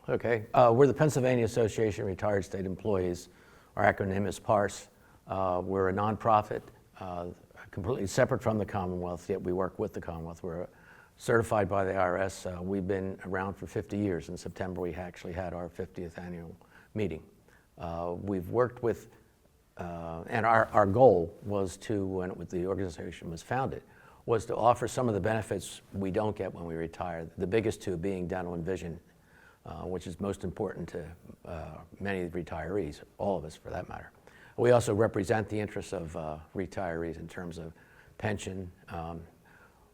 Okay, we're the Pennsylvania Association of Retired State Employees. Our acronym is PARS. We're a nonprofit, completely separate from the Commonwealth, yet we work with the Commonwealth. We're certified by the IRS. We've been around for 50 years. In September, we actually had our 50th annual meeting. We've worked with, and our goal was to, when the organization was founded, was to offer some of the benefits we don't get when we retire. The biggest two being dental and vision, which is most important to many retirees, all of us for that matter. We also represent the interests of retirees in terms of pension.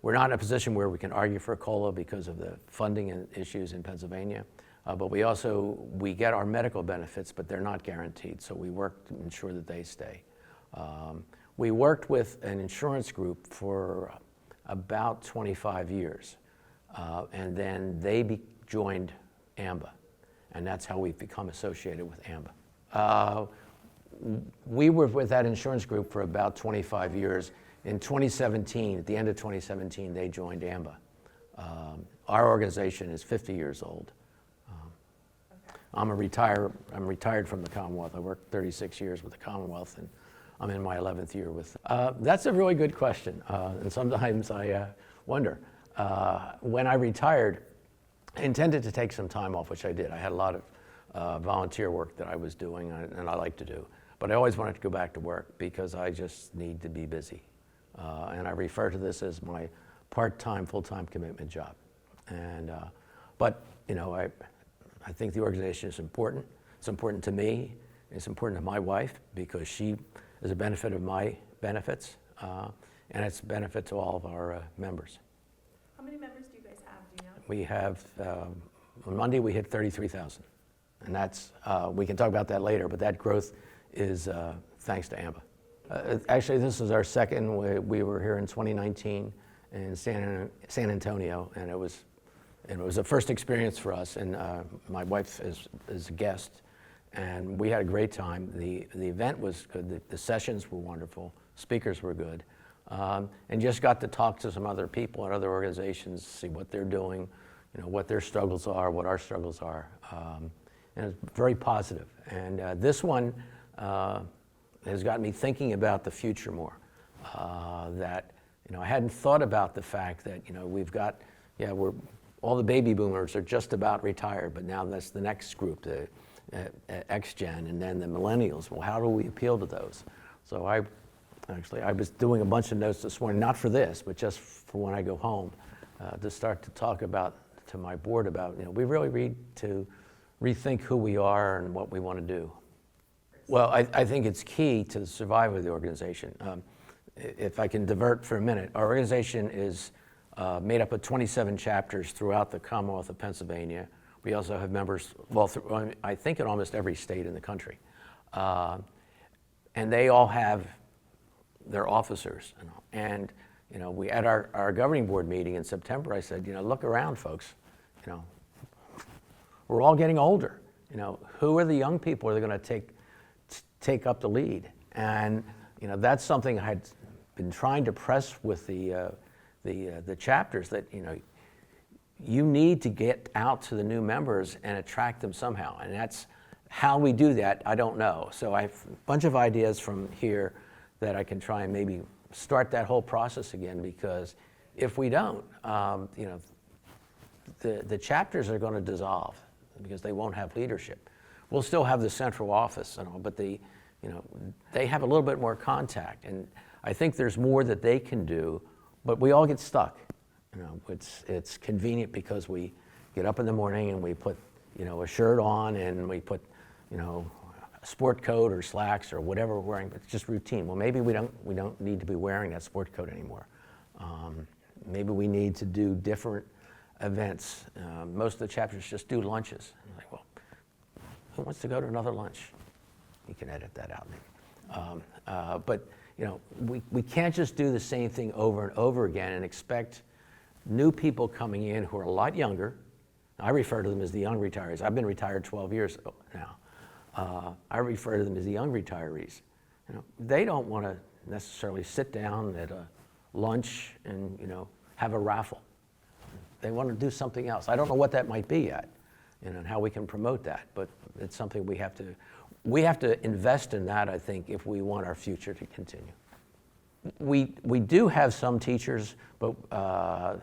We're not in a position where we can argue for a COLA because of the funding and issues in Pennsylvania, but we get our medical benefits, but they're not guaranteed, so we work to ensure that they stay. We worked with an insurance group for about 25 years, and then they joined AMBA, and that's how we've become associated with AMBA. We were with that insurance group for about 25 years. In 2017, at the end of 2017, they joined AMBA. Our organization is 50 years old. I'm retired from the Commonwealth. I worked 36 years with the Commonwealth, and I'm in my 11th year with. That's a really good question, and sometimes I wonder. When I retired, I intended to take some time off, which I did. I had a lot of volunteer work that I was doing, and I like to do. But I always wanted to go back to work because I just need to be busy. And I refer to this as my part-time, full-time commitment job. And, but, you know, I think the organization is important. It's important to me. It's important to my wife because she is a benefit of my benefits. And it's a benefit to all of our members. How many members do you guys have, do you know? We have, on Monday we hit 33,000. And that's, we can talk about that later, but that growth is thanks to AMBA. Actually, this is our second. We were here in 2019 in San Antonio, and it was a first experience for us. And my wife is a guest, and we had a great time. The event was good. The sessions were wonderful. Speakers were good, and just got to talk to some other people at other organizations, see what they're doing, you know, what their struggles are, what our struggles are, and it's very positive. And this one has got me thinking about the future more. That, you know, I hadn't thought about the fact that, you know, we've got, all the baby boomers are just about retired, but now that's the next group, the X-Gen, and then the millennials. Well, how do we appeal to those? So I was doing a bunch of notes this morning, not for this, but just for when I go home, to start to talk about, to my board about, you know, we really need to rethink who we are and what we want to do. Well, I think it's key to the survival of the organization. If I can divert for a minute, our organization is made up of 27 chapters throughout the Commonwealth of Pennsylvania. We also have members, well, I think in almost every state in the country. And they all have their officers. You know, and you know, we at our governing board meeting in September, I said, you know, look around, folks. You know, we're all getting older. You know, who are the young people that are going to take up the lead? And you know, that's something I had been trying to press with the chapters, that, you know, you need to get out to the new members and attract them somehow. And that's how we do that, I don't know. So I have a bunch of ideas from here that I can try and maybe start that whole process again, because if we don't, you know, the chapters are going to dissolve because they won't have leadership. We'll still have the central office, you know, but you know, they have a little bit more contact, and I think there's more that they can do, but we all get stuck. You know, it's convenient because we get up in the morning and we put, you know, a shirt on and we put, you know, a sport coat or slacks or whatever we're wearing, but it's just routine. Well, maybe we don't need to be wearing that sport coat anymore. Maybe we need to do different events. Most of the chapters just do lunches. I'm like, well, who wants to go to another lunch? You can edit that out maybe. But you know, we can't just do the same thing over and over again and expect new people coming in who are a lot younger. I refer to them as the young retirees. I've been retired 12 years now. I refer to them as the young retirees. You know, they don't want to necessarily sit down at a lunch and, you know, have a raffle. They want to do something else. I don't know what that might be yet, and how we can promote that. But it's something we have to invest in that, I think, if we want our future to continue. We do have some teachers, but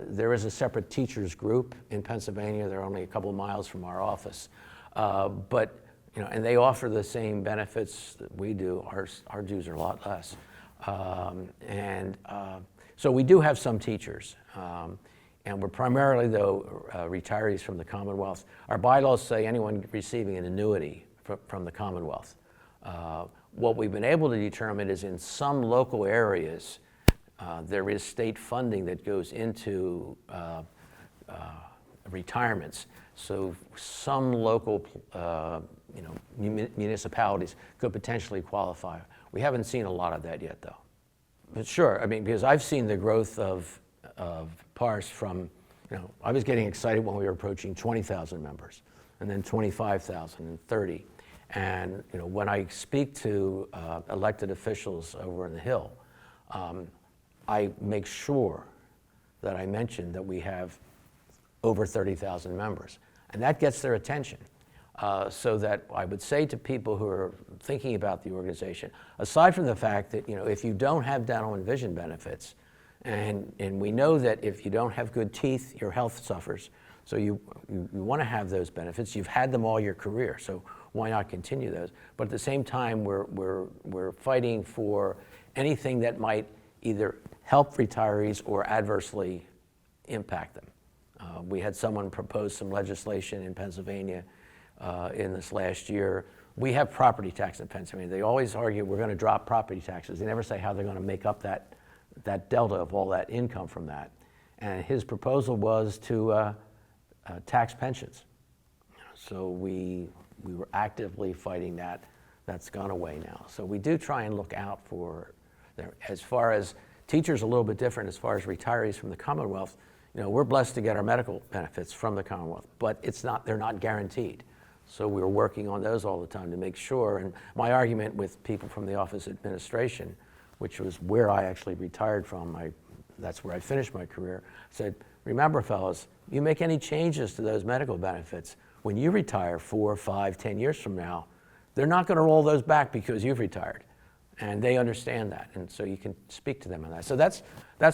there is a separate teachers group in Pennsylvania. They're only a couple of miles from our office, but and they offer the same benefits that we do. Our dues are a lot less, so we do have some teachers, and we're primarily though retirees from the Commonwealth. Our bylaws say anyone receiving an annuity from the Commonwealth. What we've been able to determine is in some local areas, there is state funding that goes into retirements. So some local municipalities could potentially qualify. We haven't seen a lot of that yet, though. But sure, I mean, because I've seen the growth of PARS from, I was getting excited when we were approaching 20,000 members, and then 25,000 and 30. And when I speak to elected officials over in the Hill, I make sure that I mention that we have over 30,000 members. And that gets their attention. So that I would say to people who are thinking about the organization, aside from the fact that if you don't have dental and vision benefits, and we know that if you don't have good teeth, your health suffers. So you want to have those benefits. You've had them all your career, so why not continue those? But at the same time, we're fighting for anything that might either help retirees or adversely impact them. We had someone propose some legislation in Pennsylvania in this last year. We have property tax in Pennsylvania. They always argue we're going to drop property taxes. They never say how they're going to make up that delta of all that income from that. And his proposal was to tax pensions. So we were actively fighting that. That's gone away now. So we do try and look out for there. As far as teachers, a little bit different. As far as retirees from the Commonwealth, we're blessed to get our medical benefits from the Commonwealth, but they're not guaranteed. So we're working on those all the time to make sure. And my argument with people from the Office of Administration, which was where I actually retired from, that's where I finished my career, said, remember, fellas, you make any changes to those medical benefits, when you retire 4, 5, 10 years from now, they're not going to roll those back because you've retired. And they understand that. And so you can speak to them on that. So that's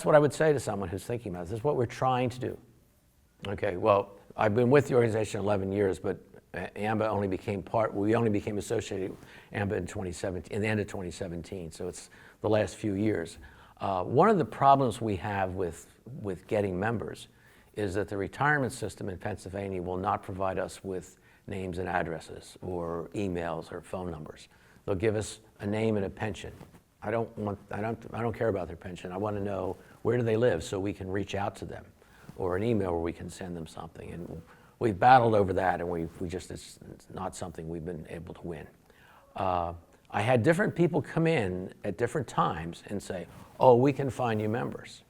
what I would say to someone who's thinking about this. This is what we're trying to do. Okay, well, I've been with the organization 11 years, but AMBA only became we only became associated with AMBA in 2017, in the end of 2017. So it's the last few years. One of the problems we have with getting members is that the retirement system in Pennsylvania will not provide us with names and addresses or emails or phone numbers. They'll give us a name and a pension. I don't care about their pension. I want to know where do they live so we can reach out to them, or an email where we can send them something. And we've battled over that, and it's not something we've been able to win. I had different people come in at different times and say, oh, we can find you members.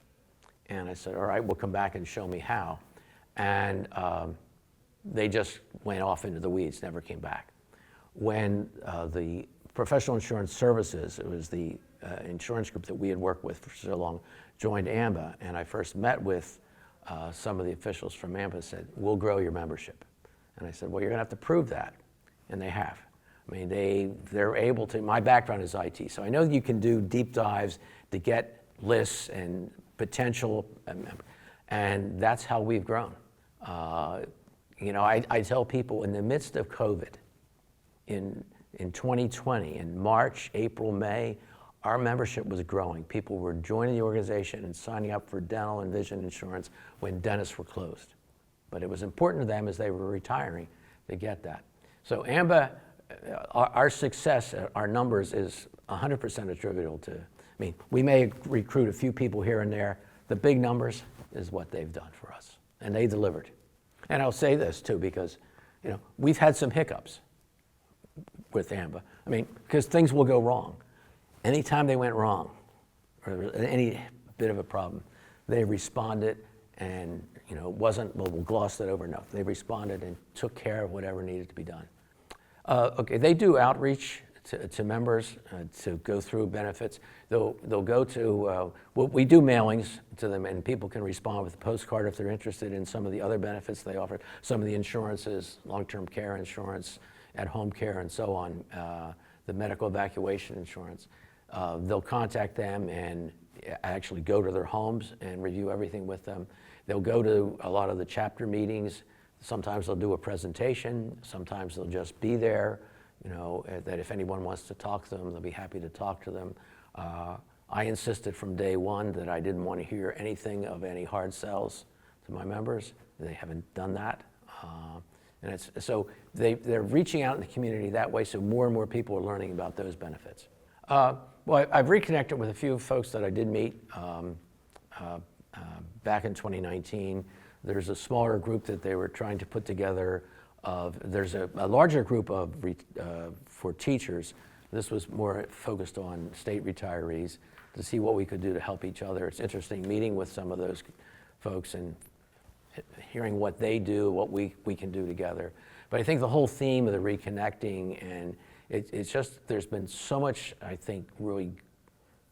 And I said, all right, we'll come back and show me how. And they just went off into the weeds, never came back. When the Professional Insurance Services, it was the insurance group that we had worked with for so long, joined AMBA, and I first met with some of the officials from AMBA, said, we'll grow your membership. And I said, well, you're going to have to prove that. And they have. I mean, they're able to. My background is IT, so I know you can do deep dives to get lists and potential, and that's how we've grown. I tell people in the midst of COVID, in 2020, in March, April, May, our membership was growing. People were joining the organization and signing up for dental and vision insurance when dentists were closed. But it was important to them as they were retiring to get that. So AMBA, our success, our numbers is 100% attributable to, we may recruit a few people here and there. The big numbers is what they've done for us, and they delivered. And I'll say this too, because we've had some hiccups with AMBA. Because things will go wrong. Anytime they went wrong, or any bit of a problem, they responded, and it wasn't, well, we'll gloss that over. No, they responded and took care of whatever needed to be done. Okay, they do outreach to members to go through benefits. They'll go to, we do mailings to them, and people can respond with a postcard if they're interested in some of the other benefits they offer, some of the insurances, long-term care insurance, at-home care, and so on, the medical evacuation insurance. They'll contact them and actually go to their homes and review everything with them. They'll go to a lot of the chapter meetings. Sometimes they'll do a presentation. Sometimes they'll just be there. That if anyone wants to talk to them, they'll be happy to talk to them. I insisted from day one that I didn't want to hear anything of any hard sells to my members. They haven't done that. So they're reaching out in the community that way, so more and more people are learning about those benefits. Well, I've reconnected with a few folks that I did meet back in 2019. There's a smaller group that they were trying to put together. There's a larger group for teachers. This was more focused on state retirees to see what we could do to help each other. It's interesting meeting with some of those folks and hearing what they do, what we can do together. But I think the whole theme of the reconnecting, and it's just, there's been so much, I think, really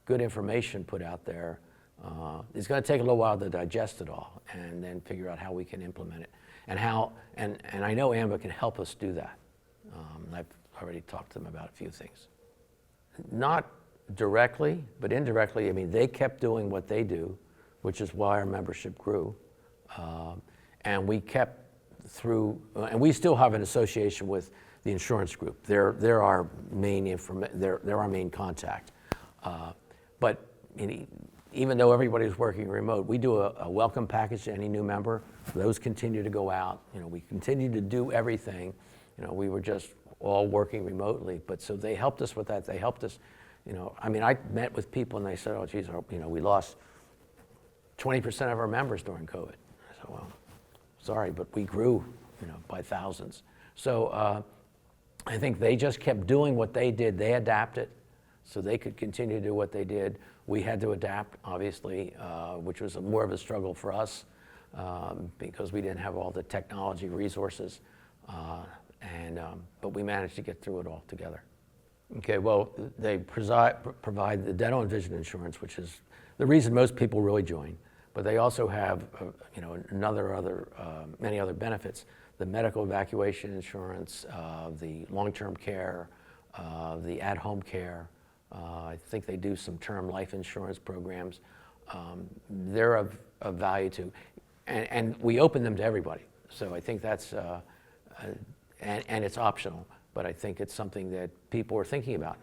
good information put out there. It's going to take a little while to digest it all and then figure out how we can implement it. And I know AMBA can help us do that. I've already talked to them about a few things. Not directly, but indirectly. I mean, they kept doing what they do, which is why our membership grew. And we kept through, and we still have an association with the insurance group. They're our main they're our main contact. But even though everybody's working remote, we do a welcome package to any new member. Those continue to go out. We continue to do everything. We were just all working remotely, but so they helped us with that. They helped us. I met with people and they said, "Oh, geez, we lost 20% of our members during COVID." I said, "Well, sorry, but we grew, by thousands." So I think they just kept doing what they did. They adapted, so they could continue to do what they did. We had to adapt, obviously, which was more of a struggle for us because we didn't have all the technology resources, but we managed to get through it all together. Okay, well, they provide the dental and vision insurance, which is the reason most people really join. But they also have, many other benefits: the medical evacuation insurance, the long-term care, the at-home care. I think they do some term life insurance programs. They're of value too, and we open them to everybody. So I think that's, and it's optional, but I think it's something that people are thinking about.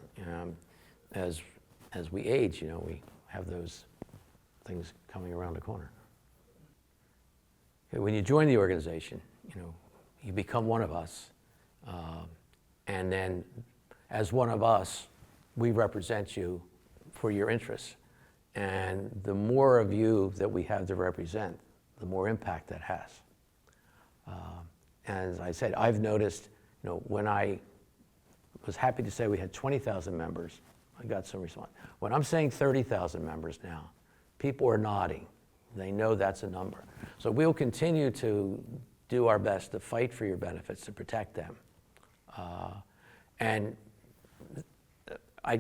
As we age, we have those things coming around the corner. Okay, when you join the organization, you become one of us, and then as one of us, we represent you for your interests. And the more of you that we have to represent, the more impact that has. As I said, I've noticed, when I was happy to say we had 20,000 members, I got some response. When I'm saying 30,000 members now, people are nodding. They know that's a number. So we'll continue to do our best to fight for your benefits, to protect them.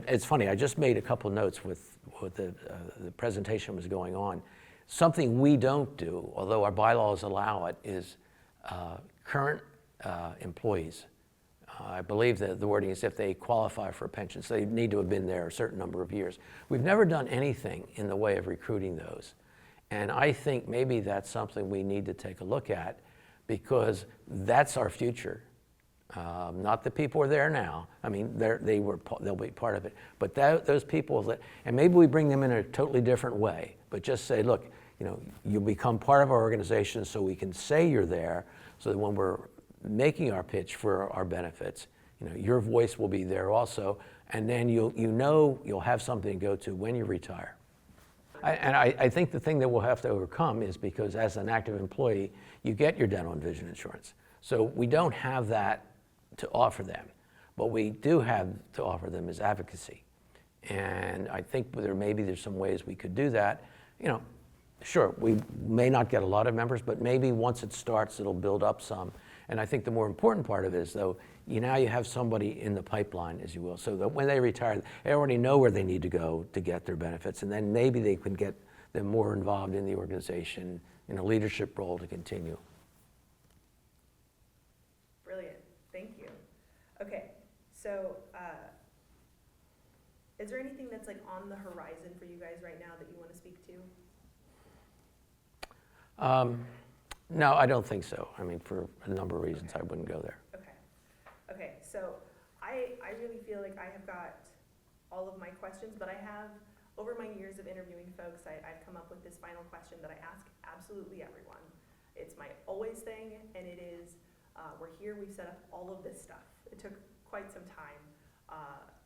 It's funny, I just made a couple notes with the presentation was going on. Something we don't do, although our bylaws allow it, is current employees. I believe that the wording is if they qualify for a pension, so they need to have been there a certain number of years. We've never done anything in the way of recruiting those. And I think maybe that's something we need to take a look at, because that's our future. Not the people who are there now. I mean, they'll be part of it. But those people, and maybe we bring them in a totally different way, but just say, look, you become part of our organization so we can say you're there, so that when we're making our pitch for our benefits, your voice will be there also, and then you'll have something to go to when you retire. I think the thing that we'll have to overcome is because as an active employee, you get your dental and vision insurance. So we don't have that to offer them. What we do have to offer them is advocacy. And I think there's some ways we could do that. Sure, we may not get a lot of members, but maybe once it starts, it'll build up some. And I think the more important part of it is, though, now you have somebody in the pipeline, as you will, so that when they retire, they already know where they need to go to get their benefits, and then maybe they can get them more involved in the organization in a leadership role to continue. Brilliant, thank you. Okay, so is there anything that's like on the horizon for you guys right now that you want to speak to? No, I don't think so. I mean, for a number of reasons, I wouldn't go there. Okay, so I really feel like I have got all of my questions, but I have, over my years of interviewing folks, I've come up with this final question that I ask absolutely everyone. It's my always thing, and it is, we're here, we've set up all of this stuff. It took quite some time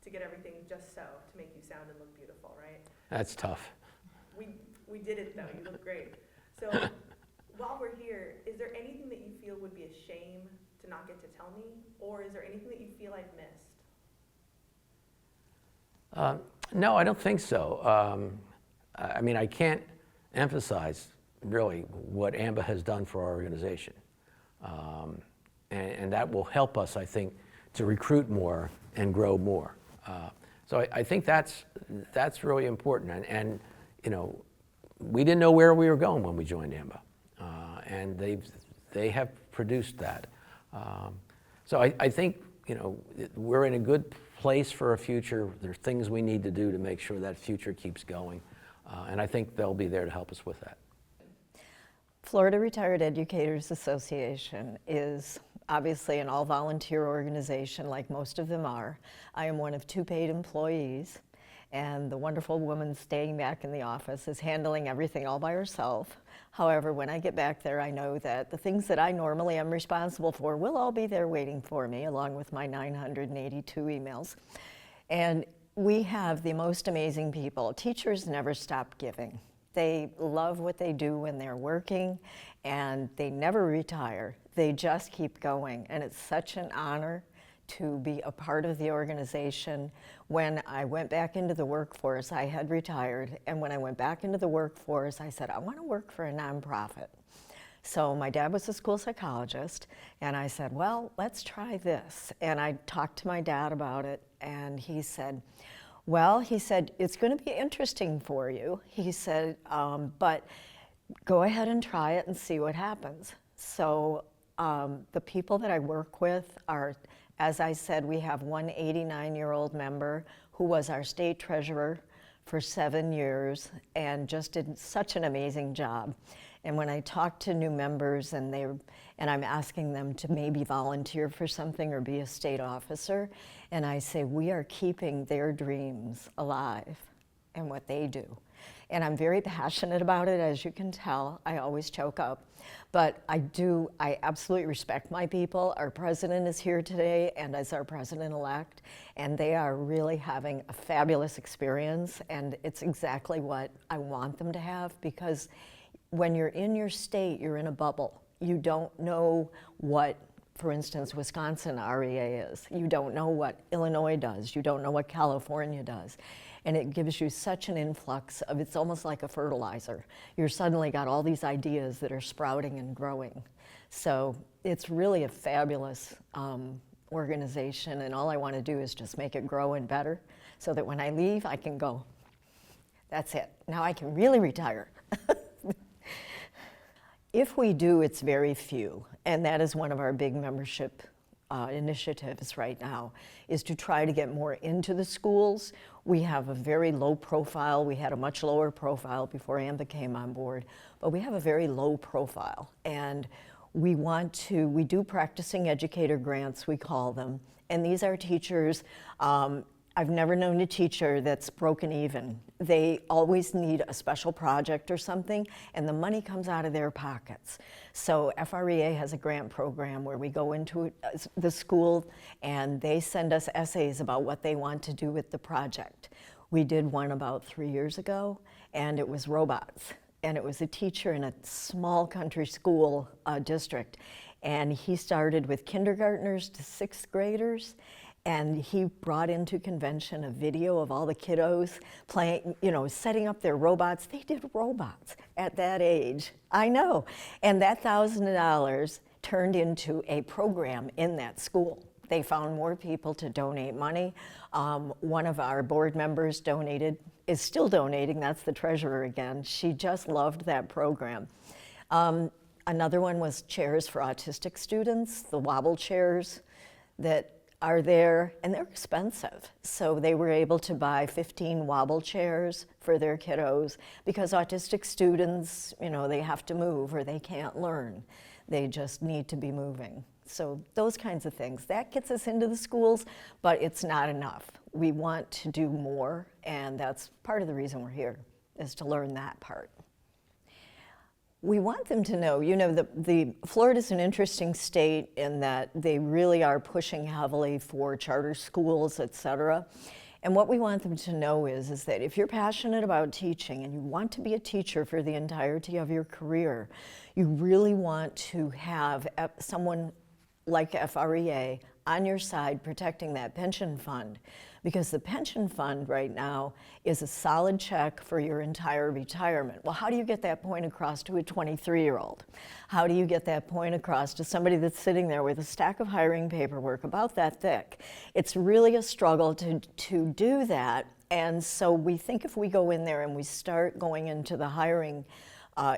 to get everything just so, to make you sound and look beautiful, right? That's tough. We did it though, you look great. So while we're here, is there anything that you feel would be a shame to not get to tell me? Or is there anything that you feel I've missed? No, I don't think so. I mean, I can't emphasize really what AMBA has done for our organization. And that will help us, I think, to recruit more and grow more. So I think that's really important. And you know, we didn't know where we were going when we joined AMBA. And they have produced that. So I think, you know, we're in a good place for a future. There's things we need to do to make sure that future keeps going. And I think they'll be there to help us with that. Florida Retired Educators Association is obviously an all-volunteer organization, like most of them are. I am one of 2 paid employees, and the wonderful woman staying back in the office is handling everything all by herself. However, when I get back there, I know that the things that I normally am responsible for will all be there waiting for me, along with my 982 emails. And we have the most amazing people. Teachers never stop giving. They love what they do when they're working, and they never retire. They just keep going, and it's such an honor to be a part of the organization. When I went back into the workforce, I had retired, and when I went back into the workforce, I said, I want to work for a nonprofit. So my dad was a school psychologist, and I said, well, let's try this. And I talked to my dad about it, and he said, well, he said, it's going to be interesting for you. He said, but go ahead and try it and see what happens. So the people that I work with are, as I said, we have one 89-year-old member who was our state treasurer for 7 years and just did such an amazing job. And when I talk to new members and I'm asking them to maybe volunteer for something or be a state officer, and I say, we are keeping their dreams alive and what they do. And I'm very passionate about it, as you can tell. I always choke up. But I absolutely respect my people. Our president is here today, and as our president-elect, and they are really having a fabulous experience, and it's exactly what I want them to have, because when you're in your state, you're in a bubble. You don't know what, for instance, Wisconsin REA is. You don't know what Illinois does. You don't know what California does. And it gives you such an influx of, it's almost like a fertilizer. You're suddenly got all these ideas that are sprouting and growing. So it's really a fabulous organization, and all I want to do is just make it grow and better so that when I leave, I can go, that's it. Now I can really retire. If we do, it's very few, and that is one of our big membership initiatives right now, is to try to get more into the schools. We have a very low profile. We had a much lower profile before AMBA came on board, but we have a very low profile, and we do practicing educator grants, we call them, and these are teachers. I've never known a teacher that's broken even. They always need a special project or something, and the money comes out of their pockets. So FREA has a grant program where we go into the school and they send us essays about what they want to do with the project. We did one about 3 years ago, and it was robots. And it was a teacher in a small country school district. And he started with kindergartners to 6th graders. And he brought into convention a video of all the kiddos playing, setting up their robots. They did robots at that age. I know. And that $1,000 turned into a program in that school. They found more people to donate money. One of our board members donated, is still donating, that's the treasurer again. She just loved that program. Another one was chairs for autistic students, the wobble chairs that are there, and they're expensive. So they were able to buy 15 wobble chairs for their kiddos because autistic students, you know, they have to move or they can't learn. They just need to be moving. So those kinds of things. That gets us into the schools, but it's not enough. We want to do more, and that's part of the reason we're here, is to learn that part. We want them to know, you know, Florida's an interesting state in that they really are pushing heavily for charter schools, et cetera. And what we want them to know is that if you're passionate about teaching and you want to be a teacher for the entirety of your career, you really want to have someone like FREA on your side protecting that pension fund, because the pension fund right now is a solid check for your entire retirement. Well, how do you get that point across to a 23-year-old? How do you get that point across to somebody that's sitting there with a stack of hiring paperwork about that thick? It's really a struggle to do that, and so we think if we go in there and we start going into the hiring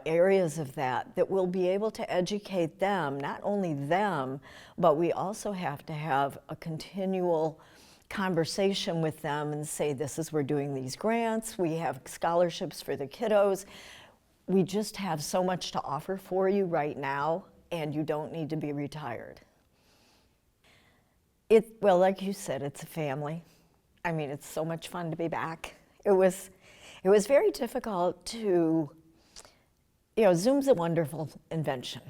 areas of that we'll be able to educate them, not only them, but we also have to have a continual conversation with them and say, this is, we're doing these grants, we have scholarships for the kiddos. We just have so much to offer for you right now, and you don't need to be retired. Well, like you said, it's a family. I mean, it's so much fun to be back. It was very difficult to, you know, Zoom's a wonderful invention.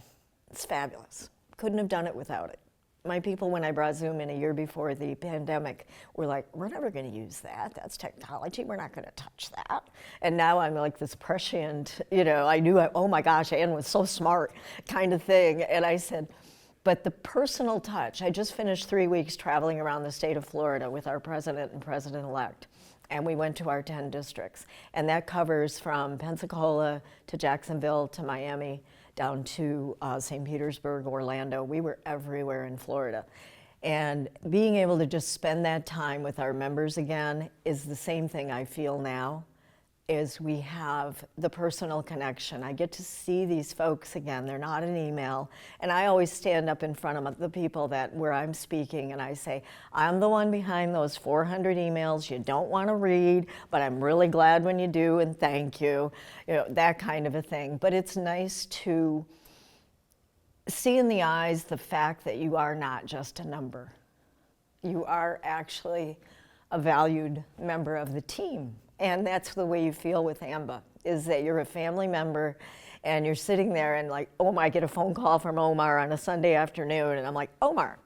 It's fabulous. Couldn't have done it without it. My people, when I brought Zoom in a year before the pandemic, were like, we're never going to use that. That's technology. We're not going to touch that. And now I'm like this prescient, you know, I knew, oh my gosh, Ann was so smart kind of thing. And I said, but the personal touch, I just finished 3 weeks traveling around the state of Florida with our president and president-elect. And we went to our 10 districts. And that covers from Pensacola to Jacksonville to Miami, down to St. Petersburg, Orlando. We were everywhere in Florida. And being able to just spend that time with our members again is the same thing I feel now, is we have the personal connection. I get to see these folks again. They're not an email. And I always stand up in front of the people where I'm speaking and I say, I'm the one behind those 400 emails you don't want to read, but I'm really glad when you do, and thank you. You know, that kind of a thing. But it's nice to see in the eyes the fact that you are not just a number. You are actually a valued member of the team. And that's the way you feel with AMBA, is that you're a family member and you're sitting there and like, I get a phone call from Omar on a Sunday afternoon and I'm like, Omar,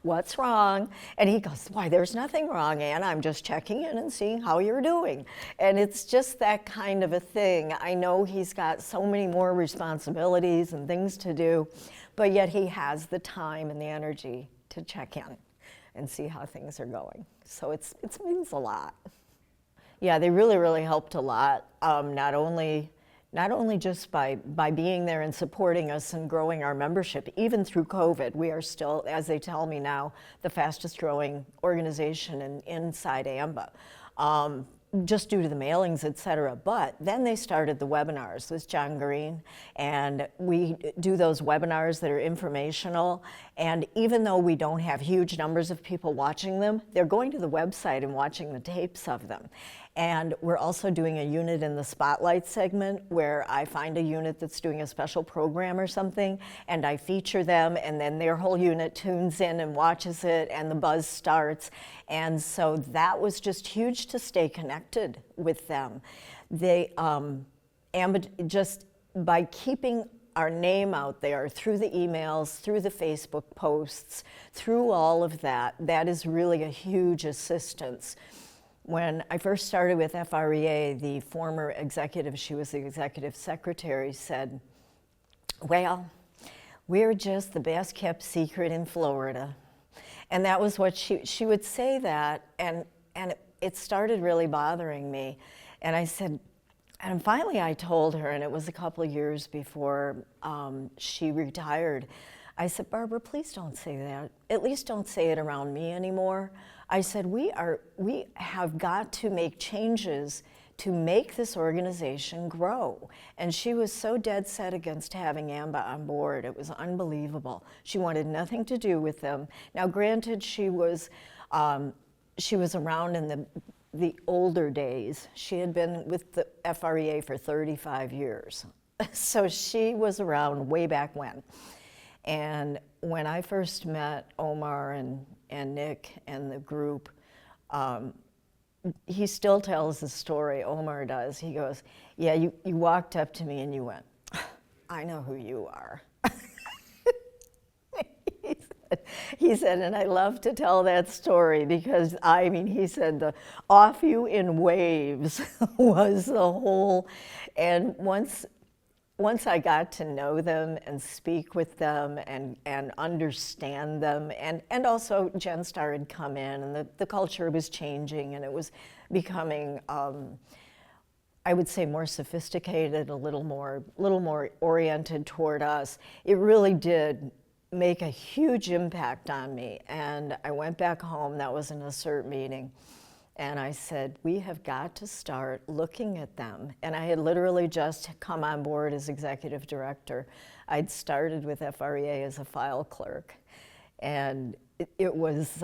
what's wrong? And he goes, why, there's nothing wrong, Ann. I'm just checking in and seeing how you're doing. And it's just that kind of a thing. I know he's got so many more responsibilities and things to do, but yet he has the time and the energy to check in and see how things are going. So it means a lot. Yeah, they really, really helped a lot. Not only just by being there and supporting us and growing our membership, even through COVID, we are still, as they tell me now, the fastest growing organization inside AMBA, just due to the mailings, et cetera. But then they started the webinars with John Green, and we do those webinars that are informational. And even though we don't have huge numbers of people watching them, they're going to the website and watching the tapes of them. And we're also doing a unit in the Spotlight segment where I find a unit that's doing a special program or something, and I feature them, and then their whole unit tunes in and watches it, and the buzz starts. And so that was just huge to stay connected with them. They, AMBA, just by keeping our name out there through the emails, through the Facebook posts, through all of that, that is really a huge assistance. When I first started with FREA, the former executive, she was the executive secretary, said, well, we're just the best kept secret in Florida. And that was what she would say that, and it started really bothering me. And I said, and finally I told her, and it was a couple of years before she retired, I said, Barbara, please don't say that. At least don't say it around me anymore. I said, we have got to make changes to make this organization grow. And she was so dead set against having AMBA on board. It was unbelievable. She wanted nothing to do with them. Now, granted, she was around in the older days. She had been with the FREA for 35 years. So she was around way back when. And when I first met Omar and Nick and the group, he still tells the story, Omar does. He goes, yeah, you walked up to me and you went, I know who you are. He said, and I love to tell that story because, I mean, he said the off you in waves was the whole, and once I got to know them and speak with them and understand them, and also Jen Starr had come in and the culture was changing and it was becoming, I would say, more sophisticated, a little more oriented toward us. It really did make a huge impact on me. And I went back home, that was an ASSERT meeting, and I said, we have got to start looking at them. And I had literally just come on board as executive director. I'd started with FREA as a file clerk. And it was,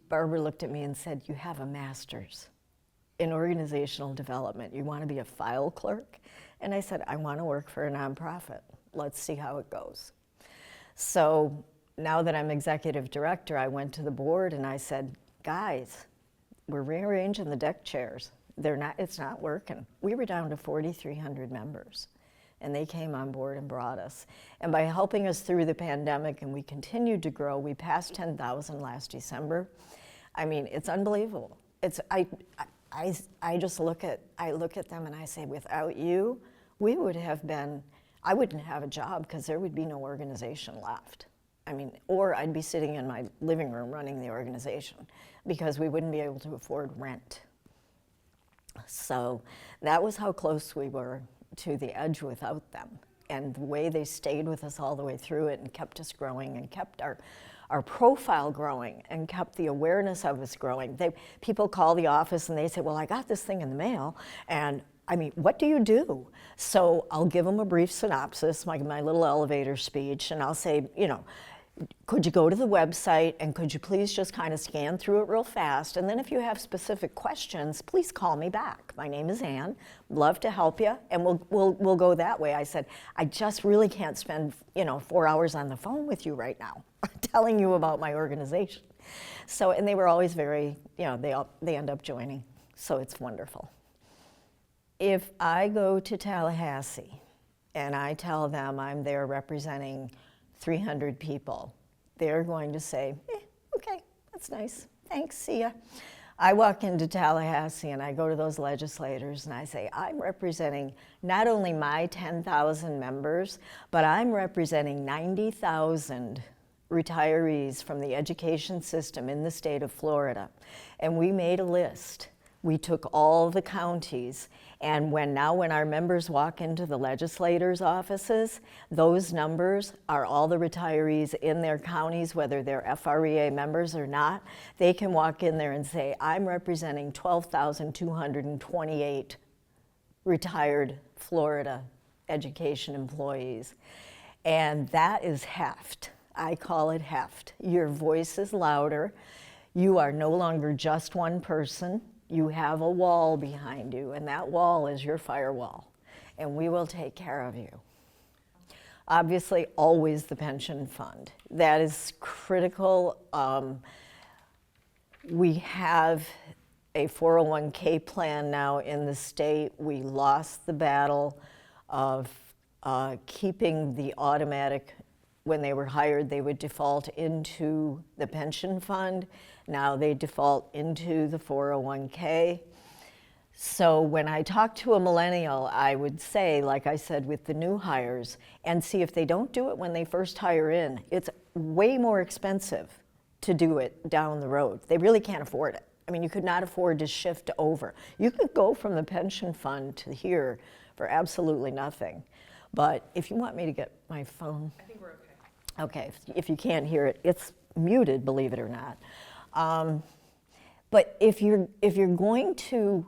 Barbara looked at me and said, you have a master's in organizational development. You want to be a file clerk? And I said, I want to work for a nonprofit. Let's see how it goes. So now that I'm executive director, I went to the board and I said, guys, we're rearranging the deck chairs. It's not working. We were down to 4,300 members, and they came on board and brought us. And by helping us through the pandemic, and we continued to grow, we passed 10,000 last December. I mean, it's unbelievable. I just look at them and I say, without you, we would have been, I wouldn't have a job because there would be no organization left. I mean, or I'd be sitting in my living room running the organization because we wouldn't be able to afford rent. So that was how close we were to the edge without them. And the way they stayed with us all the way through it and kept us growing and kept our profile growing and kept the awareness of us growing. People call the office and they say, well, I got this thing in the mail, and I mean, what do you do? So I'll give them a brief synopsis, my little elevator speech, and I'll say, you know, could you go to the website and could you please just kind of scan through it real fast? And then if you have specific questions, please call me back. My name is Ann. Love to help you, and we'll go that way. I said, I just really can't spend 4 hours on the phone with you right now, telling you about my organization. So, and they were always very, they end up joining. So it's wonderful. If I go to Tallahassee and I tell them I'm there representing 300 people, they're going to say, okay, that's nice, thanks, see ya. I walk into Tallahassee and I go to those legislators and I say, I'm representing not only my 10,000 members, but I'm representing 90,000 retirees from the education system in the state of Florida. And we made a list. We took all the counties, and when our members walk into the legislators' offices, those numbers are all the retirees in their counties, whether they're FREA members or not. They can walk in there and say, I'm representing 12,228 retired Florida education employees. And that is heft. I call it heft. Your voice is louder. You are no longer just one person. You have a wall behind you, and that wall is your firewall, and we will take care of you. Obviously, always the pension fund. That is critical. We have a 401k plan now in the state. We lost the battle of keeping the automatic. When they were hired, they would default into the pension fund. Now they default into the 401k. So when I talk to a millennial, I would say, like I said with the new hires, and see if they don't do it when they first hire in, it's way more expensive to do it down the road. They really can't afford it. I mean, you could not afford to shift over. You could go from the pension fund to here for absolutely nothing. But if you want me to get my phone. I think we're okay. Okay, if you can't hear it, it's muted, believe it or not. But if you're going to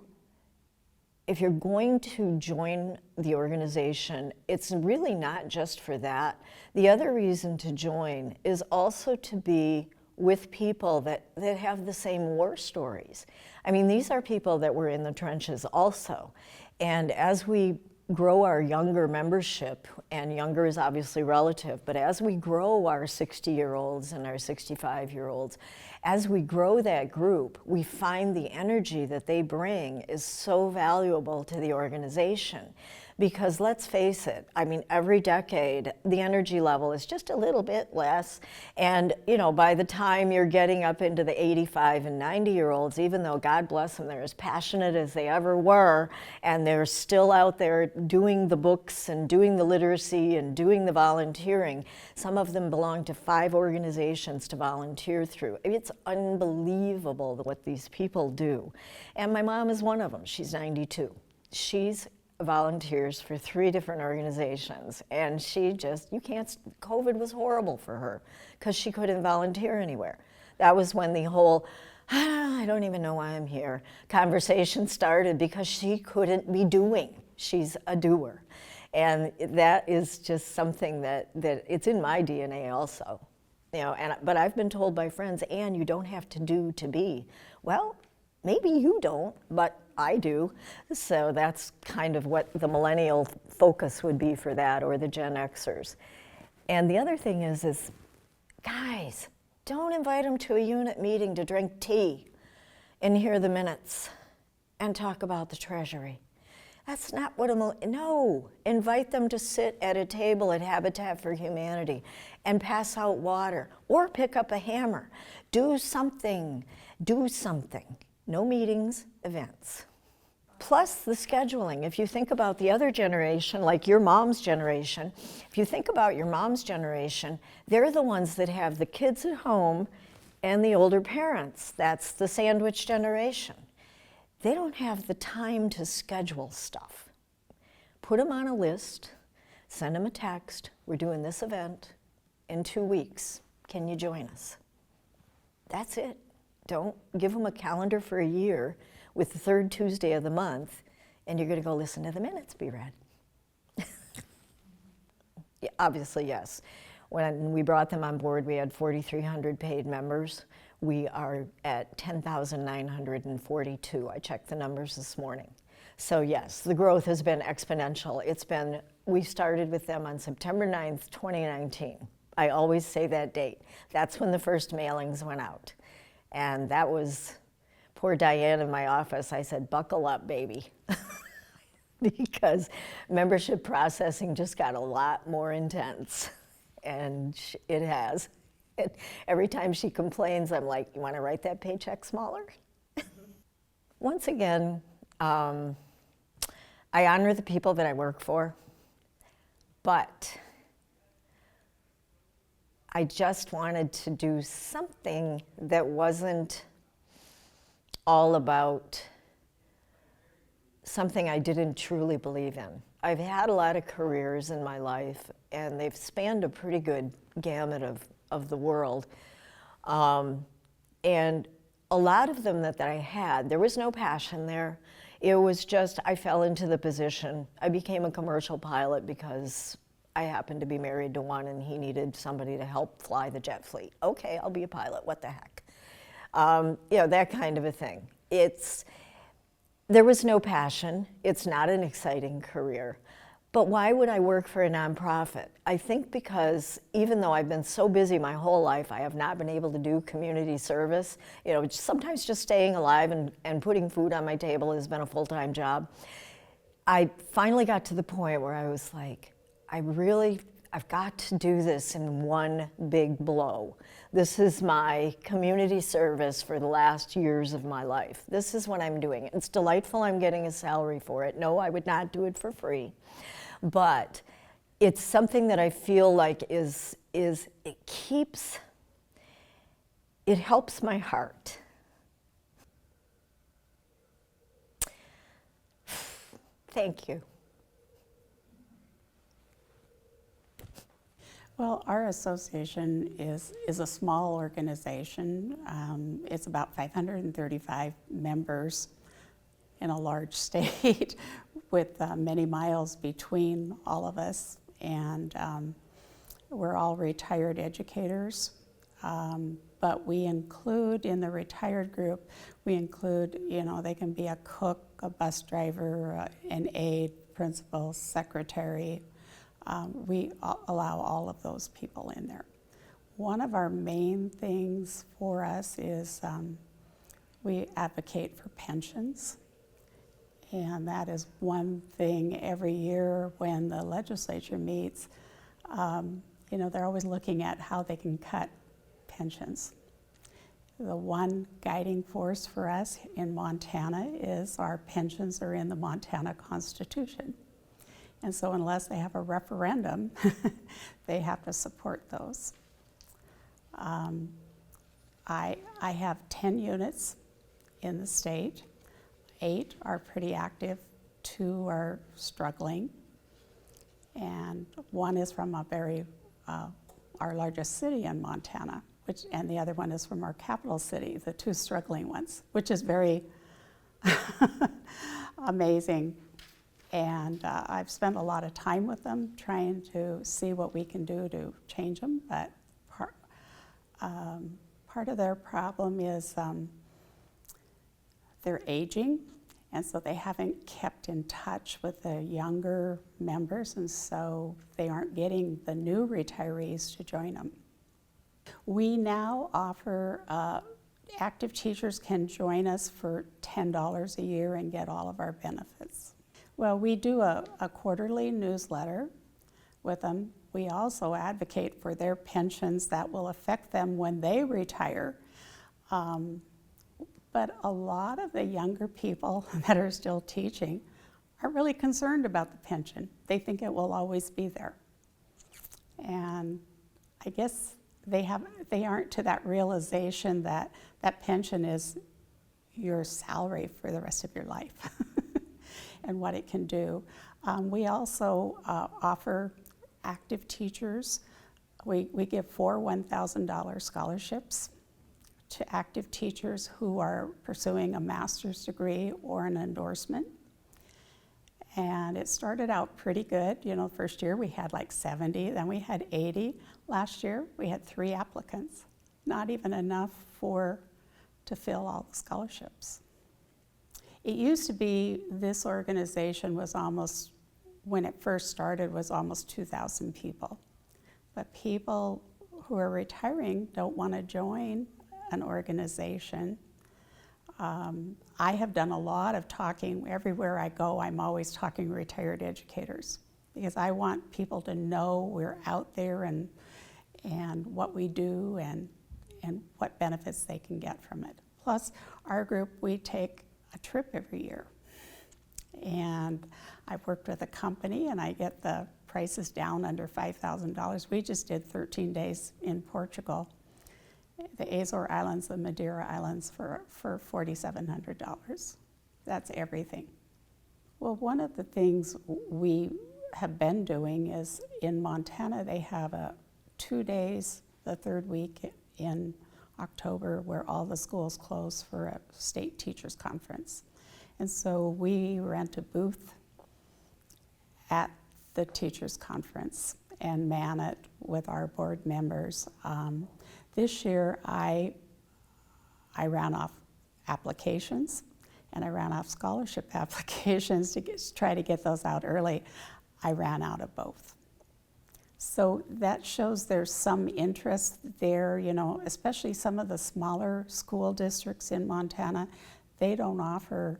join the organization, it's really not just for that. The other reason to join is also to be with people that have the same war stories. I mean, these are people that were in the trenches also. And as we grow our younger membership, and younger is obviously relative, but as we grow our 60-year-olds and our 65-year-olds, as we grow that group, we find the energy that they bring is so valuable to the organization. Because let's face it, I mean, every decade, the energy level is just a little bit less. And, you know, by the time you're getting up into the 85 and 90-year-olds, even though, God bless them, they're as passionate as they ever were, and they're still out there doing the books and doing the literacy and doing the volunteering. Some of them belong to 5 organizations to volunteer through. It's unbelievable what these people do. And my mom is one of them. She's 92. She's volunteers for 3 different organizations, and she just, COVID was horrible for her because she couldn't volunteer anywhere. That was when the whole, I don't even know why I'm here, conversation started, because she couldn't be doing. She's a doer. And that is just something that it's in my DNA also. You know, but I've been told by friends, Ann, you don't have to do to be. Well, maybe you don't, but I do. So that's kind of what the millennial focus would be for that, or the Gen Xers. And the other thing is guys, don't invite them to a unit meeting to drink tea and hear the minutes and talk about the Treasury. That's not what no, invite them to sit at a table at Habitat for Humanity and pass out water, or pick up a hammer. Do something. No meetings, events. Plus the scheduling. If you think about the other generation, like your mom's generation, if you think about your mom's generation, they're the ones that have the kids at home and the older parents. That's the sandwich generation. They don't have the time to schedule stuff. Put them on a list, send them a text, we're doing this event in 2 weeks. Can you join us? That's it. Don't give them a calendar for a year with the 3rd Tuesday of the month, and you're going to go listen to the minutes be read. Yeah, obviously, yes. When we brought them on board, we had 4,300 paid members. We are at 10,942. I checked the numbers this morning. So yes, the growth has been exponential. We started with them on September 9th, 2019. I always say that date. That's when the first mailings went out. And that was, poor Diane in my office, I said, buckle up, baby. Because membership processing just got a lot more intense. And it has. Every time she complains, I'm like, you want to write that paycheck smaller? Once again, I honor the people that I work for, but I just wanted to do something that wasn't all about something I didn't truly believe in. I've had a lot of careers in my life, and they've spanned a pretty good gamut of the world. And a lot of them that I had, there was no passion there. It was just, I fell into the position. I became a commercial pilot because I happened to be married to one, and he needed somebody to help fly the jet fleet. Okay, I'll be a pilot, what the heck? You know, that kind of a thing. There was no passion. It's not an exciting career. But why would I work for a nonprofit? I think because even though I've been so busy my whole life, I have not been able to do community service. You know, sometimes just staying alive and putting food on my table has been a full-time job. I finally got to the point where I was like, I've got to do this in one big blow. This is my community service for the last years of my life. This is what I'm doing. It's delightful I'm getting a salary for it. No, I would not do it for free. But it's something that I feel like it helps my heart. Thank you. Well, our association is a small organization. It's about 535 members in a large state with many miles between all of us. And we're all retired educators. But we include in the retired group, we include, they can be a cook, a bus driver, an aide, principal, secretary. We allow all of those people in there. One of our main things for us is we advocate for pensions. And that is one thing every year when the legislature meets, they're always looking at how they can cut pensions. The one guiding force for us in Montana is our pensions are in the Montana Constitution. And so unless they have a referendum, they have to support those. I have 10 units in the state. 8 are pretty active, 2 are struggling, and 1 is from our largest city in Montana, and the other one is from our capital city, the 2 struggling ones, which is very amazing. And I've spent a lot of time with them trying to see what we can do to change them, but part of their problem is they're aging, and so they haven't kept in touch with the younger members, and so they aren't getting the new retirees to join them. We now offer, active teachers can join us for $10 a year and get all of our benefits. Well, we do a quarterly newsletter with them. We also advocate for their pensions that will affect them when they retire. But a lot of the younger people that are still teaching are really concerned about the pension. They think it will always be there. And I guess they aren't to that realization that that pension is your salary for the rest of your life and what it can do. We also offer active teachers. We give 4 $1,000 scholarships to active teachers who are pursuing a master's degree or an endorsement. And it started out pretty good. First year we had like 70, then we had 80. Last year we had 3 applicants, not even enough to fill all the scholarships. It used to be this organization was almost, when it first started, was almost 2,000 people. But people who are retiring don't want to join an organization. I have done a lot of talking. Everywhere I go, I'm always talking retired educators because I want people to know we're out there and what we do and what benefits they can get from it. Plus, our group, we take a trip every year. And I've worked with a company and I get the prices down under $5,000. We just did 13 days in Portugal, the Azore Islands, the Madeira Islands for $4,700. That's everything. Well, one of the things we have been doing is in Montana, they have 2 days, the 3rd week in October, where all the schools close for a state teachers conference. And so we rent a booth at the teachers conference and man it with our board members. This year I ran off applications and I ran off scholarship applications to try to get those out early. I ran out of both. So that shows there's some interest there, especially some of the smaller school districts in Montana. They don't offer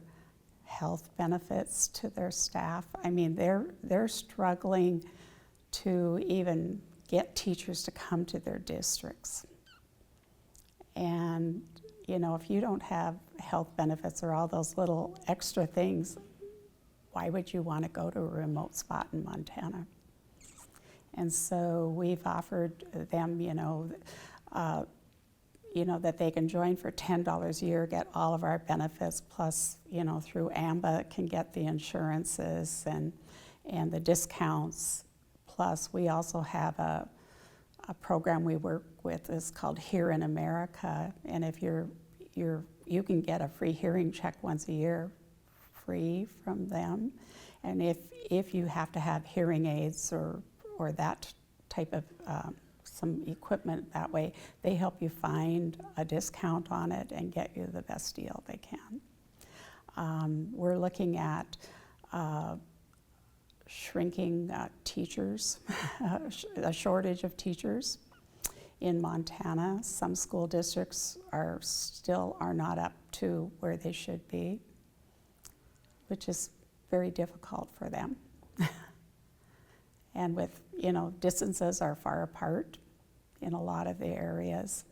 health benefits to their staff. I mean, they're struggling to even get teachers to come to their districts. And, if you don't have health benefits or all those little extra things, why would you want to go to a remote spot in Montana? And so we've offered them, that they can join for $10 a year, get all of our benefits, plus, through AMBA can get the insurances and the discounts. Plus, we also have a program we work with is called Here in America, and if you can get a free hearing check once a year, free from them. And if you have to have hearing aids or that type of some equipment that way, they help you find a discount on it and get you the best deal they can. We're looking at shrinking teachers, a shortage of teachers in Montana. Some school districts are not up to where they should be, which is very difficult for them. And with, distances are far apart in a lot of the areas.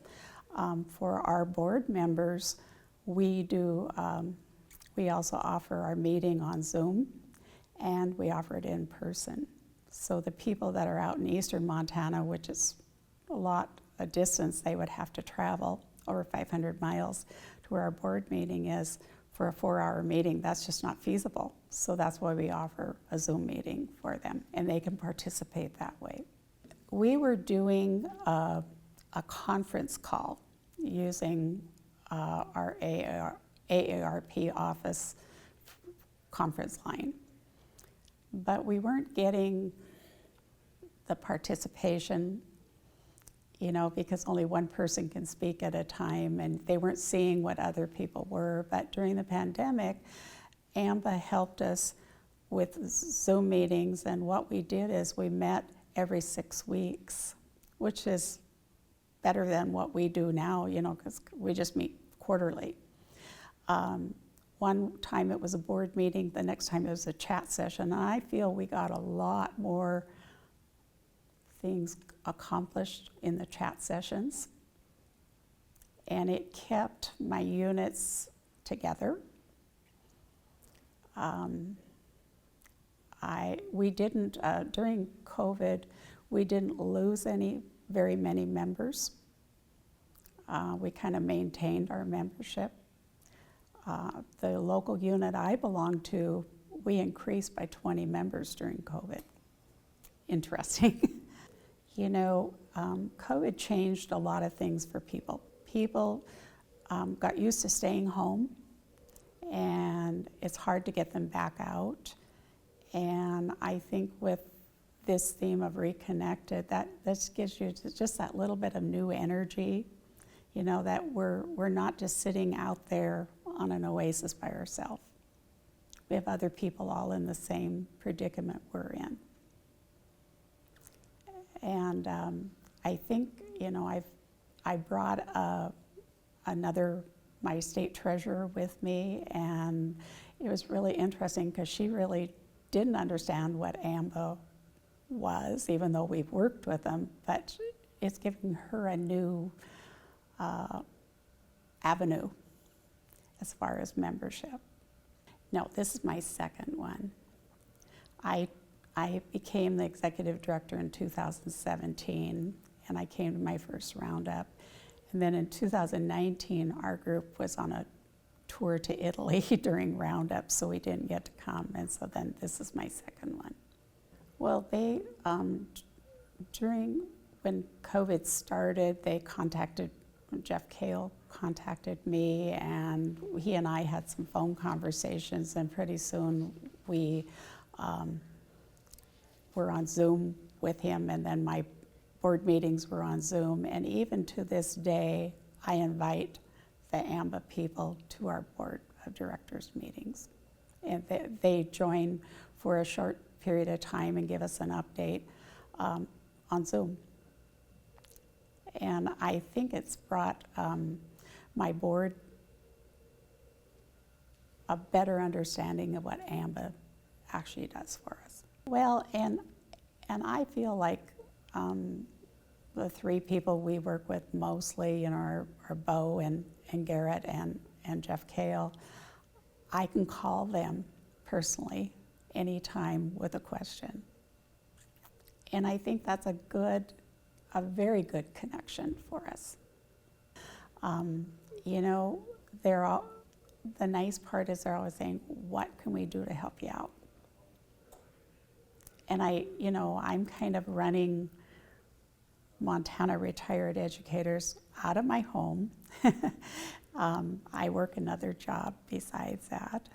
For our board members, we also offer our meeting on Zoom, and we offer it in person. So the people that are out in eastern Montana, which is a distance they would have to travel, over 500 miles to where our board meeting is, for a 4-hour meeting, that's just not feasible. So that's why we offer a Zoom meeting for them, and they can participate that way. We were doing a conference call using our AARP office conference line, but we weren't getting the participation, because only one person can speak at a time, and they weren't seeing what other people were. But during the pandemic, AMBA helped us with Zoom meetings, and what we did is we met every 6 weeks, which is better than what we do now, because we just meet quarterly. One time it was a board meeting, the next time it was a chat session, and I feel we got a lot more things accomplished in the chat sessions, and it kept my units together. We didn't, during COVID, we didn't lose very many members. We kind of maintained our membership. The local unit I belong to, we increased by 20 members during COVID. Interesting. COVID changed a lot of things for people. People got used to staying home, and it's hard to get them back out. And I think with this theme of Reconnected, this gives you just that little bit of new energy, that we're not just sitting out there on an oasis by ourselves. We have other people all in the same predicament we're in. And I think, I brought my state treasurer with me, and it was really interesting because she really didn't understand what AMBA was, even though we've worked with them, but it's giving her a new avenue as far as membership. No, this is my second one. I became the executive director in 2017, and I came to my first roundup. And then in 2019, our group was on a tour to Italy during roundup, so we didn't get to come. And so then this is my second one. Well, they, when COVID started, Jeff Kale contacted me, and he and I had some phone conversations, and pretty soon we were on Zoom with him, and then my board meetings were on Zoom, and even to this day, I invite the AMBA people to our board of directors meetings. And they join for a short period of time and give us an update on Zoom. And I think it's brought my board a better understanding of what AMBA actually does for us. Well, and I feel like the three people we work with mostly, are Bo and Garrett and Jeff Kale. I can call them personally anytime with a question. And I think that's a very good connection for us. The nice part is they're always saying, what can we do to help you out? And I'm kind of running Montana retired educators out of my home. I work another job besides that,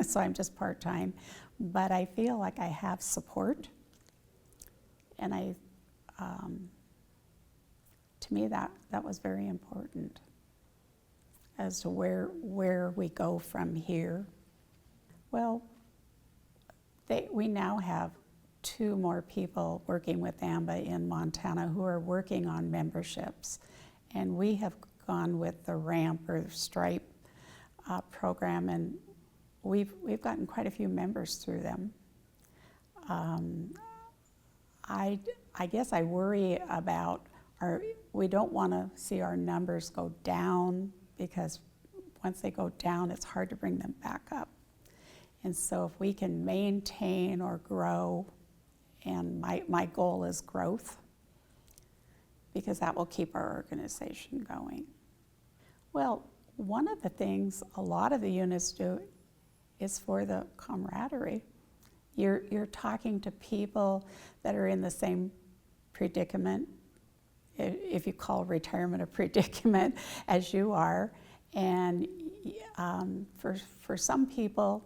so I'm just part-time. But I feel like I have support, and to me that was very important as to where we go from here. Well, we now have 2 more people working with AMBA in Montana who are working on memberships, and we have gone with the RAMP or Stripe program, and we've gotten quite a few members through them. I guess I worry about we don't want to see our numbers go down, because once they go down, it's hard to bring them back up. And so if we can maintain or grow, and my goal is growth, because that will keep our organization going. Well, one of the things a lot of the units do is for the camaraderie. You're talking to people that are in the same predicament, if you call retirement a predicament, as you are. And for some people,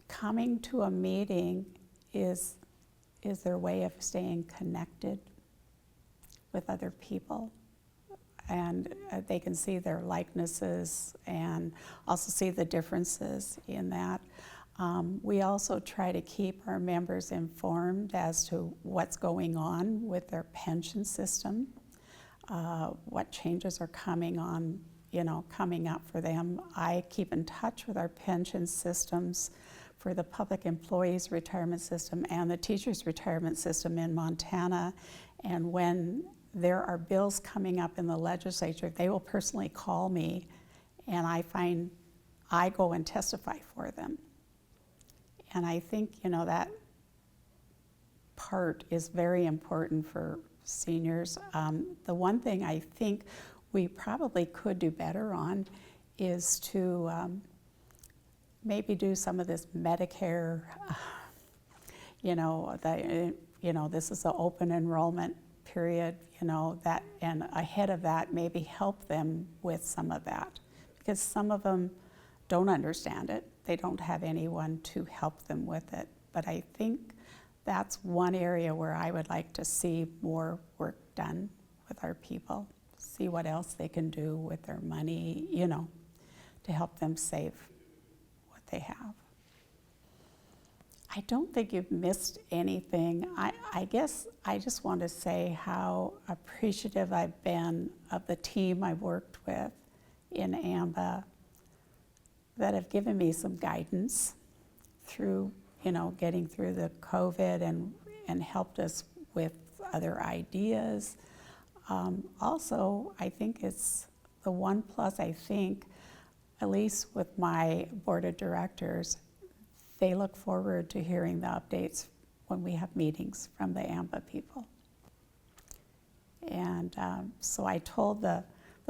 coming to a meeting is their way of staying connected with other people. And they can see their likenesses and also see the differences in that. We also try to keep our members informed as to what's going on with their pension system, what changes are coming up for them. I keep in touch with our pension systems for the public employees retirement system and the teachers retirement system in Montana. And when there are bills coming up in the legislature, they will personally call me, and I go and testify for them. And I think, that part is very important for seniors. The one thing I think we probably could do better on is to maybe do some of this Medicare, this is an open enrollment period, that, and ahead of that, maybe help them with some of that, because some of them don't understand it. They don't have anyone to help them with it. But I think that's one area where I would like to see more work done with our people, see what else they can do with their money, to help them save what they have. I don't think you've missed anything. I guess I just want to say how appreciative I've been of the team I've worked with in AMBA that have given me some guidance through, getting through the COVID and helped us with other ideas. Also, I think it's the one plus, I think, at least with my board of directors, they look forward to hearing the updates when we have meetings from the AMBA people. And so I told the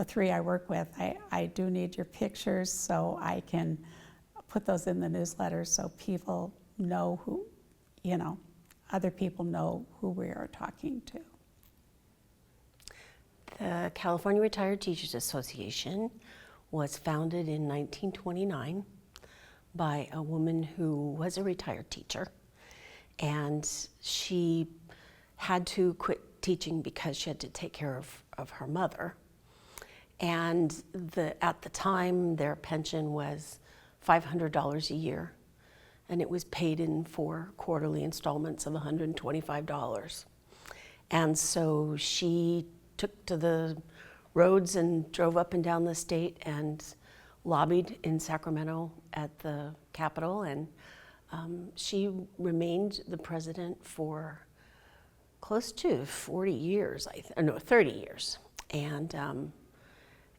3 I work with, I do need your pictures so I can put those in the newsletter so people know who, other people know who we are talking to. The California Retired Teachers Association was founded in 1929 by a woman who was a retired teacher, and she had to quit teaching because she had to take care of her mother. And at the time, their pension was $500 a year, and it was paid in 4 quarterly installments of $125. And so she took to the roads and drove up and down the state and lobbied in Sacramento at the Capitol, and she remained the president for close to 40 years, 30 years.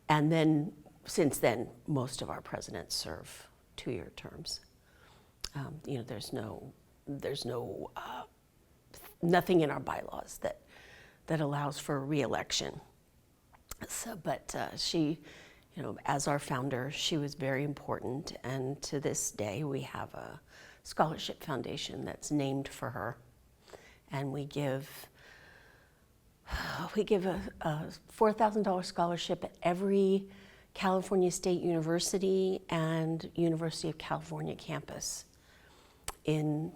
And then, since then, most of our presidents serve 2-year terms. There's nothing in our bylaws that allows for re-election. So, but she, as our founder, she was very important, and to this day we have a scholarship foundation that's named for her, and we give We give a $4,000 scholarship at every California State University and University of California campus in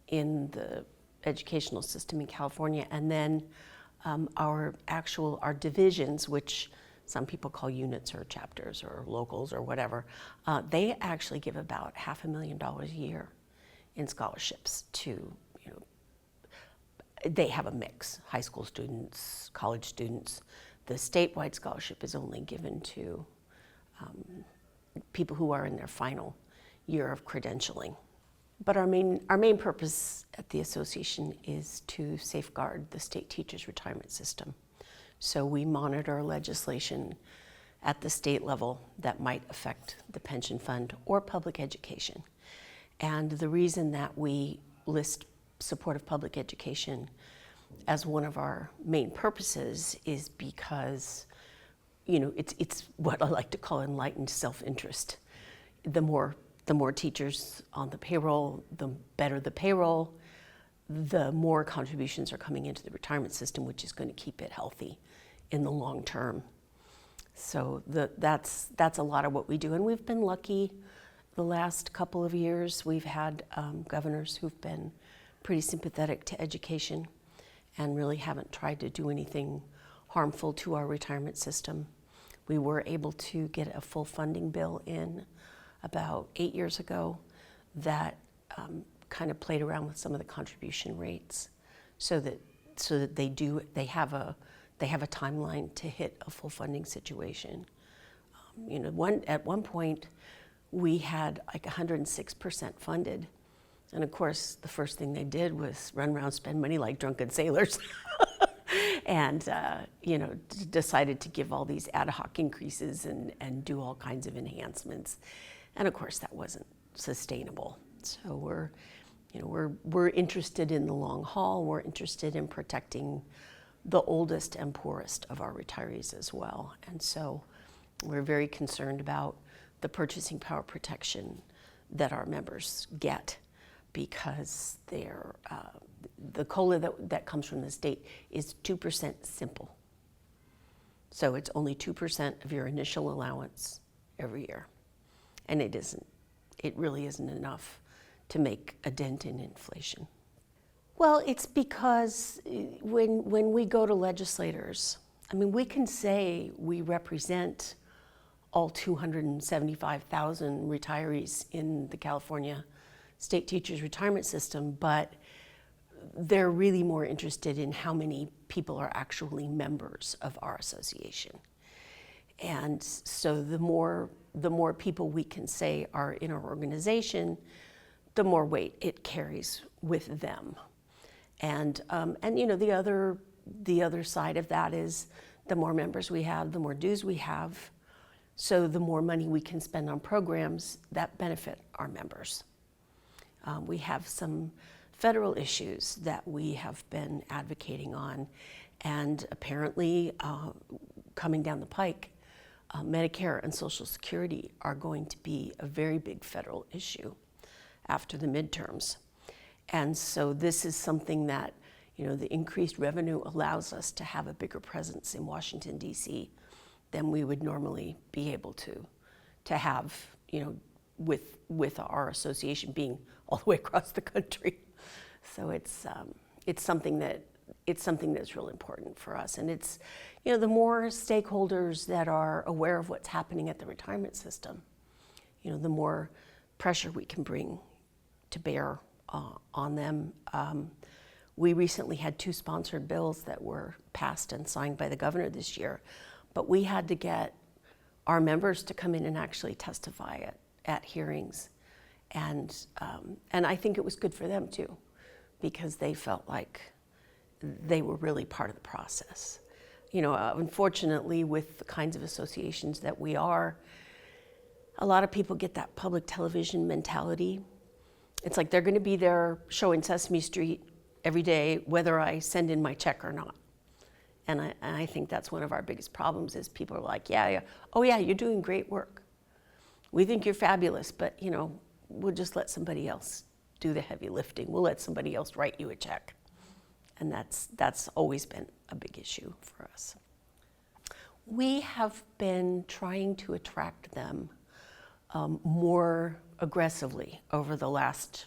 the educational system in California. And then our divisions, which some people call units or chapters or locals or whatever, they actually give about $500,000 a year in scholarships to, they have a mix, high school students, college students. The statewide scholarship is only given to people who are in their final year of credentialing. But our main purpose at the association is to safeguard the state teachers' retirement system. So we monitor legislation at the state level that might affect the pension fund or public education. And the reason that we list support of public education as one of our main purposes is because, it's what I like to call enlightened self-interest. The more teachers on the payroll, the better the payroll, the more contributions are coming into the retirement system, which is going to keep it healthy in the long term. So that's a lot of what we do. And we've been lucky the last couple of years. We've had governors who've been pretty sympathetic to education and really haven't tried to do anything harmful to our retirement system. We were able to get a full funding bill in about 8 years ago that kind of played around with some of the contribution rates so that they have a timeline to hit a full funding situation. At one point we had like 106% funded, and of course the first thing they did was run around, spend money like drunken sailors. And decided to give all these ad hoc increases and do all kinds of enhancements, and of course that wasn't sustainable. So we're interested in the long haul. We're interested in protecting the oldest and poorest of our retirees as well, and so we're very concerned about the purchasing power protection that our members get, because the COLA that comes from the state is 2% simple. So it's only 2% of your initial allowance every year. And it really isn't enough to make a dent in inflation. Well, it's because when we go to legislators, we can say we represent all 275,000 retirees in the California State Teachers Retirement System, but they're really more interested in how many people are actually members of our association. And so the more people we can say are in our organization, the more weight it carries with them. And the other side of that is the more members we have, the more dues we have, so the more money we can spend on programs that benefit our members. We have some federal issues that we have been advocating on, and apparently coming down the pike, Medicare and Social Security are going to be a very big federal issue after the midterms. And so this is something that, the increased revenue allows us to have a bigger presence in Washington, D.C. than we would normally be able to have, with our association being all the way across the country. So it's something that's real important for us. And it's, the more stakeholders that are aware of what's happening at the retirement system, the more pressure we can bring to bear on them. We recently had 2 sponsored bills that were passed and signed by the governor this year, but we had to get our members to come in and actually testify at hearings. And I think it was good for them too, because they felt like they were really part of the process. Unfortunately, with the kinds of associations that we are, a lot of people get that public television mentality. It's like they're going to be there showing Sesame Street every day, whether I send in my check or not. And I think that's one of our biggest problems is people are like, yeah, oh yeah, you're doing great work. We think you're fabulous, but we'll just let somebody else do the heavy lifting. We'll let somebody else write you a check. And that's always been a big issue for us. We have been trying to attract them more aggressively over the last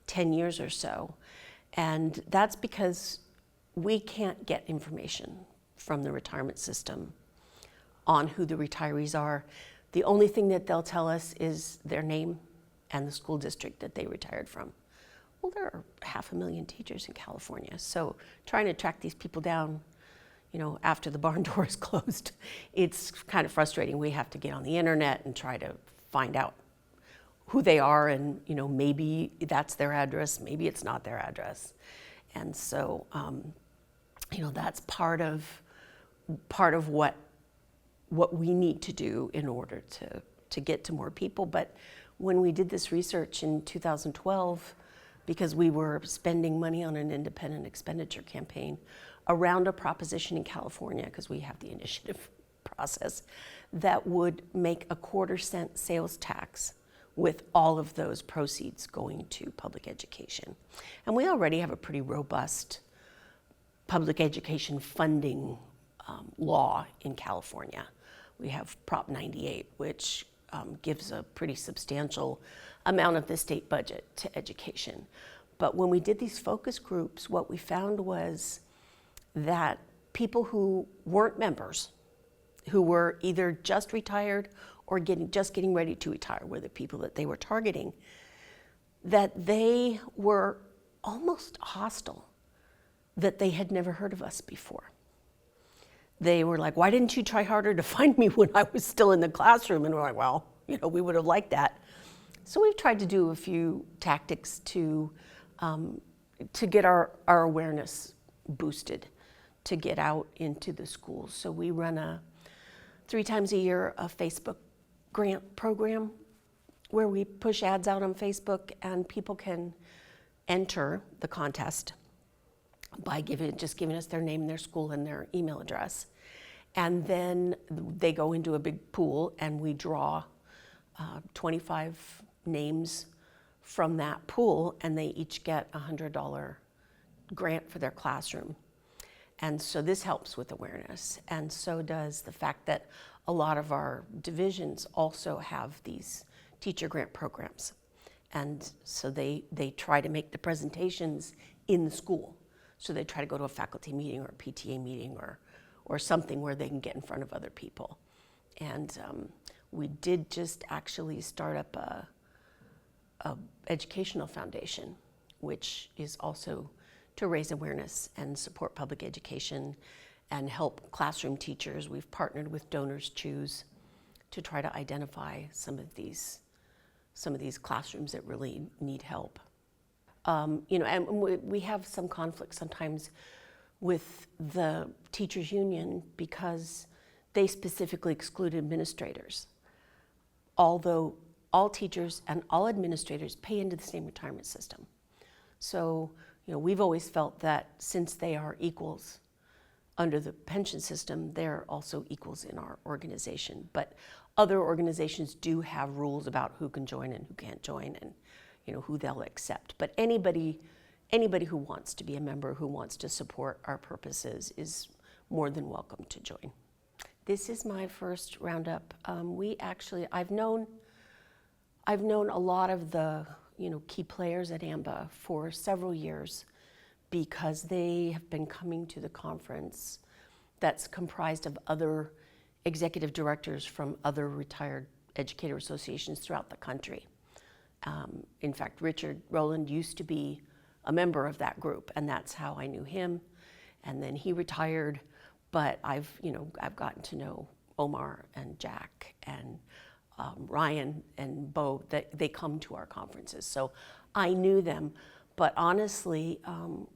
10 years or so. And that's because we can't get information from the retirement system on who the retirees are. The only thing that they'll tell us is their name and the school district that they retired from. Well, there are 500,000 teachers in California, so trying to track these people down, after the barn door is closed, it's kind of frustrating. We have to get on the internet and try to find out who they are, and maybe that's their address, maybe it's not their address. And so, that's part of what we need to do in order to get to more people. But when we did this research in 2012, because we were spending money on an independent expenditure campaign around a proposition in California, because we have the initiative process, that would make a 1/4-cent sales tax with all of those proceeds going to public education. And we already have a pretty robust public education funding law in California. We have Prop 98, which gives a pretty substantial amount of the state budget to education. But when we did these focus groups, what we found was that people who weren't members, who were either just retired or just getting ready to retire, were the people that they were targeting, that they were almost hostile, that they had never heard of us before. They were like, why didn't you try harder to find me when I was still in the classroom? And we're like, well, we would have liked that. So we've tried to do a few tactics to get our awareness boosted, to get out into the schools. So we run 3 times a year a Facebook grant program where we push ads out on Facebook, and people can enter the contest by just giving us their name, their school, and their email address. And then they go into a big pool, and we draw 25 names from that pool, and they each get a $100 grant for their classroom. And so this helps with awareness, and so does the fact that a lot of our divisions also have these teacher grant programs. And so they try to make the presentations in the school. So they try to go to a faculty meeting or a PTA meeting or something where they can get in front of other people. And we did just actually start up a educational foundation, which is also to raise awareness and support public education and help classroom teachers. We've partnered with Donors Choose to try to identify some of these classrooms that really need help. And we have some conflict sometimes with the teachers union because they specifically exclude administrators, although all teachers and all administrators pay into the same retirement system. So, we've always felt that since they are equals under the pension system, they're also equals in our organization. But other organizations do have rules about who can join and who can't join, and who they'll accept. But anybody who wants to be a member, who wants to support our purposes, is more than welcome to join. This is my first roundup. I've known a lot of the key players at AMBA for several years because they have been coming to the conference that's comprised of other executive directors from other retired educator associations throughout the country. In fact, Richard Rowland used to be a member of that group, and that's how I knew him. And then he retired, but I've gotten to know Omar and Jack and Ryan and Bo. That they come to our conferences, so I knew them. But honestly,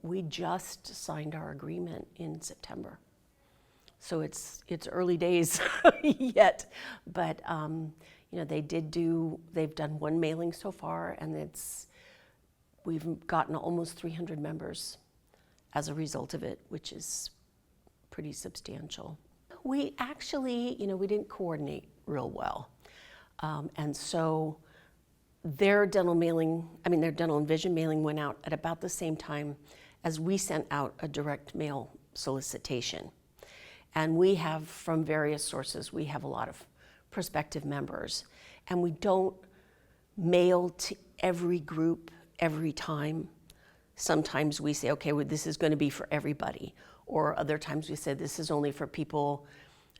we just signed our agreement in September, so it's early days yet. But they've done one mailing so far, and we've gotten almost 300 members as a result of it, which is pretty substantial. We actually, we didn't coordinate real well. And so their dental and vision mailing went out at about the same time as we sent out a direct mail solicitation. And we have, from various sources, we have a lot of prospective members. And we don't mail to every group every time. Sometimes we say, okay, well, this is going to be for everybody. Or other times we say, this is only for people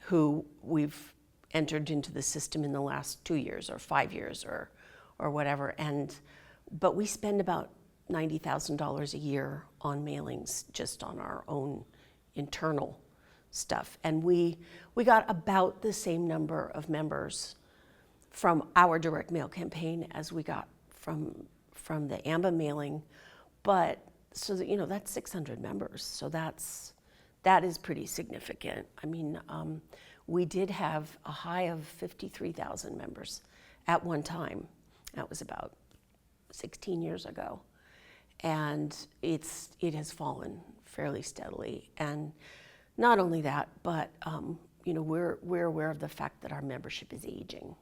who we've entered into the system in the last 2 years or 5 years or whatever. But we spend about $90,000 a year on mailings just on our own internal stuff. And we got about the same number of members from our direct mail campaign as we got from the AMBA mailing. But so that, you know, that's 600 members. So that is pretty significant. I mean, we did have a high of 53,000 members at one time. That was about 16 years ago. And it has fallen fairly steadily. And not only that, but you know, we're aware of the fact that our membership is aging.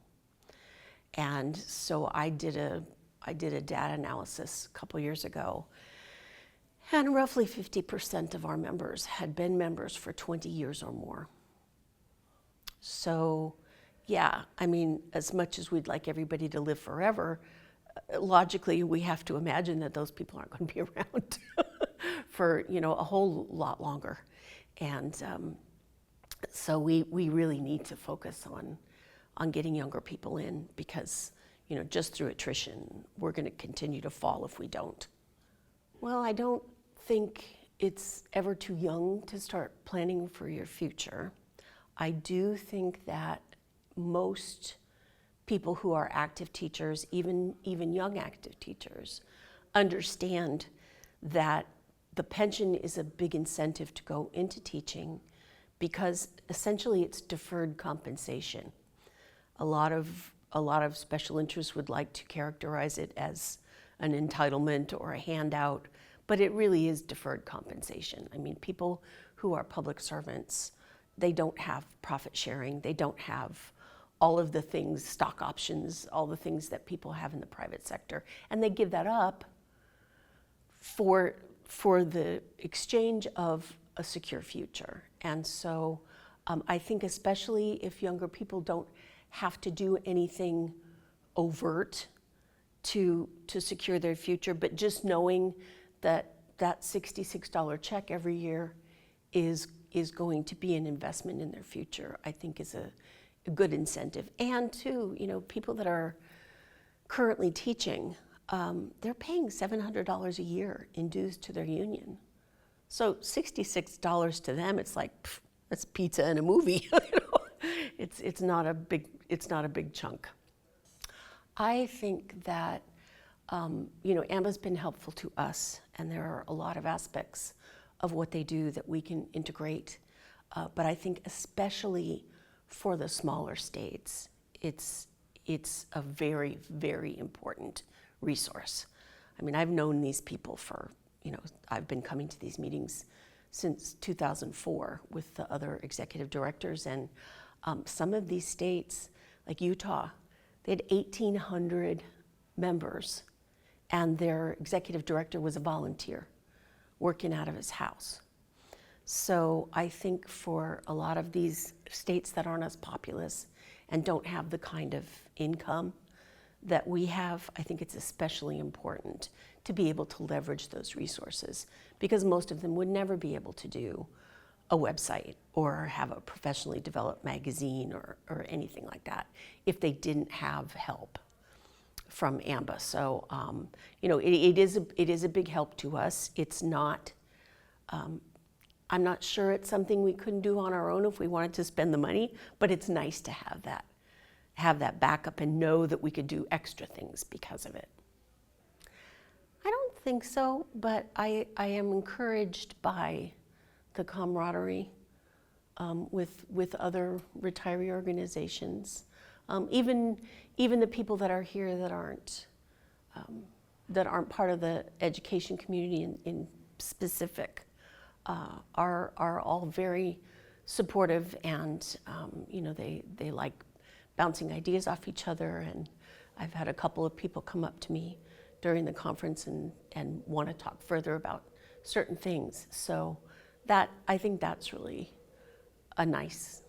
And so I did a data analysis a couple years ago, and roughly 50% of our members had been members for 20 years or more. So, yeah, I mean, as much as we'd like everybody to live forever, logically we have to imagine that those people aren't going to be around for, you know, a whole lot longer. And so we really need to focus on getting younger people in, because, you know, just through attrition, we're going to continue to fall if we don't. Well, I don't think it's ever too young to start planning for your future. I do think that most people who are active teachers, even young active teachers, understand that the pension is a big incentive to go into teaching, because essentially it's deferred compensation. A lot of special interests would like to characterize it as an entitlement or a handout, but it really is deferred compensation. I mean, people who are public servants, they don't have profit sharing, they don't have all of the things, stock options, all the things that people have in the private sector, and they give that up for the exchange of a secure future. And so I think especially if younger people don't have to do anything overt to secure their future, but just knowing that that $66 check every year is going to be an investment in their future, I think is a good incentive. And too, you know, people that are currently teaching, they're paying $700 a year in dues to their union. So $66 to them, it's like, pff, that's pizza and a movie. You know? It's not a big chunk. I think that you know, AMBA's been helpful to us, and there are a lot of aspects of what they do that we can integrate. But I think especially for the smaller states, it's a very, very important resource. I mean, I've known these people for, you know, I've been coming to these meetings since 2004 with the other executive directors, and some of these states, like Utah, they had 1,800 members, and their executive director was a volunteer working out of his house. So I think for a lot of these states that aren't as populous and don't have the kind of income that we have, I think it's especially important to be able to leverage those resources, because most of them would never be able to do a website or have a professionally developed magazine or anything like that if they didn't have help from AMBA. So, you know, it is a big help to us. It's not, I'm not sure it's something we couldn't do on our own if we wanted to spend the money, but it's nice to have that backup and know that we could do extra things because of it. I don't think so, but I am encouraged by the camaraderie with other retiree organizations. Even the people that are here that aren't part of the education community in specific are all very supportive, and you know, they like bouncing ideas off each other. And I've had a couple of people come up to me during the conference and want to talk further about certain things. So that, I think that's really a nice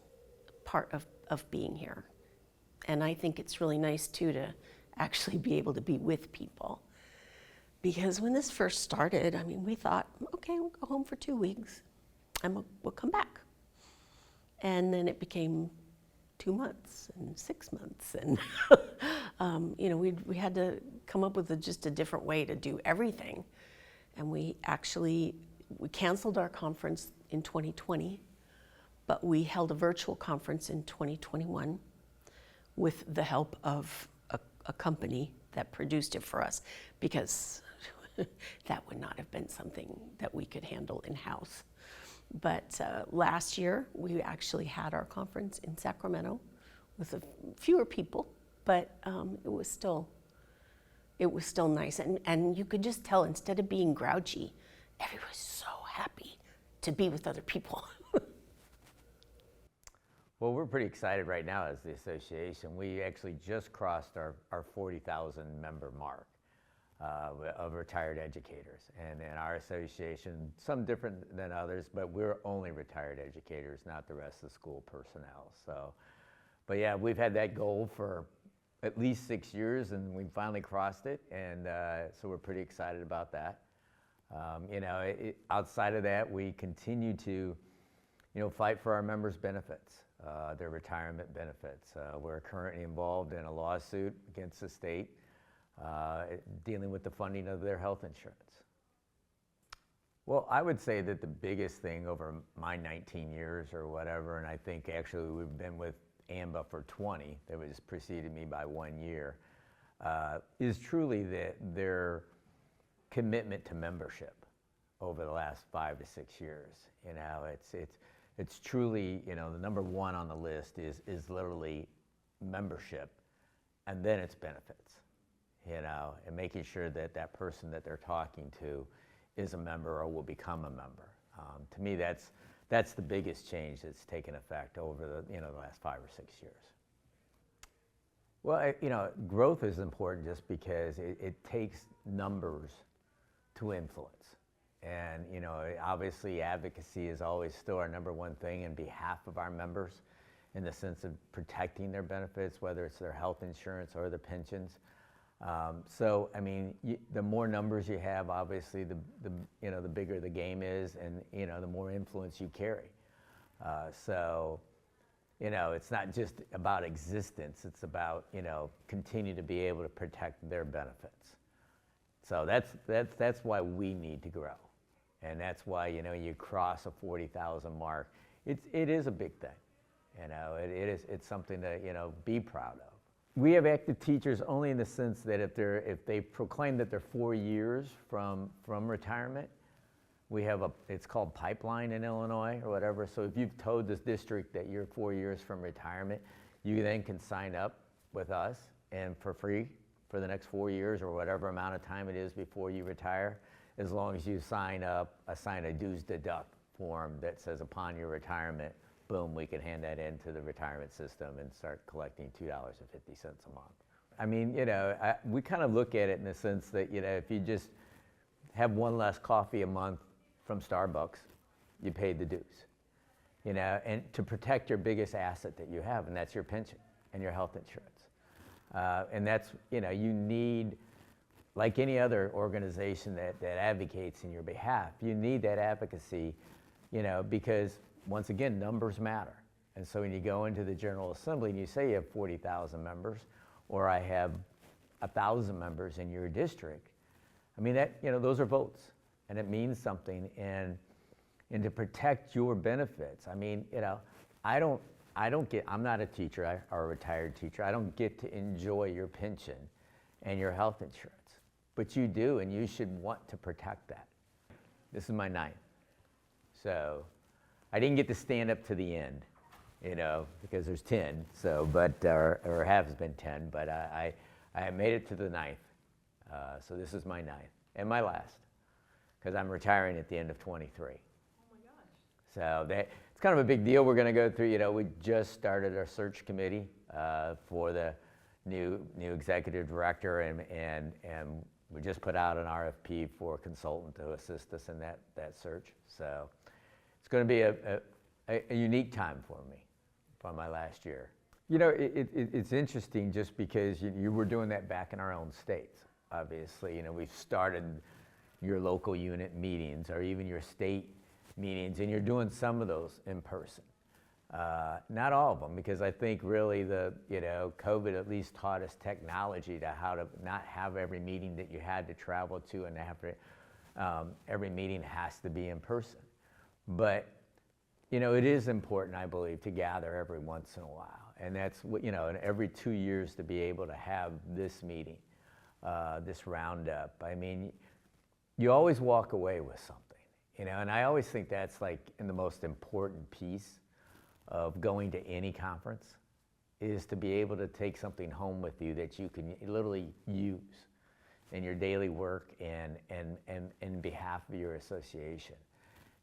part of being here. And I think it's really nice too to actually be able to be with people. Because when this first started, I mean, we thought, okay, we'll go home for 2 weeks and we'll come back. And then it became 2 months and 6 months. And, you know, we had to come up with just a different way to do everything. And we canceled our conference in 2020, but we held a virtual conference in 2021 with the help of a company that produced it for us, because that would not have been something that we could handle in-house. But last year, we actually had our conference in Sacramento with fewer people, but it was still nice. And you could just tell, instead of being grouchy, everybody was so happy to be with other people. Well, we're pretty excited right now as the association. We actually just crossed our 40,000 member mark of retired educators. And in our association, some different than others, but we're only retired educators, not the rest of the school personnel. So, but yeah, we've had that goal for at least 6 years, and we finally crossed it. And so we're pretty excited about that. You know, outside of that, we continue to, you know, fight for our members' benefits. Their retirement benefits. We're currently involved in a lawsuit against the state dealing with the funding of their health insurance. Well, I would say that the biggest thing over my 19 years or whatever, and I think actually we've been with AMBA for 20, that was preceded me by 1 year, is truly their commitment to membership over the last 5 to 6 years. You know, it's truly, you know, the number one on the list is literally membership, and then it's benefits, you know, and making sure that that person that they're talking to is a member or will become a member. To me, that's the biggest change that's taken effect over the last 5 or 6 years. Well, you know, growth is important just because it takes numbers to influence. And, you know, obviously advocacy is always still our number one thing in behalf of our members, in the sense of protecting their benefits, whether it's their health insurance or their pensions. So, I mean, the more numbers you have, obviously, the bigger the game is, and, you know, the more influence you carry. So, you know, it's not just about existence, it's about, you know, continue to be able to protect their benefits. So that's why we need to grow. And that's why, you know, you cross a 40,000 mark. It is a big thing. You know, it's something to, you know, be proud of. We have active teachers only in the sense that if they proclaim that they're 4 years from retirement, we have it's called pipeline in Illinois or whatever. So if you've told this district that you're 4 years from retirement, you then can sign up with us and for free for the next 4 years or whatever amount of time it is before you retire, as long as you sign a dues deduct form that says upon your retirement, boom, we can hand that into the retirement system and start collecting $2.50 a month. I mean, you know, we kind of look at it in the sense that, you know, if you just have one less coffee a month from Starbucks, you paid the dues, you know, and to protect your biggest asset that you have, and that's your pension and your health insurance. And that's, you know, you need, like any other organization that advocates in your behalf, you need that advocacy, you know, because once again, numbers matter. And so when you go into the General Assembly and you say you have 40,000 members, or I have 1,000 members in your district, I mean, that, you know, those are votes, and it means something. And to protect your benefits, I mean, you know, I'm not a teacher or a retired teacher. I don't get to enjoy your pension and your health insurance, but you do, and you should want to protect that. This is my 9th. So I didn't get to stand up to the end, you know, because there's 10, so, but, or has been 10, but I made it to the 9th. So this is my 9th and my last, because I'm retiring at the end of 23. Oh my gosh. So it's kind of a big deal. We're going to go through, you know, we just started our search committee for the new executive director, and We just put out an RFP for a consultant to assist us in that search. So it's going to be a unique time for me from my last year. You know, it's interesting just because you were doing that back in our own states. Obviously, you know, we've started your local unit meetings or even your state meetings, and you're doing some of those in person. Not all of them, because I think really COVID at least taught us technology to how to not have every meeting that you had to travel to, and every meeting has to be in person. But, you know, it is important, I believe, to gather every once in a while. And that's, you know, and every 2 years to be able to have this meeting, this roundup. I mean, you always walk away with something, you know, and I always think that's like the most important piece of going to any conference, is to be able to take something home with you that you can literally use in your daily work and in behalf of your association.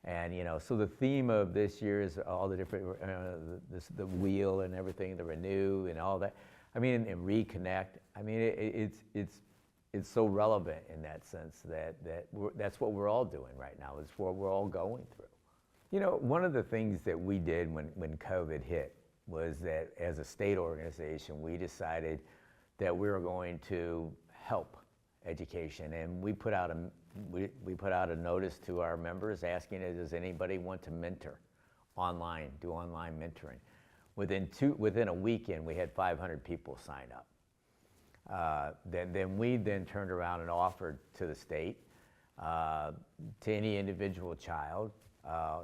And, you know, so the theme of this year is all the different, the wheel and everything, the renew and all that. I mean, and reconnect. I mean, it's so relevant in that sense that's what we're all doing right now. It's what we're all going through. You know, one of the things that we did when COVID hit was that as a state organization, we decided that we were going to help education, and we put out a notice to our members asking, does anybody want to mentor online, do online mentoring? Within a weekend, we had 500 people sign up. Then we turned around and offered to the state, to any individual child,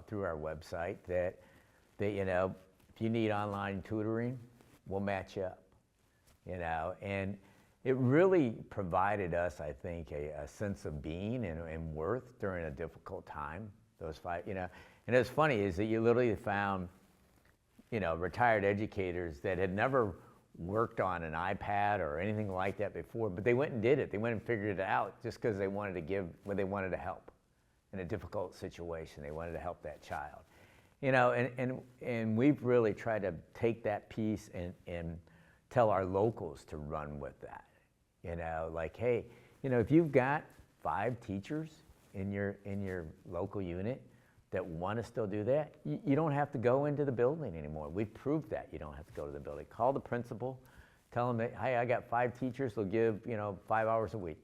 through our website, that you know, if you need online tutoring, we'll match you up, you know. And it really provided us, I think, a sense of being and worth during a difficult time. Those five, you know. And it's funny is that you literally found, you know, retired educators that had never worked on an iPad or anything like that before, but they went and did it. They went and figured it out just because they wanted to give, when they wanted to help in a difficult situation. They wanted to help that child, you know. And we've really tried to take that piece and tell our locals to run with that, you know, like, hey, you know, if you've got 5 teachers in your local unit that want to still do that, you don't have to go into the building anymore. We've proved that you don't have to go to the building. Call the principal, tell them that, hey, I got 5 teachers, they'll give, you know, 5 hours a week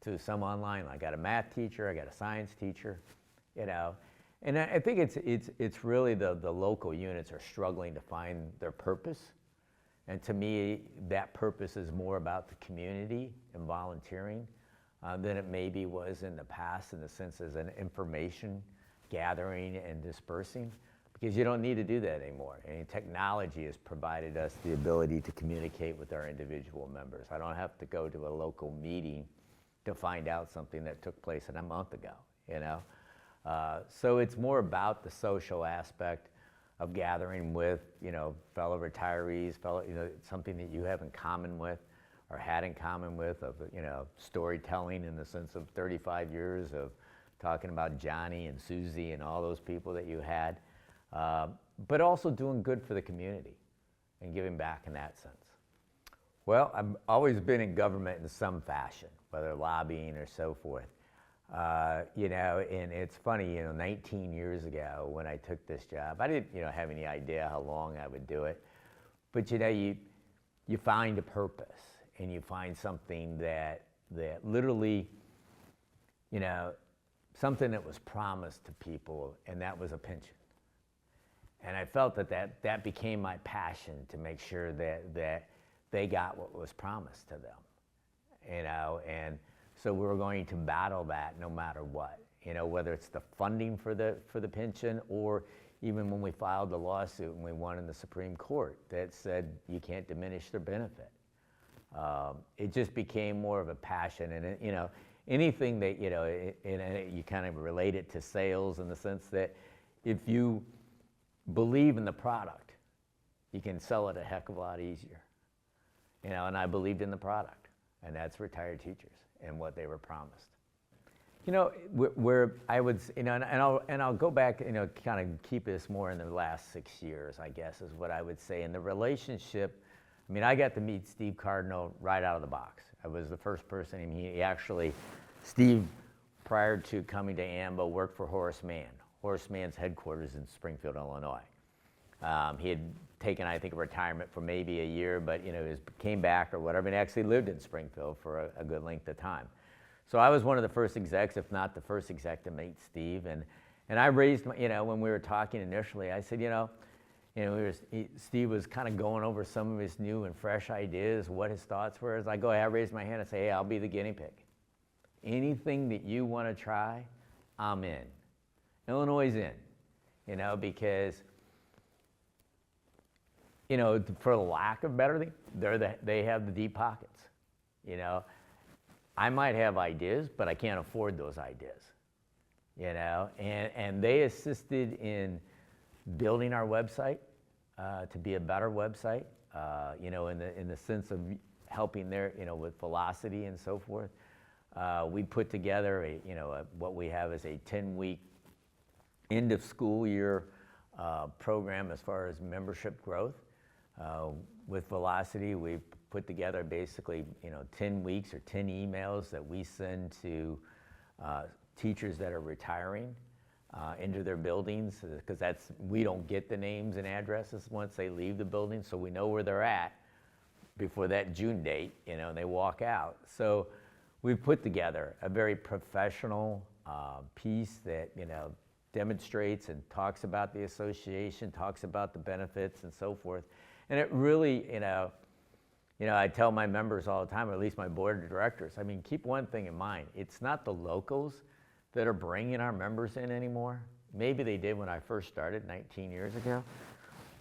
to some online. I got a math teacher, I got a science teacher, you know. And I think it's really the local units are struggling to find their purpose. And to me, that purpose is more about the community and volunteering than it maybe was in the past, in the sense as an information gathering and dispersing, because you don't need to do that anymore. And technology has provided us the ability to communicate with our individual members. I don't have to go to a local meeting to find out something that took place a month ago, you know? So it's more about the social aspect of gathering with, you know, fellow retirees, you know, something that you have in common with or had in common with, of, you know, storytelling in the sense of 35 years of talking about Johnny and Susie and all those people that you had, but also doing good for the community and giving back in that sense. Well, I've always been in government in some fashion, whether lobbying or so forth. You know, and it's funny, you know, 19 years ago when I took this job, I didn't, you know, have any idea how long I would do it. But, you know, you find a purpose, and you find something that literally, you know, something that was promised to people, and that was a pension. And I felt that became my passion, to make sure that they got what was promised to them, you know. And so we were going to battle that no matter what, you know, whether it's the funding for the pension, or even when we filed the lawsuit and we won in the Supreme Court that said you can't diminish their benefit. It just became more of a passion, and you know, anything that, you know, you kind of relate it to sales in the sense that if you believe in the product, you can sell it a heck of a lot easier, you know. And I believed in the product, and that's retired teachers and what they were promised. You know, where I would, you know, and I'll go back, you know, kind of keep this more in the last 6 years, I guess, is what I would say. In the relationship, I mean, I got to meet Steve Cardinal right out of the box. I was the first person, and he actually, Steve, prior to coming to AMBA, worked for Horace Mann. Horace Mann's headquarters in Springfield, Illinois. He had taken, I think, a retirement for maybe a year, but you know, came back or whatever, and actually lived in Springfield for a good length of time. So I was one of the first execs, if not the first exec to meet Steve, and I raised my, you know, when we were talking initially, I said, Steve was kind of going over some of his new and fresh ideas, what his thoughts were. As I raised my hand and say, hey, I'll be the guinea pig. Anything that you want to try, I'm in. Illinois is in, you know, because, you know, for lack of better thing, they have the deep pockets, you know. I might have ideas, but I can't afford those ideas, you know, and they assisted in building our website to be a better website, you know, in the sense of helping their, you know, with velocity and so forth. We put together what we have is a 10-week end of school year program as far as membership growth. With Velocity, we've put together basically, you know, 10 weeks or 10 emails that we send to teachers that are retiring into their buildings, because we don't get the names and addresses once they leave the building, so we know where they're at before that June date, you know, and they walk out. So we've put together a very professional piece that, you know, demonstrates and talks about the association, talks about the benefits and so forth. And it really, you know, I tell my members all the time, or at least my board of directors, I mean, keep one thing in mind. It's not the locals that are bringing our members in anymore. Maybe they did when I first started 19 years ago,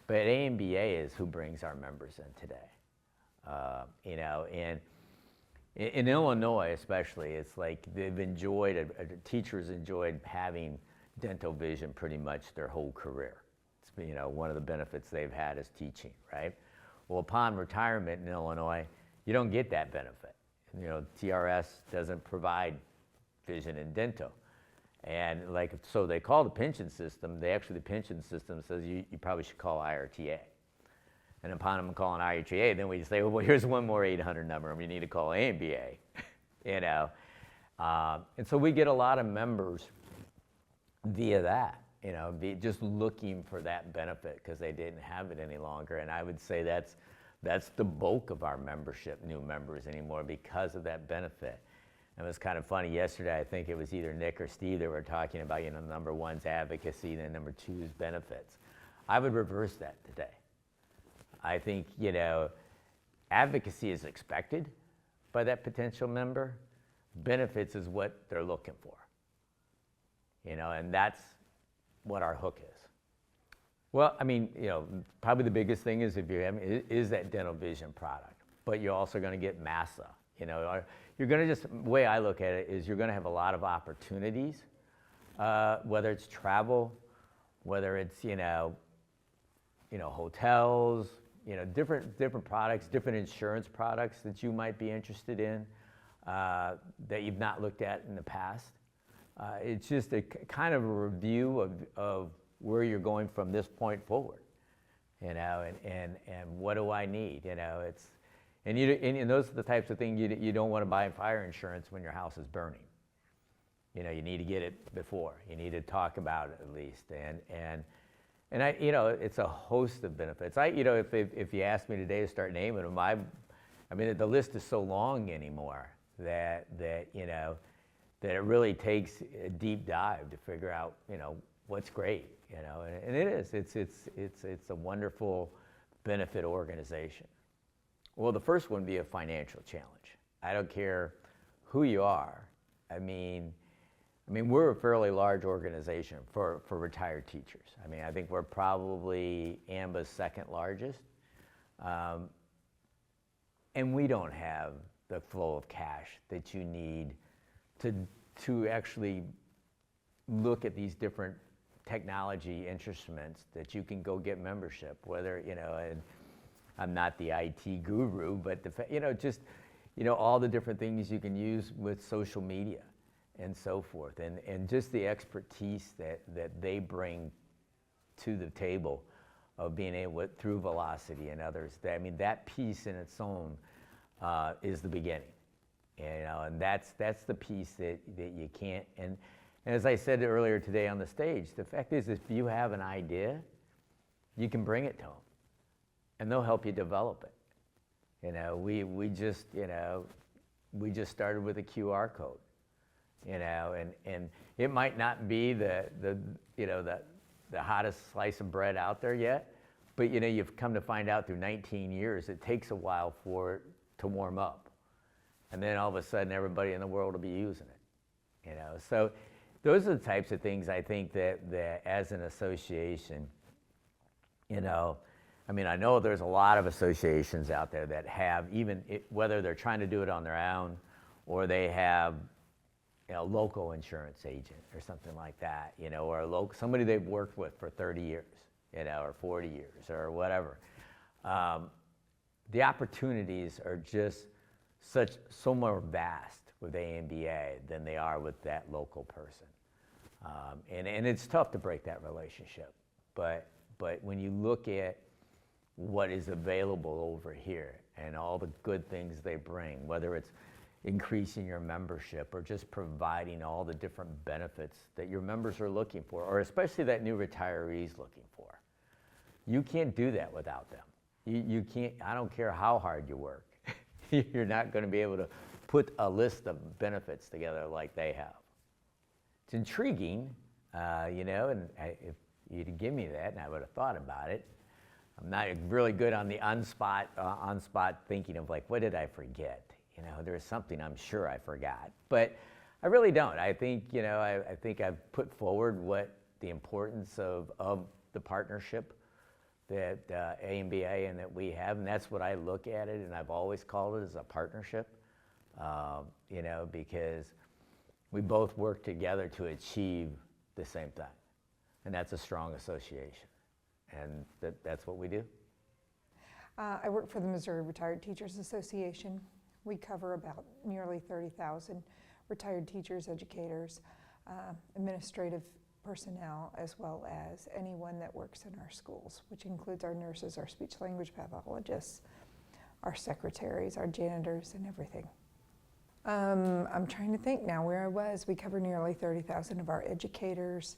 but AMBA is who brings our members in today. You know, and in Illinois especially, it's like they've enjoyed, teachers enjoyed having dental vision pretty much their whole career. It's, you know, one of the benefits they've had is teaching, right? Well, upon retirement in Illinois, you don't get that benefit. You know, TRS doesn't provide vision and dental. And like, so they call the pension system, the pension system says you probably should call IRTA. And upon them calling IRTA, then we just say, well, here's one more 800 number, and you need to call AMBA, you know. And so we get a lot of members via that, you know, just looking for that benefit because they didn't have it any longer. And I would say that's the bulk of our membership, new members anymore, because of that benefit. And it was kind of funny yesterday, I think it was either Nick or Steve that were talking about, you know, number one's advocacy and number two is benefits. I would reverse that today. I think, you know, advocacy is expected by that potential member. Benefits is what they're looking for. You know, and that's what our hook is. Well, I mean, you know, probably the biggest thing is is that dental vision product, but you're also going to get MASA. You know, you're going to the way I look at it is you're going to have a lot of opportunities, whether it's travel, whether it's, you know, hotels, you know, different products, different insurance products that you might be interested in that you've not looked at in the past. It's just a kind of a review of where you're going from this point forward, you know, and what do I need, you know, and those are the types of things you don't want to buy fire insurance when your house is burning. You know, you need to get it before. You need to talk about it at least, and I, you know, it's a host of benefits. You know, if you asked me today to start naming them, I mean, the list is so long anymore that you know, that it really takes a deep dive to figure out, you know, what's great, you know, and it is. It's a wonderful benefit organization. Well, the first one would be a financial challenge. I don't care who you are. I mean, we're a fairly large organization for retired teachers. I mean, I think we're probably AMBA's second largest. And we don't have the flow of cash that you need to actually look at these different technology instruments that you can go get membership, whether, you know, and I'm not the IT guru, but you know, just, you know, all the different things you can use with social media and so forth, and just the expertise that they bring to the table of being able, through Velocity and others. I mean, that piece in its own is the beginning. And that's the piece that you can't, and as I said earlier today on the stage, the fact is if you have an idea, you can bring it to them, and they'll help you develop it. We just started with a QR code, and it might not be the hottest slice of bread out there yet, but you've come to find out through 19 years, it takes a while for it to warm up. And then all of a sudden, everybody in the world will be using it. So those are the types of things I think that as an association, I know there's a lot of associations out there that have, whether they're trying to do it on their own or they have a local insurance agent or something like that, or somebody they've worked with for 30 years, or 40 years or whatever. The opportunities are just so more vast with AMBA than they are with that local person. And it's tough to break that relationship. But when you look at what is available over here and all the good things they bring, whether it's increasing your membership or just providing all the different benefits that your members are looking for, or especially that new retiree's looking for, you can't do that without them. You can't, I don't care how hard you work. You're not going to be able to put a list of benefits together like they have. It's intriguing, and if you'd give me that, and I would have thought about it. I'm not really good on the on-spot thinking of like, what did I forget? There's something I'm sure I forgot, but I really don't. I think, I think I've put forward what the importance of the partnership that AMBA and that we have, and that's what I look at it, and I've always called it as a partnership, because we both work together to achieve the same thing, and that's a strong association, and that's what we do. I work for the Missouri Retired Teachers Association. We cover about nearly 30,000 retired teachers, educators, administrative personnel, as well as anyone that works in our schools, which includes our nurses, our speech language pathologists, our secretaries, our janitors, and everything. I'm trying to think now where I was. We cover nearly 30,000 of our educators.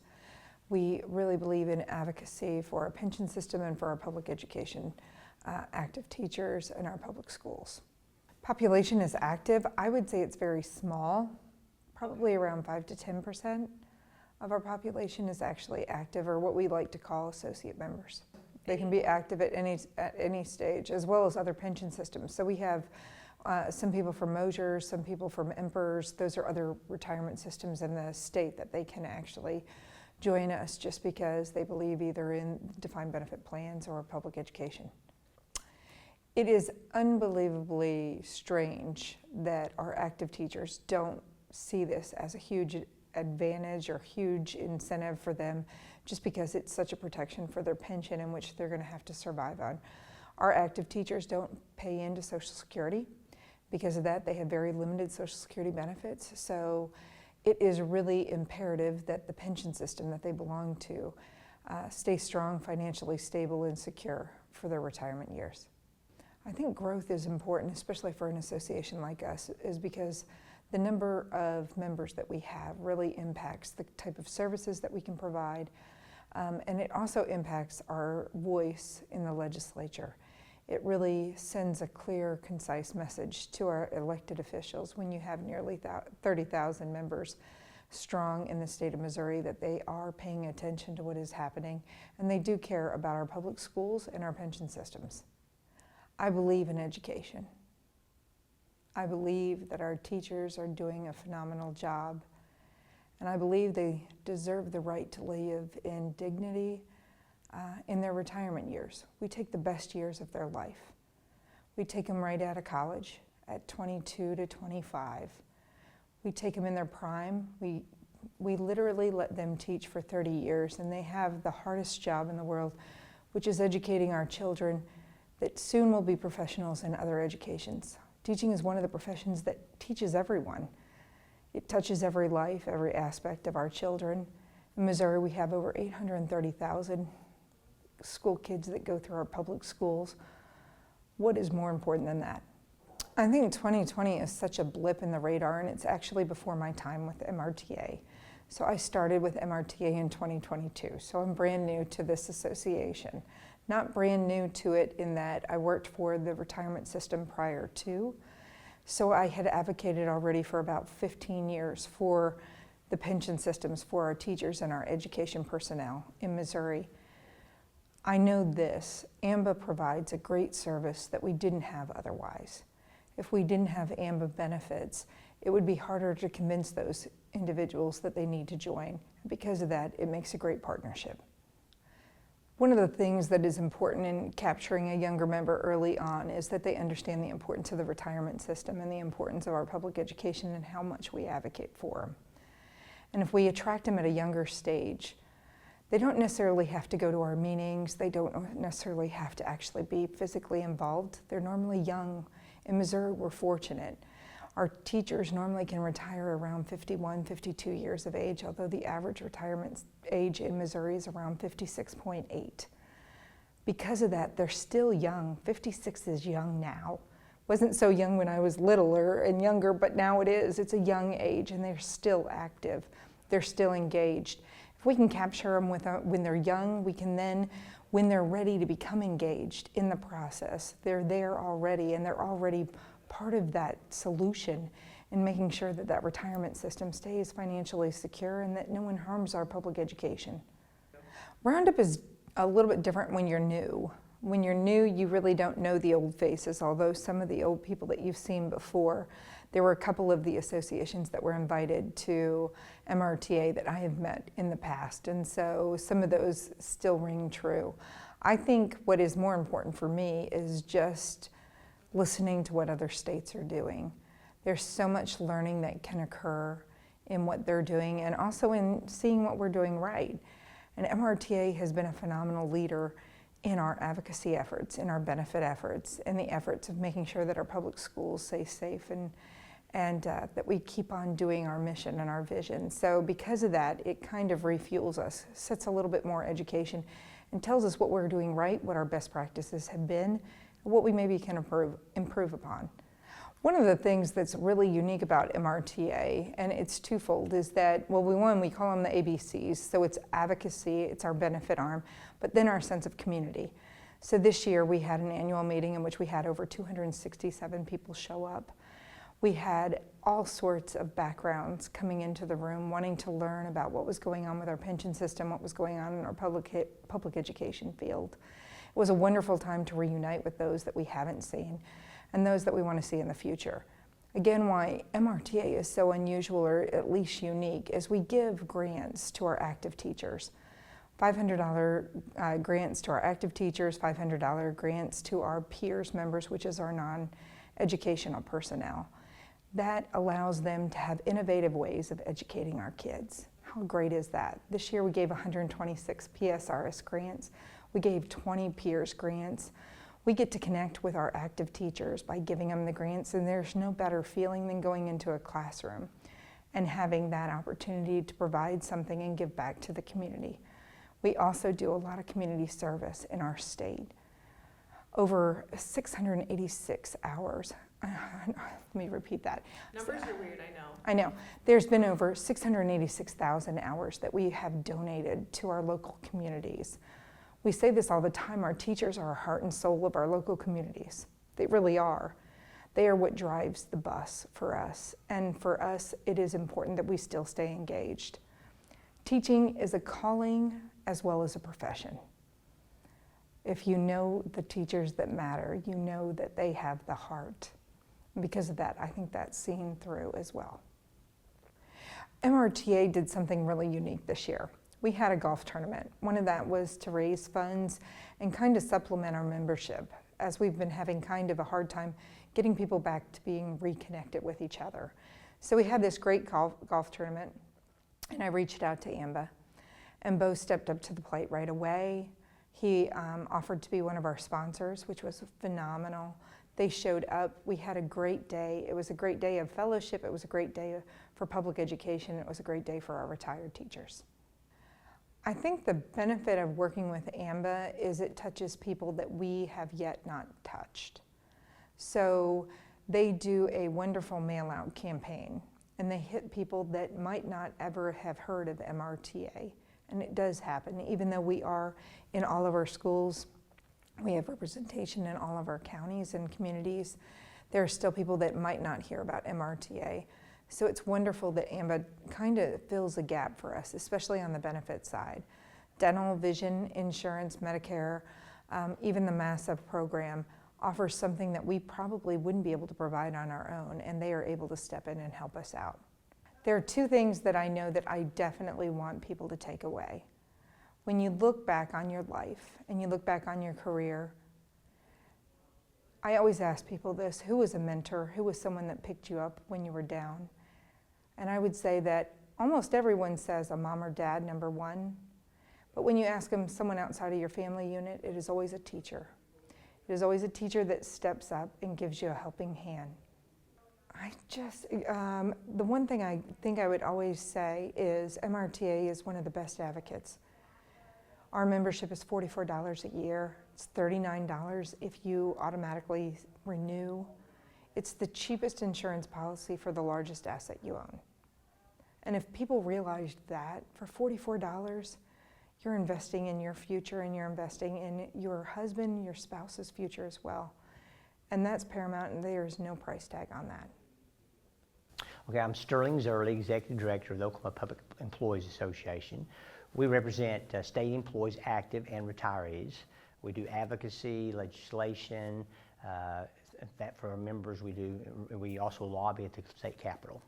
We really believe in advocacy for our pension system and for our public education, active teachers in our public schools. Population is active. I would say it's very small, probably around 5 to 10% of our population is actually active, or what we like to call associate members. They can be active at any stage, as well as other pension systems. So we have some people from Mosers, some people from Emperors. Those are other retirement systems in the state that they can actually join us just because they believe either in defined benefit plans or public education. It is unbelievably strange that our active teachers don't see this as a huge advantage or huge incentive for them just because it's such a protection for their pension in which they're going to have to survive on. Our active teachers don't pay into Social Security. Because of that, they have very limited Social Security benefits. So it is really imperative that the pension system that they belong to stay strong, financially stable, and secure for their retirement years. I think growth is important, especially for an association like us, is because the number of members that we have really impacts the type of services that we can provide, and it also impacts our voice in the legislature. It really sends a clear, concise message to our elected officials when you have nearly 30,000 members strong in the state of Missouri that they are paying attention to what is happening, and they do care about our public schools and our pension systems. I believe in education. I believe that our teachers are doing a phenomenal job, and I believe they deserve the right to live in dignity in their retirement years. We take the best years of their life. We take them right out of college at 22 to 25. We take them in their prime. We literally let them teach for 30 years, and they have the hardest job in the world, which is educating our children that soon will be professionals in other educations. Teaching is one of the professions that teaches everyone. It touches every life, every aspect of our children. In Missouri, we have over 830,000 school kids that go through our public schools. What is more important than that? I think 2020 is such a blip in the radar, and it's actually before my time with MRTA. So I started with MRTA in 2022, so I'm brand new to this association. Not brand new to it in that I worked for the retirement system prior to, so I had advocated already for about 15 years for the pension systems for our teachers and our education personnel in Missouri. I know this, AMBA provides a great service that we didn't have otherwise. If we didn't have AMBA benefits, it would be harder to convince those individuals that they need to join. Because of that, it makes a great partnership. One of the things that is important in capturing a younger member early on is that they understand the importance of the retirement system and the importance of our public education and how much we advocate for them. And if we attract them at a younger stage, they don't necessarily have to go to our meetings, they don't necessarily have to actually be physically involved. They're normally young. In Missouri, we're fortunate. Our teachers normally can retire around 51, 52 years of age, although the average retirement age in Missouri is around 56.8. Because of that, they're still young. 56 is young now. Wasn't so young when I was littler and younger, but now it is. It's a young age, and they're still active. They're still engaged. If we can capture them when they're young, we can then, when they're ready to become engaged in the process, they're there already, and they're already part of that solution in making sure that that retirement system stays financially secure and that no one harms our public education. Roundup is a little bit different when you're new. When you're new, you really don't know the old faces, although some of the old people that you've seen before. There were a couple of the associations that were invited to MRTA that I have met in the past, and so some of those still ring true. I think what is more important for me is just listening to what other states are doing. There's so much learning that can occur in what they're doing and also in seeing what we're doing right. And MRTA has been a phenomenal leader in our advocacy efforts, in our benefit efforts, in the efforts of making sure that our public schools stay safe and that we keep on doing our mission and our vision. So because of that, it kind of refuels us, sets a little bit more education, and tells us what we're doing right, what our best practices have been, and what we maybe can improve upon. One of the things that's really unique about MRTA, and it's twofold, is that, well, we call them the ABCs, so it's advocacy, it's our benefit arm, but then our sense of community. So this year we had an annual meeting in which we had over 267 people show up. We had all sorts of backgrounds coming into the room, wanting to learn about what was going on with our pension system, what was going on in our public education field. It was a wonderful time to reunite with those that we haven't seen and those that we want to see in the future. Again, why MRTA is so unusual, or at least unique, is we give grants to our active teachers. $500 grants to our active teachers, $500 grants to our peers members, which is our non-educational personnel. That allows them to have innovative ways of educating our kids. How great is that? This year we gave 126 PSRS grants. We gave 20 peers grants. We get to connect with our active teachers by giving them the grants, and there's no better feeling than going into a classroom and having that opportunity to provide something and give back to the community. We also do a lot of community service in our state. Over 686 hours. Let me repeat that. Numbers are weird, I know. I know. There's been over 686,000 hours that we have donated to our local communities. We say this all the time, our teachers are the heart and soul of our local communities. They really are. They are what drives the bus for us. And for us, it is important that we still stay engaged. Teaching is a calling as well as a profession. If you know the teachers that matter, you know that they have the heart. And because of that, I think that's seen through as well. MRTA did something really unique this year. We had a golf tournament. One of that was to raise funds and kind of supplement our membership, as we've been having kind of a hard time getting people back to being reconnected with each other. So we had this great golf tournament, and I reached out to AMBA, and Bo stepped up to the plate right away. He offered to be one of our sponsors, which was phenomenal. They showed up. We had a great day. It was a great day of fellowship. It was a great day for public education. It was a great day for our retired teachers. I think the benefit of working with AMBA is it touches people that we have yet not touched. So they do a wonderful mail-out campaign, and they hit people that might not ever have heard of MRTA. And it does happen, even though we are in all of our schools, we have representation in all of our counties and communities, there are still people that might not hear about MRTA. So it's wonderful that AMBA kind of fills a gap for us, especially on the benefit side. Dental, vision, insurance, Medicare, even the MASSA program offers something that we probably wouldn't be able to provide on our own, and they are able to step in and help us out. There are two things that I know that I definitely want people to take away. When you look back on your life and you look back on your career, I always ask people this: who was a mentor? Who was someone that picked you up when you were down? And I would say that almost everyone says a mom or dad, number one. But when you ask them someone outside of your family unit, it is always a teacher. It is always a teacher that steps up and gives you a helping hand. The one thing I think I would always say is MRTA is one of the best advocates. Our membership is $44 a year. It's $39 if you automatically renew. It's the cheapest insurance policy for the largest asset you own. And if people realized that, for $44, you're investing in your future and you're investing in your husband, your spouse's future as well. And that's paramount, and there's no price tag on that. Okay, I'm Sterling Zerly, Executive Director of the Oklahoma Public Employees Association. We represent state employees, active and retirees. We do advocacy, legislation, that for our members we also lobby at the state capitol.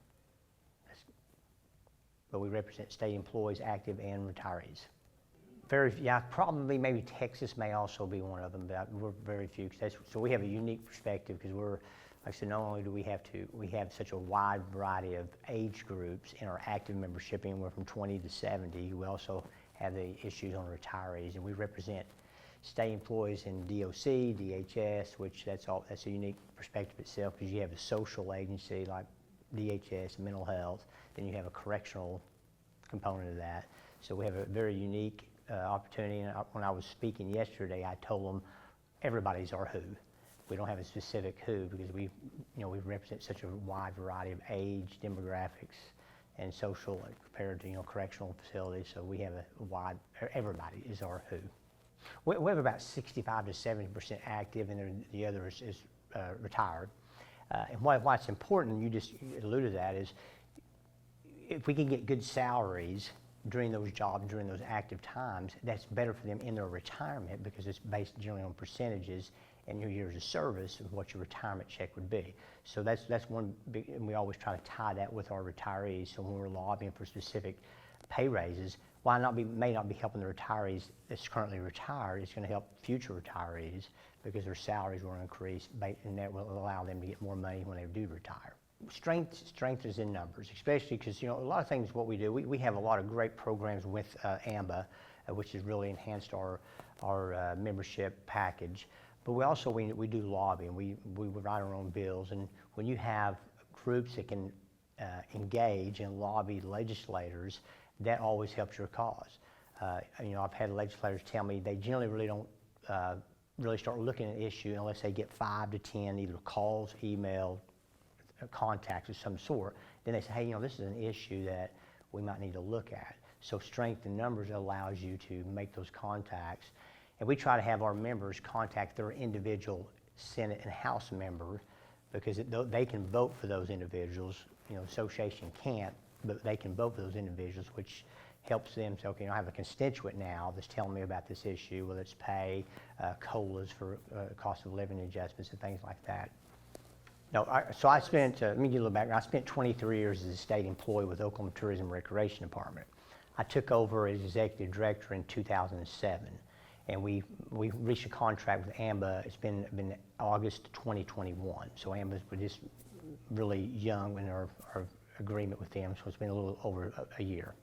But we represent state employees, active and retirees. Probably maybe Texas may also be one of them, but we're very few. So we have a unique perspective because we're, like I said, not only do we have such a wide variety of age groups in our active membership, anywhere from 20 to 70. We also have the issues on retirees, and we represent state employees in DOC, DHS, which that's a unique perspective itself because you have a social agency like DHS, mental health, then you have a correctional component of that. So we have a very unique opportunity, and when I was speaking yesterday, I told them everybody's our who. We don't have a specific who because we represent such a wide variety of age, demographics, and social compared to correctional facilities. So we have a wide. Everybody is our who. We have about 65 to 70% active, and then the other is retired. And why it's important, you just alluded to that, is if we can get good salaries during those jobs, during those active times, that's better for them in their retirement because it's based generally on percentages and your years of service of what your retirement check would be. So that's one big, and we always try to tie that with our retirees. So when we're lobbying for specific pay raises, may not be helping the retirees that's currently retired, it's going to help future retirees because their salaries will increase, and that will allow them to get more money when they do retire. Strength is in numbers, especially because a lot of things what we do, we have a lot of great programs with AMBA, which has really enhanced our membership package. But we do lobbying. We write our own bills, and when you have groups that can engage and lobby legislators, that always helps your cause. I've had legislators tell me they generally really don't really start looking at an issue unless they get 5 to 10 either calls, email, contacts of some sort. Then they say, hey, this is an issue that we might need to look at. So strength in numbers allows you to make those contacts. And we try to have our members contact their individual Senate and House members because they can vote for those individuals. The association can't, but they can vote for those individuals, which helps them say, okay, I have a constituent now that's telling me about this issue, whether it's pay, COLAs for cost of living adjustments and things like that. So I spent, let me give you a little background. I spent 23 years as a state employee with Oklahoma Tourism and Recreation Department. I took over as executive director in 2007. And we reached a contract with AMBA. It's been August 2021. So AMBA's just really young in our agreement with them. So it's been a little over a year.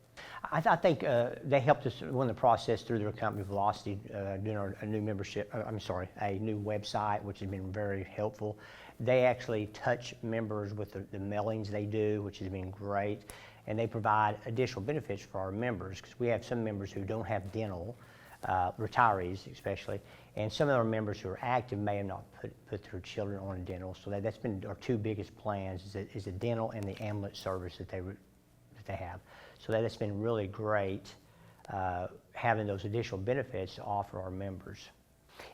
I think they helped us run the process through their company Velocity, doing a new a new website, which has been very helpful. They actually touch members with the mailings they do, which has been great. And they provide additional benefits for our members because we have some members who don't have dental. retirees especially. And some of our members who are active may have not put their children on a dental. So that's been our two biggest plans is the dental and the ambulance service that they have. So that's been really great, having those additional benefits to offer our members.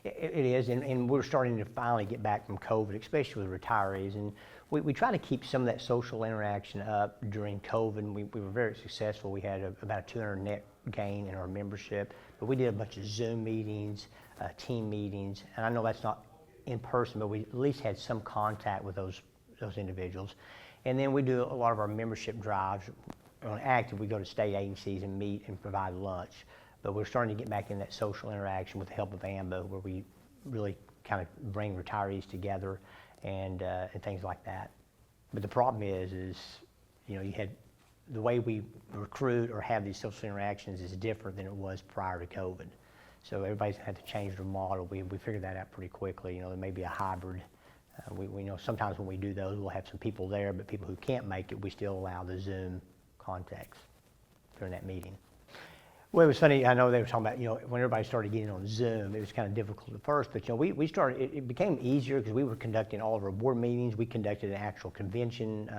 It is, and we're starting to finally get back from COVID, especially with retirees. And we try to keep some of that social interaction up during COVID. We were very successful. We had about a 200 net gain in our membership, but we did a bunch of Zoom meetings, team meetings, and I know that's not in person, but we at least had some contact with those individuals. And then we do a lot of our membership drives. On active, we go to state agencies and meet and provide lunch. But we're starting to get back in that social interaction with the help of AMBA, where we really kind of bring retirees together and things like that. But the problem is you had the way we recruit or have these social interactions is different than it was prior to COVID. So everybody's had to change their model. We figured that out pretty quickly. There may be a hybrid. We know sometimes when we do those, we'll have some people there, but people who can't make it, we still allow the Zoom contacts during that meeting. Well, it was funny. I know they were talking about, when everybody started getting on Zoom, it was kind of difficult at first, but we started, it became easier because we were conducting all of our board meetings. We conducted an actual convention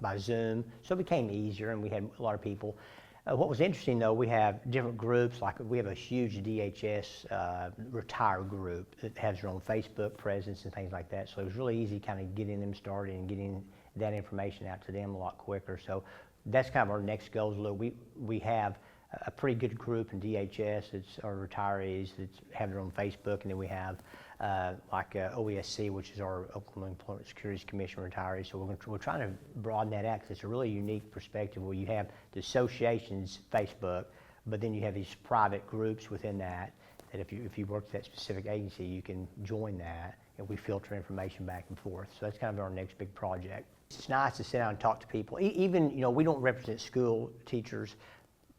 by Zoom, so it became easier, and we had a lot of people. What was interesting, though, we have different groups. Like we have a huge DHS retire group that has their own Facebook presence and things like that. So it was really easy kind of getting them started and getting that information out to them a lot quicker. So that's kind of our next goal. Look, we have a pretty good group in DHS. It's our retirees that have their own Facebook, and then we have OESC, which is our Oklahoma Employment Securities Commission retirees. So we're trying to broaden that out because it's a really unique perspective where you have the association's Facebook, but then you have these private groups within that if you work at that specific agency, you can join that, and we filter information back and forth. So that's kind of our next big project. It's nice to sit down and talk to people. Even, we don't represent school teachers,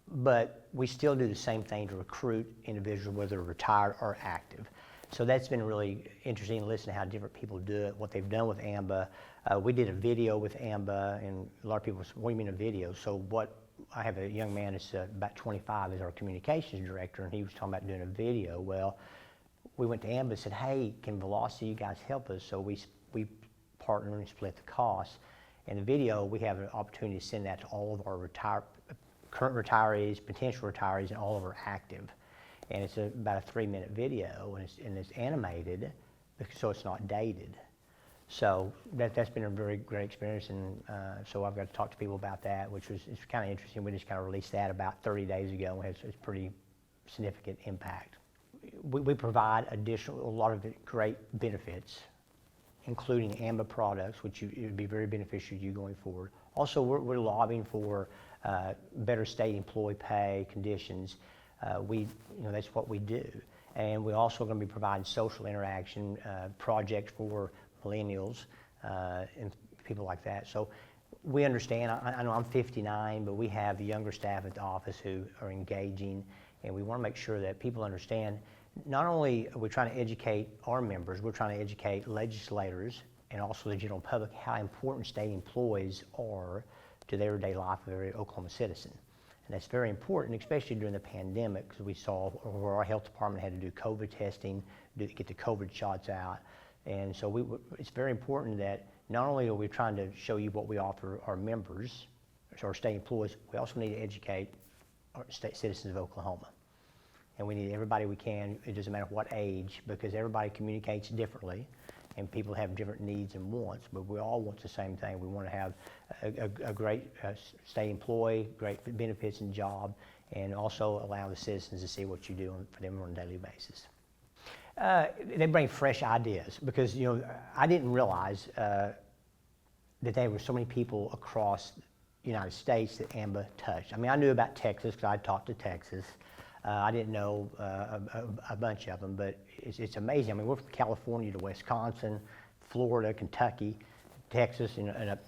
but we still do the same thing to recruit individuals, whether retired or active. So that's been really interesting to listen to how different people do it, what they've done with AMBA. We did a video with AMBA, and a lot of people said, what do you mean a video? So I have a young man that's about 25, is our communications director, and he was talking about doing a video. Well, we went to AMBA and said, hey, can Velocity, you guys help us? So we partnered and split the costs. And the video, we have an opportunity to send that to all of our current retirees, potential retirees, and all of our active. And it's about a 3-minute video, and it's animated, so it's not dated. So that's been a very great experience, and so I've got to talk to people about that, which it's kind of interesting. We just kind of released that about 30 days ago, and it's pretty significant impact. We provide a lot of great benefits, including AMBA products, which it would be very beneficial to you going forward. Also, we're lobbying for better state employee pay conditions. That's what we do. And we're also going to be providing social interaction projects for millennials and people like that. So we understand, I know I'm 59, but we have the younger staff at the office who are engaging, and we want to make sure that people understand, not only are we trying to educate our members, we're trying to educate legislators and also the general public how important state employees are to the everyday life of every Oklahoma citizen. And that's very important, especially during the pandemic, because we saw where our health department had to do COVID testing, get the COVID shots out. And so it's very important that not only are we trying to show you what we offer our members, our state employees, we also need to educate our state citizens of Oklahoma. And we need everybody we can, it doesn't matter what age, because everybody communicates differently, and people have different needs and wants, but we all want the same thing. We want to have a great state employee, great benefits and job, and also allow the citizens to see what you do for them on a daily basis. They bring fresh ideas, because I didn't realize that there were so many people across the United States that AMBA touched. I mean, I knew about Texas because I talked to Texas. I didn't know a bunch of them, but it's amazing. I mean, we're from California to Wisconsin, Florida, Kentucky, Texas, and up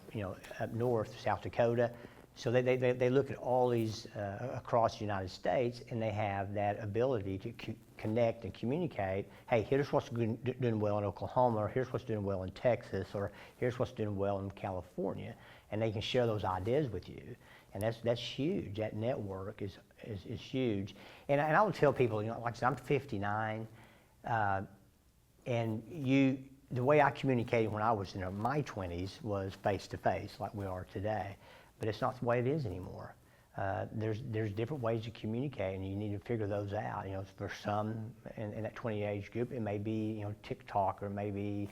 north, South Dakota. So they look at all these across the United States, and they have that ability to connect and communicate. Hey, here's what's doing well in Oklahoma, or here's what's doing well in Texas, or here's what's doing well in California, and they can share those ideas with you. And that's huge. That network is huge. And I would tell people, you know, like I said, I'm 59, and the way I communicated when I was in my 20s was face-to-face, like we are today. But it's not the way it is anymore. There's different ways to communicate, and you need to figure those out. You know, for some in that 20 age group, it may be, you know, TikTok, or it may be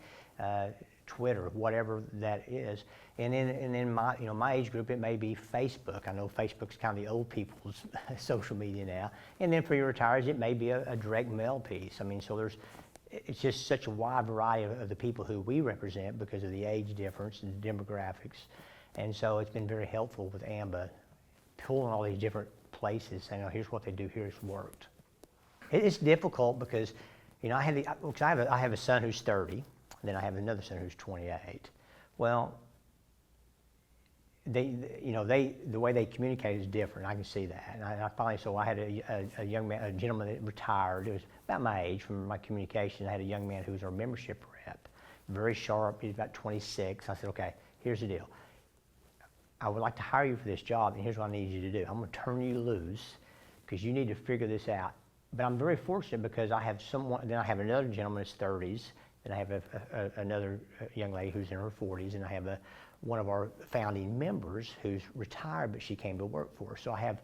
Twitter, whatever that is. And in my, you know, my age group, it may be Facebook. I know Facebook's kind of the old people's social media now. And then for your retirees, it may be a direct mail piece. I mean, so it's just such a wide variety of the people who we represent because of the age difference and the demographics. And so it's been very helpful with AMBA, pulling all these different places, saying, oh, here's what they do, here's worked. It's difficult because, you know, I have a son who's 30, and then I have another son who's 28. Well, the way they communicate is different. I can see that. And I finally, so I had a young man, a gentleman that retired. It was about my age from my communication. I had a young man who was our membership rep, very sharp. He's about 26. I said, okay, here's the deal. I would like to hire you for this job, and here's what I need you to do. I'm going to turn you loose because you need to figure this out. But I'm very fortunate because I have someone, then I have another gentleman in his 30s, then I have another young lady who's in her 40s, and I have one of our founding members who's retired, but she came to work for us. So I have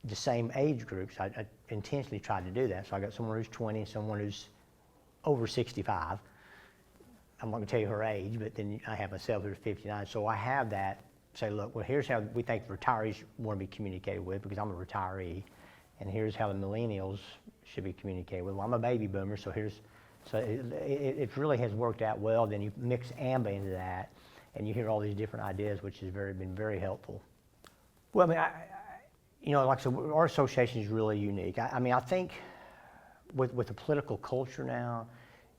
the same age groups. I intentionally tried to do that. So I got someone who's 20 and someone who's over 65. I'm not going to tell you her age, but then I have myself who's 59. So I have that. Say, look, well, here's how we think the retirees want to be communicated with, because I'm a retiree, and here's how the millennials should be communicated with. Well, I'm a baby boomer, so it really has worked out well. Then you mix AMBA into that, and you hear all these different ideas, which has been very helpful. Well, I mean, you know, like I said, our association is really unique. I mean, I think with the political culture now,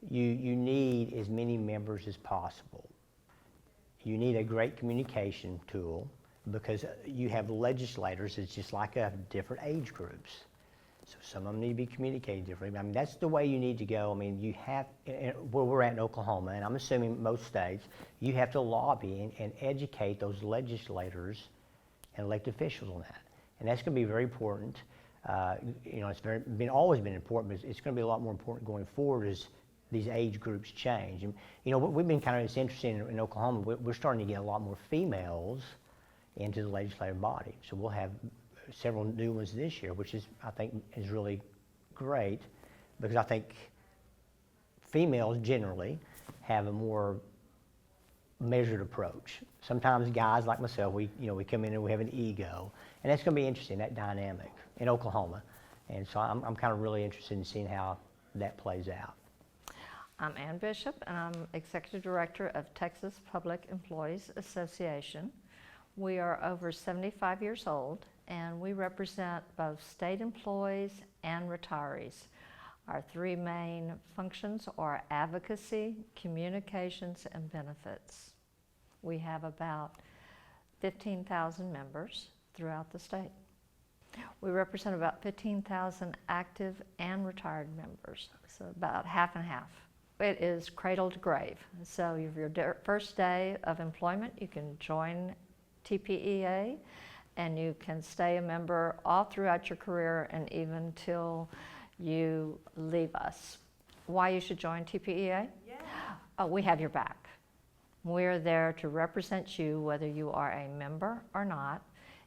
you need as many members as possible. You need a great communication tool because you have legislators. It's just like different age groups. So some of them need to be communicated differently. I mean, that's the way you need to go. I mean, you have, where we're at in Oklahoma, and I'm assuming most states, you have to lobby and educate those legislators and elected officials on that. And that's going to be very important. You know, it's always been important, but it's going to be a lot more important going forward as these age groups change. And, you know, we've been it's interesting in Oklahoma, we're starting to get a lot more females into the legislative body. So we'll have several new ones this year, which I think is really great, because I think females generally have a more measured approach. Sometimes guys like myself, we come in and we have an ego, and that's going to be interesting, that dynamic in Oklahoma. And so I'm kind of really interested in seeing how that plays out. I'm Ann Bishop, and I'm Executive Director of Texas Public Employees Association. We are over 75 years old, and we represent both state employees and retirees. Our three main functions are advocacy, communications, and benefits. We have about 15,000 members throughout the state. We represent about 15,000 active and retired members, so about half and half. It is cradle to grave. So your first day of employment, you can join TPEA, and you can stay a member all throughout your career and even till you leave us. Why you should join TPEA? Yeah. We have your back. We're there to represent you, whether you are a member or not,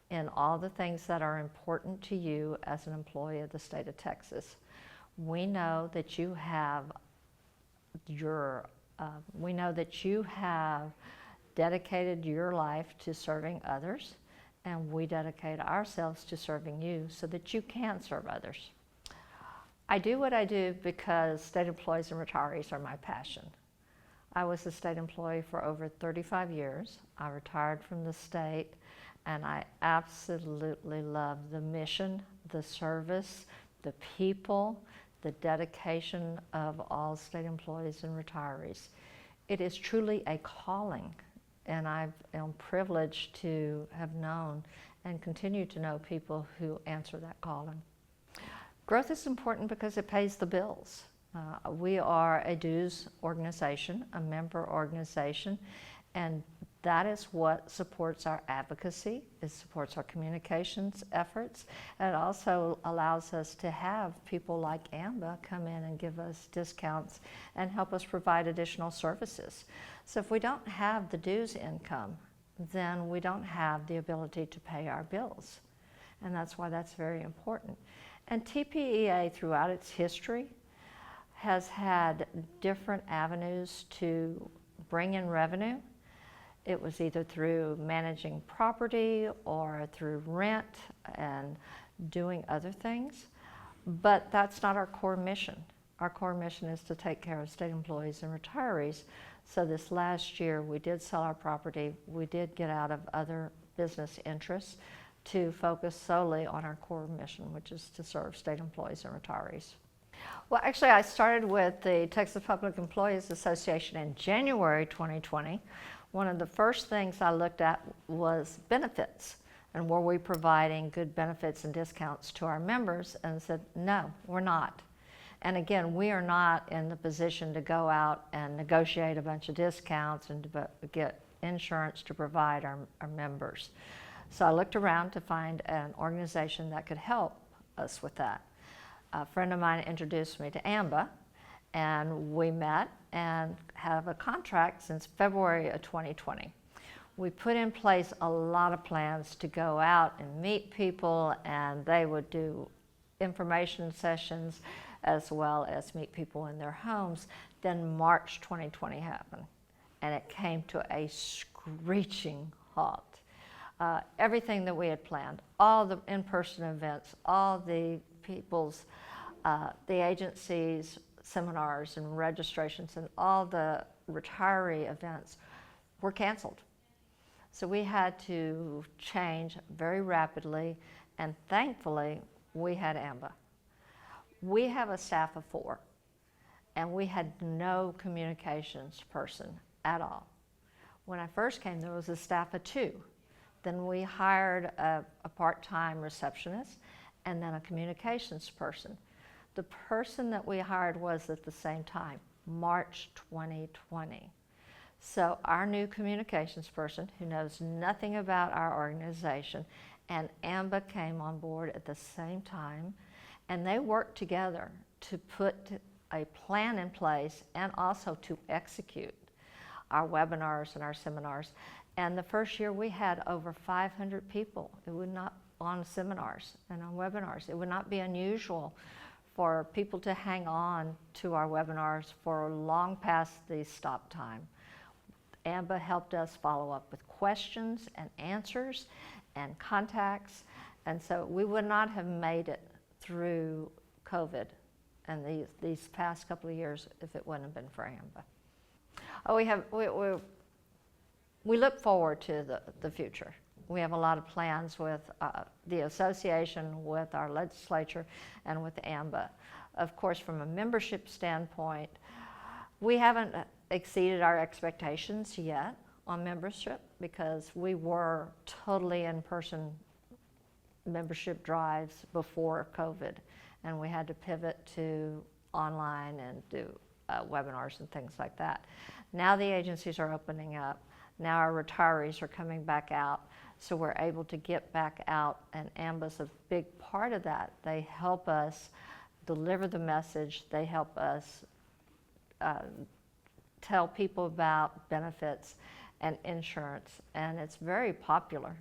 in all the things that are important to you as an employee of the state of Texas. We know that you have dedicated your life to serving others, and we dedicate ourselves to serving you so that you can serve others. I do what I do because state employees and retirees are my passion. I was a state employee for over 35 years. I retired from the state, and I absolutely love the mission, the service, the people, the dedication of all state employees and retirees. It is truly a calling, and I am privileged to have known and continue to know people who answer that calling. Growth is important because it pays the bills. We are a dues organization, a member organization, And that is what supports our advocacy, it supports our communications efforts, and it also allows us to have people like AMBA come in and give us discounts and help us provide additional services. So if we don't have the dues income, then we don't have the ability to pay our bills. And that's why that's very important. And TPEA throughout its history has had different avenues to bring in revenue. It was either through managing property or through rent and doing other things, but that's not our core mission. Our core mission is to take care of state employees and retirees. So this last year we did sell our property, we did get out of other business interests to focus solely on our core mission, which is to serve state employees and retirees. Well, actually I started with the Texas Public Employees Association in January 2020. One of the first things I looked at was benefits, and were we providing good benefits and discounts to our members, and said, no, we're not. And again, we are not in the position to go out and negotiate a bunch of discounts and to get insurance to provide our members. So I looked around to find an organization that could help us with that. A friend of mine introduced me to AMBA, and we met and have a contract since February of 2020. We put in place a lot of plans to go out and meet people, and they would do information sessions as well as meet people in their homes. Then March 2020 happened, and it came to a screeching halt. Everything that we had planned, all the in-person events, all the people's, the agencies, seminars and registrations and all the retiree events were canceled. So we had to change very rapidly, and thankfully we had AMBA. We have a staff of 4, and we had no communications person at all. When I first came, there was a staff of 2. Then we hired a part-time receptionist and then a communications person. The person that we hired was at the same time, March 2020. So our new communications person, who knows nothing about our organization, and AMBA came on board at the same time, and they worked together to put a plan in place and also to execute our webinars and our seminars. And the first year we had over 500 people. It would not, on seminars and on webinars. It would not be unusual for people to hang on to our webinars for long past the stop time. AMBA helped us follow up with questions and answers and contacts, and so we would not have made it through COVID and these past couple of years if it wouldn't have been for AMBA. Oh, we look forward to the future. We have a lot of plans with the association, with our legislature, and with AMBA. Of course, from a membership standpoint, we haven't exceeded our expectations yet on membership because we were totally in-person membership drives before COVID, and we had to pivot to online and do webinars and things like that. Now the agencies are opening up. Now our retirees are coming back out, so we're able to get back out, and AMBA's a big part of that. They help us deliver the message. They help us tell people about benefits and insurance, and it's very popular.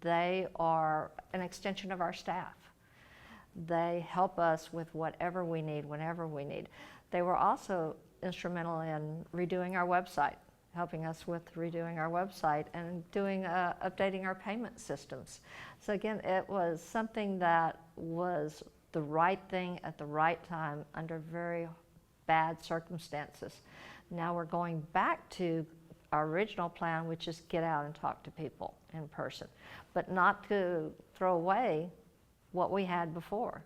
They are an extension of our staff. They help us with whatever we need, whenever we need. They were also instrumental in redoing our website, helping us with redoing our website and updating our payment systems. So again, it was something that was the right thing at the right time under very bad circumstances. Now we're going back to our original plan, which is get out and talk to people in person, but not to throw away what we had before,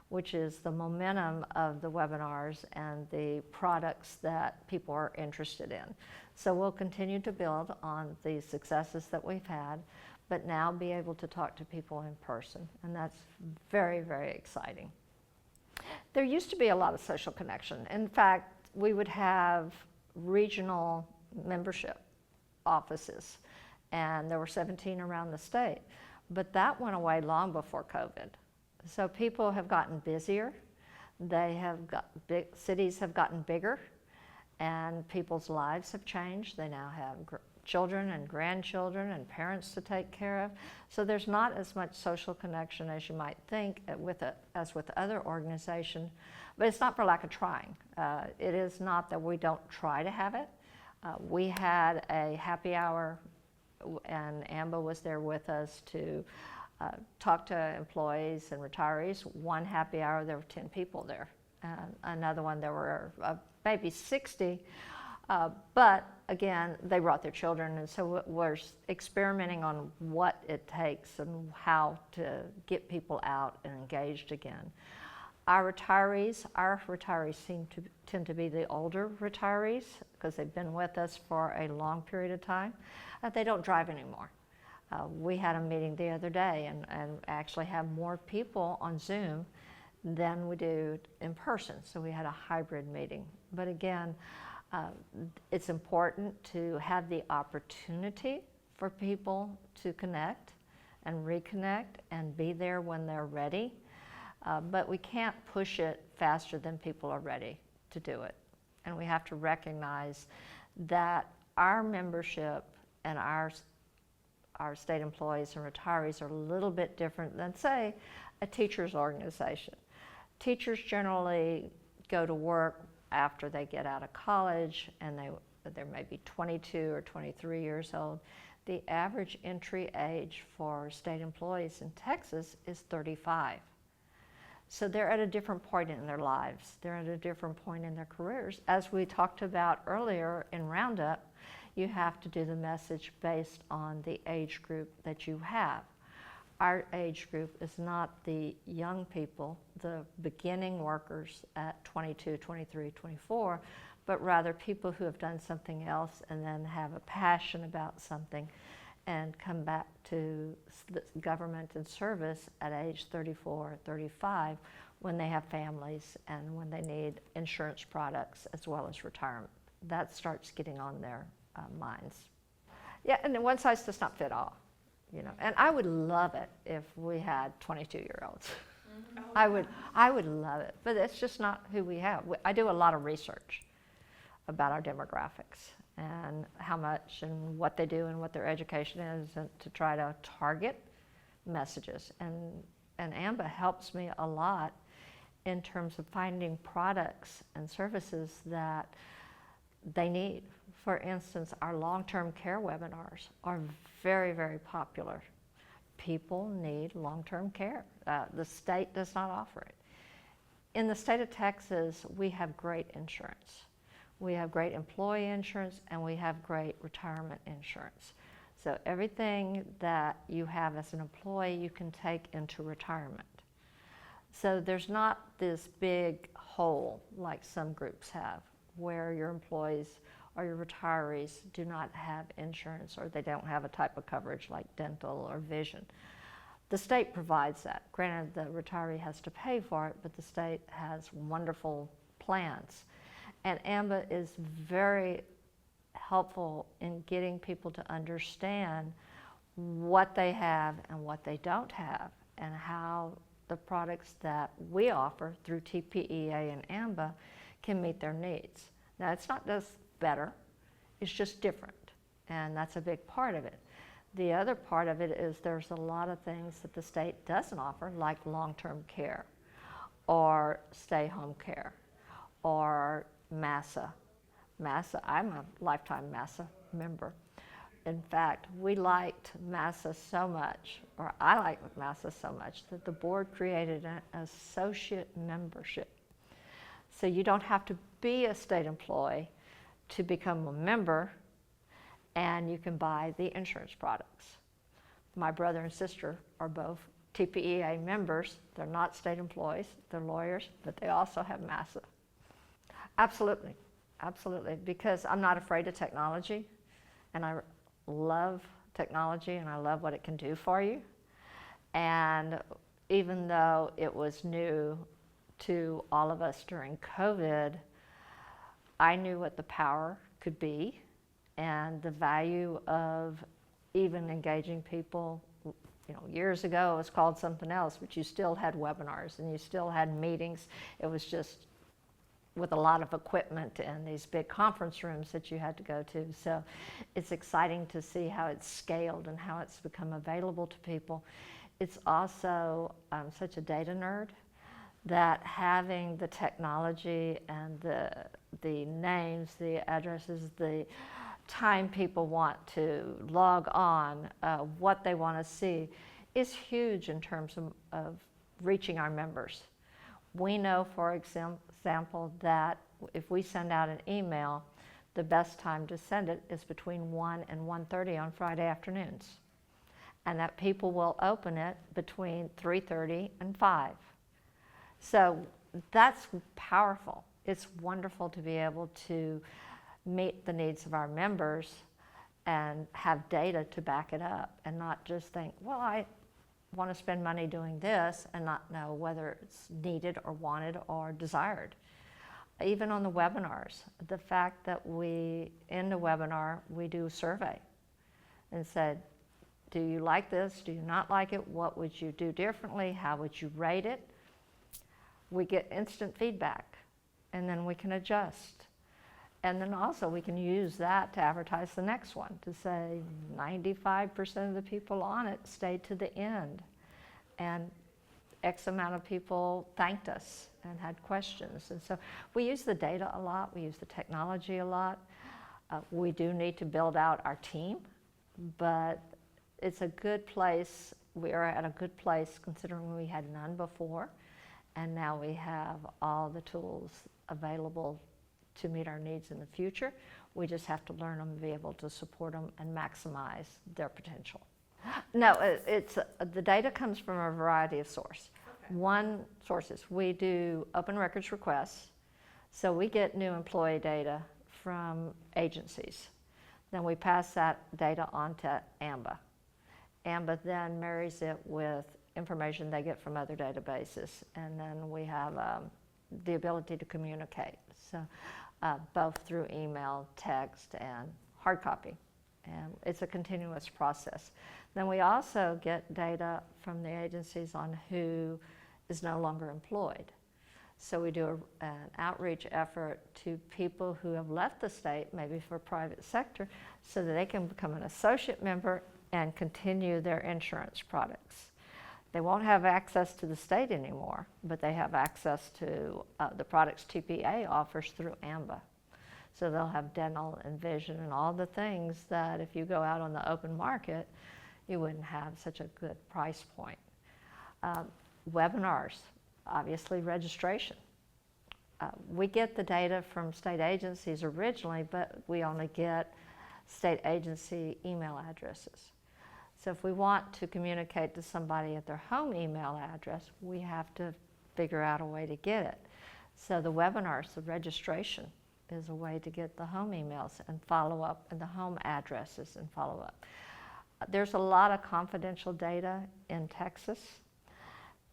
which is the momentum of the webinars and the products that people are interested in. So we'll continue to build on the successes that we've had, but now be able to talk to people in person, and that's very, very exciting. There used to be a lot of social connection. In fact, we would have regional membership offices, and there were 17 around the state. But that went away long before COVID. So people have gotten busier. Cities have gotten bigger, and people's lives have changed. They now have children and grandchildren and parents to take care of. So there's not as much social connection as you might think as with other organizations, but it's not for lack of trying. It is not that we don't try to have it. We had a happy hour, and AMBA was there with us to talk to employees and retirees. One happy hour, there were 10 people there. And another one, there were maybe 60. But again, they brought their children, and so we're experimenting on what it takes and how to get people out and engaged again. Our retirees tend to be the older retirees because they've been with us for a long period of time. They don't drive anymore. We had a meeting the other day and actually have more people on Zoom than we do in person. So we had a hybrid meeting. But again, it's important to have the opportunity for people to connect and reconnect and be there when they're ready. But we can't push it faster than people are ready to do it. And we have to recognize that our membership and our state employees and retirees are a little bit different than, say, a teacher's organization. Teachers generally go to work after they get out of college, and they're maybe 22 or 23 years old. The average entry age for state employees in Texas is 35. So they're at a different point in their lives. They're at a different point in their careers. As we talked about earlier in Roundup, you have to do the message based on the age group that you have. Our age group is not the young people, the beginning workers at 22, 23, 24, but rather people who have done something else and then have a passion about something and come back to government and service at age 34, 35 when they have families and when they need insurance products as well as retirement. That starts getting on their minds. Yeah, and then one size does not fit all, you know. And I would love it if we had 22-year-olds. Mm-hmm. I would love it, but it's just not who we have. I do a lot of research about our demographics and how much and what they do and what their education is, and to try to target messages. And AMBA helps me a lot in terms of finding products and services that they need. For instance, our long-term care webinars are very, very popular. People need long-term care. The state does not offer it. In the state of Texas, we have great insurance. We have great employee insurance, and we have great retirement insurance. So everything that you have as an employee, you can take into retirement. So there's not this big hole like some groups have, where your employees or your retirees do not have insurance, or they don't have a type of coverage like dental or vision. The state provides that. Granted, the retiree has to pay for it, but the state has wonderful plans. And AMBA is very helpful in getting people to understand what they have and what they don't have, and how the products that we offer through TPEA and AMBA can meet their needs. Now, it's not just better, it's just different, and that's a big part of it. The other part of it is there's a lot of things that the state doesn't offer, like long-term care, or stay-home care, or MASA. I'm a lifetime MASA member. In fact, we liked MASA so much, or I liked MASA so much, that the board created an associate membership. So you don't have to be a state employee to become a member, and you can buy the insurance products. My brother and sister are both TPEA members. They're not state employees, they're lawyers, but they also have MASA. Absolutely, absolutely, because I'm not afraid of technology, and I love technology, and I love what it can do for you. And even though it was new to all of us during COVID, I knew what the power could be, and the value of even engaging people. You know, years ago it was called something else, but you still had webinars and you still had meetings. It was just with a lot of equipment and these big conference rooms that you had to go to. So it's exciting to see how it's scaled and how it's become available to people. It's also, I'm such a data nerd, that having the technology and the names, the addresses, the time people want to log on, what they want to see, is huge in terms of reaching our members. We know, for example, that if we send out an email, the best time to send it is between 1 and 1:30 on Friday afternoons, and that people will open it between 3:30 and 5. So that's powerful. It's wonderful to be able to meet the needs of our members and have data to back it up, and not just think, well, I want to spend money doing this and not know whether it's needed or wanted or desired. Even on the webinars, the fact that we, in the webinar, we do a survey and said, do you like this? Do you not like it? What would you do differently? How would you rate it? We get instant feedback, and then we can adjust. And then also we can use that to advertise the next one, to say 95% of the people on it stayed to the end, and X amount of people thanked us and had questions. And so we use the data a lot, we use the technology a lot. We do need to build out our team, but it's a good place. We are at a good place considering we had none before, and now we have all the tools available to meet our needs in the future. We just have to learn them and be able to support them and maximize their potential. No, the data comes from a variety of sources. Okay. One, sources, we do open records requests, so we get new employee data from agencies. Then we pass that data on to AMBA. AMBA then marries it with information they get from other databases, and then we have the ability to communicate. So both through email, text, and hard copy. And it's a continuous process. Then we also get data from the agencies on who is no longer employed. So we do an outreach effort to people who have left the state, maybe for private sector, so that they can become an associate member and continue their insurance products. They won't have access to the state anymore, but they have access to the products TPA offers through AMBA. So they'll have dental and vision and all the things that if you go out on the open market, you wouldn't have such a good price point. Webinars, obviously registration. We get the data from state agencies originally, but we only get state agency email addresses. So if we want to communicate to somebody at their home email address, we have to figure out a way to get it. So the webinars, the registration, is a way to get the home emails and follow up, and the home addresses and follow up. There's a lot of confidential data in Texas,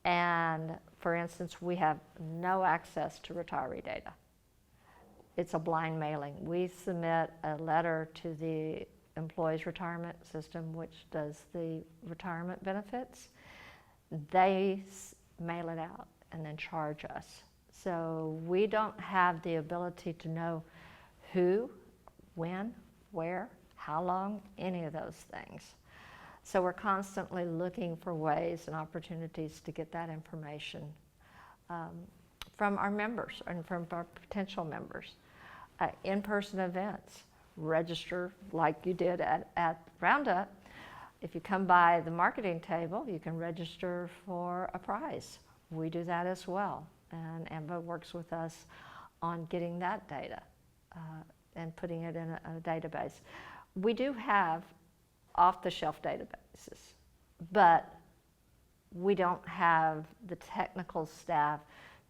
and for instance, we have no access to retiree data. It's a blind mailing. We submit a letter to the employees' retirement system, which does the retirement benefits. They mail it out and then charge us. So we don't have the ability to know who, when, where, how long, any of those things. So we're constantly looking for ways and opportunities to get that information from our members and from our potential members. In-person events, register like you did at Roundup. If you come by the marketing table, you can register for a prize. We do that as well, and AMBA works with us on getting that data and putting it in a database. We do have off-the-shelf databases, but we don't have the technical staff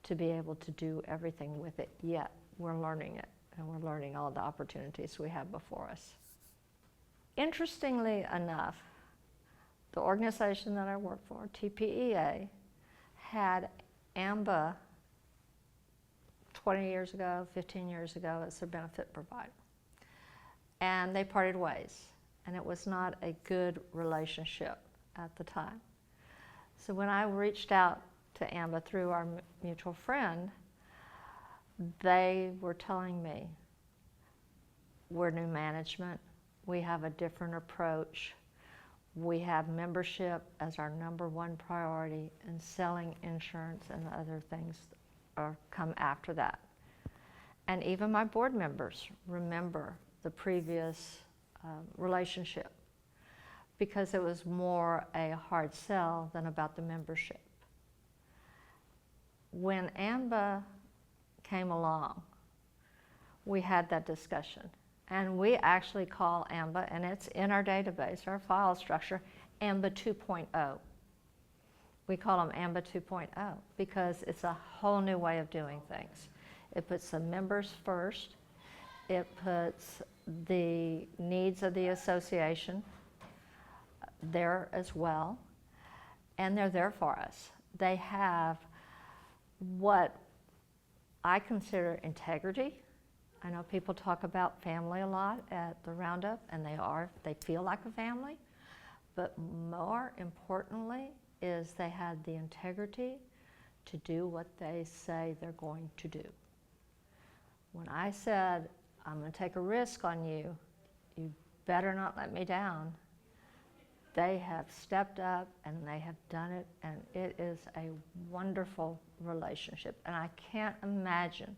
to be able to do everything with it yet. We're learning it, and we're learning all the opportunities we have before us. Interestingly enough, the organization that I work for, TPEA, had AMBA 20 years ago, 15 years ago as their benefit provider. and they parted ways. And it was not a good relationship at the time. So when I reached out to AMBA through our mutual friend, they were telling me, we're new management, we have a different approach, we have membership as our #1 priority, and selling insurance and other things come after that. And even my board members remember the previous relationship, because it was more a hard sell than about the membership. When AMBA came along, we had that discussion. And we actually call AMBA, and it's in our database, our file structure, AMBA 2.0. We call them AMBA 2.0 because it's a whole new way of doing things. It puts the members first. It puts the needs of the association there as well, and they're there for us. They have what I consider integrity. I know people talk about family a lot at the Roundup, and they feel like a family, but more importantly is they had the integrity to do what they say they're going to do. When I said, I'm going to take a risk on you, you better not let me down, they have stepped up and they have done it, and it is a wonderful relationship. And I can't imagine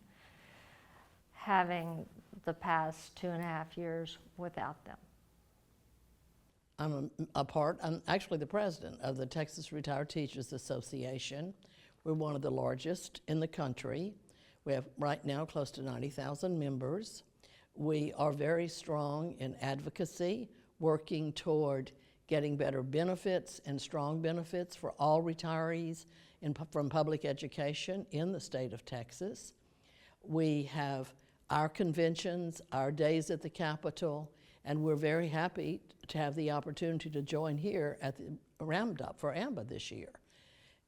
having the past 2.5 years without them. I'm actually the president of the Texas Retired Teachers Association. We're one of the largest in the country. We have right now close to 90,000 members. We are very strong in advocacy, working toward getting better benefits and strong benefits for all retirees from public education in the state of Texas. We have our conventions, our days at the Capitol, and we're very happy to have the opportunity to join here at the Roundup for AMBA this year.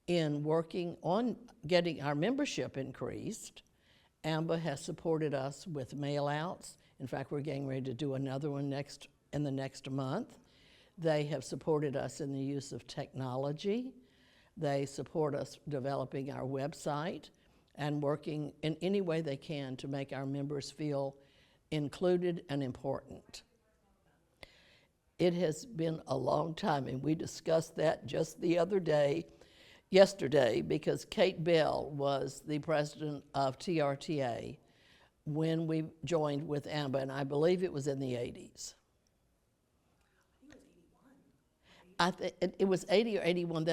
In working on getting our membership increased, AMBA has supported us with mail-outs. In fact, we're getting ready to do another one in the next month. They have supported us in the use of technology. They support us developing our website and working in any way they can to make our members feel included and important. It has been a long time, and we discussed that just the other day, yesterday, because Kate Bell was the president of TRTA when we joined with AMBA, and I believe it was in the 80s. I think it was 80 or 81.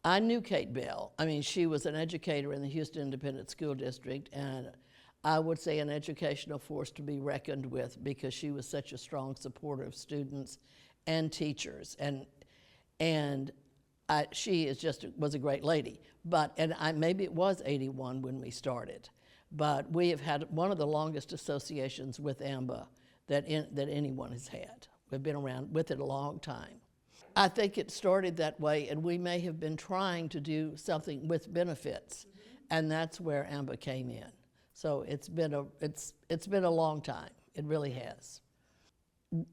I knew Kate Bell. I mean, she was an educator in the Houston Independent School District, and I would say an educational force to be reckoned with, because she was such a strong supporter of students and teachers, and she was a great lady. Maybe it was 81 when we started, but we have had one of the longest associations with AMBA that anyone has had. We've been around with it a long time. I think it started that way, and we may have been trying to do something with benefits, and that's where AMBA came in. So it's been a long time. It really has.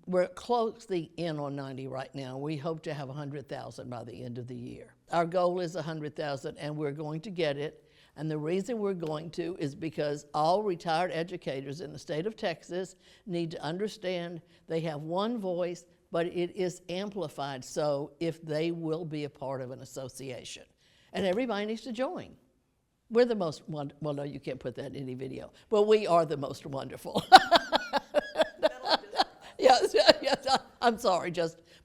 We're closing in on 90 right now. We hope to have 100,000 by the end of the year. Our goal is 100,000, and we're going to get it. And the reason we're going to is because all retired educators in the state of Texas need to understand they have one voice, but it is amplified so if they will be a part of an association. And everybody needs to join. We're the most wonderful, well, no, you can't put that in any video, but we are the most wonderful. Yes, I'm sorry,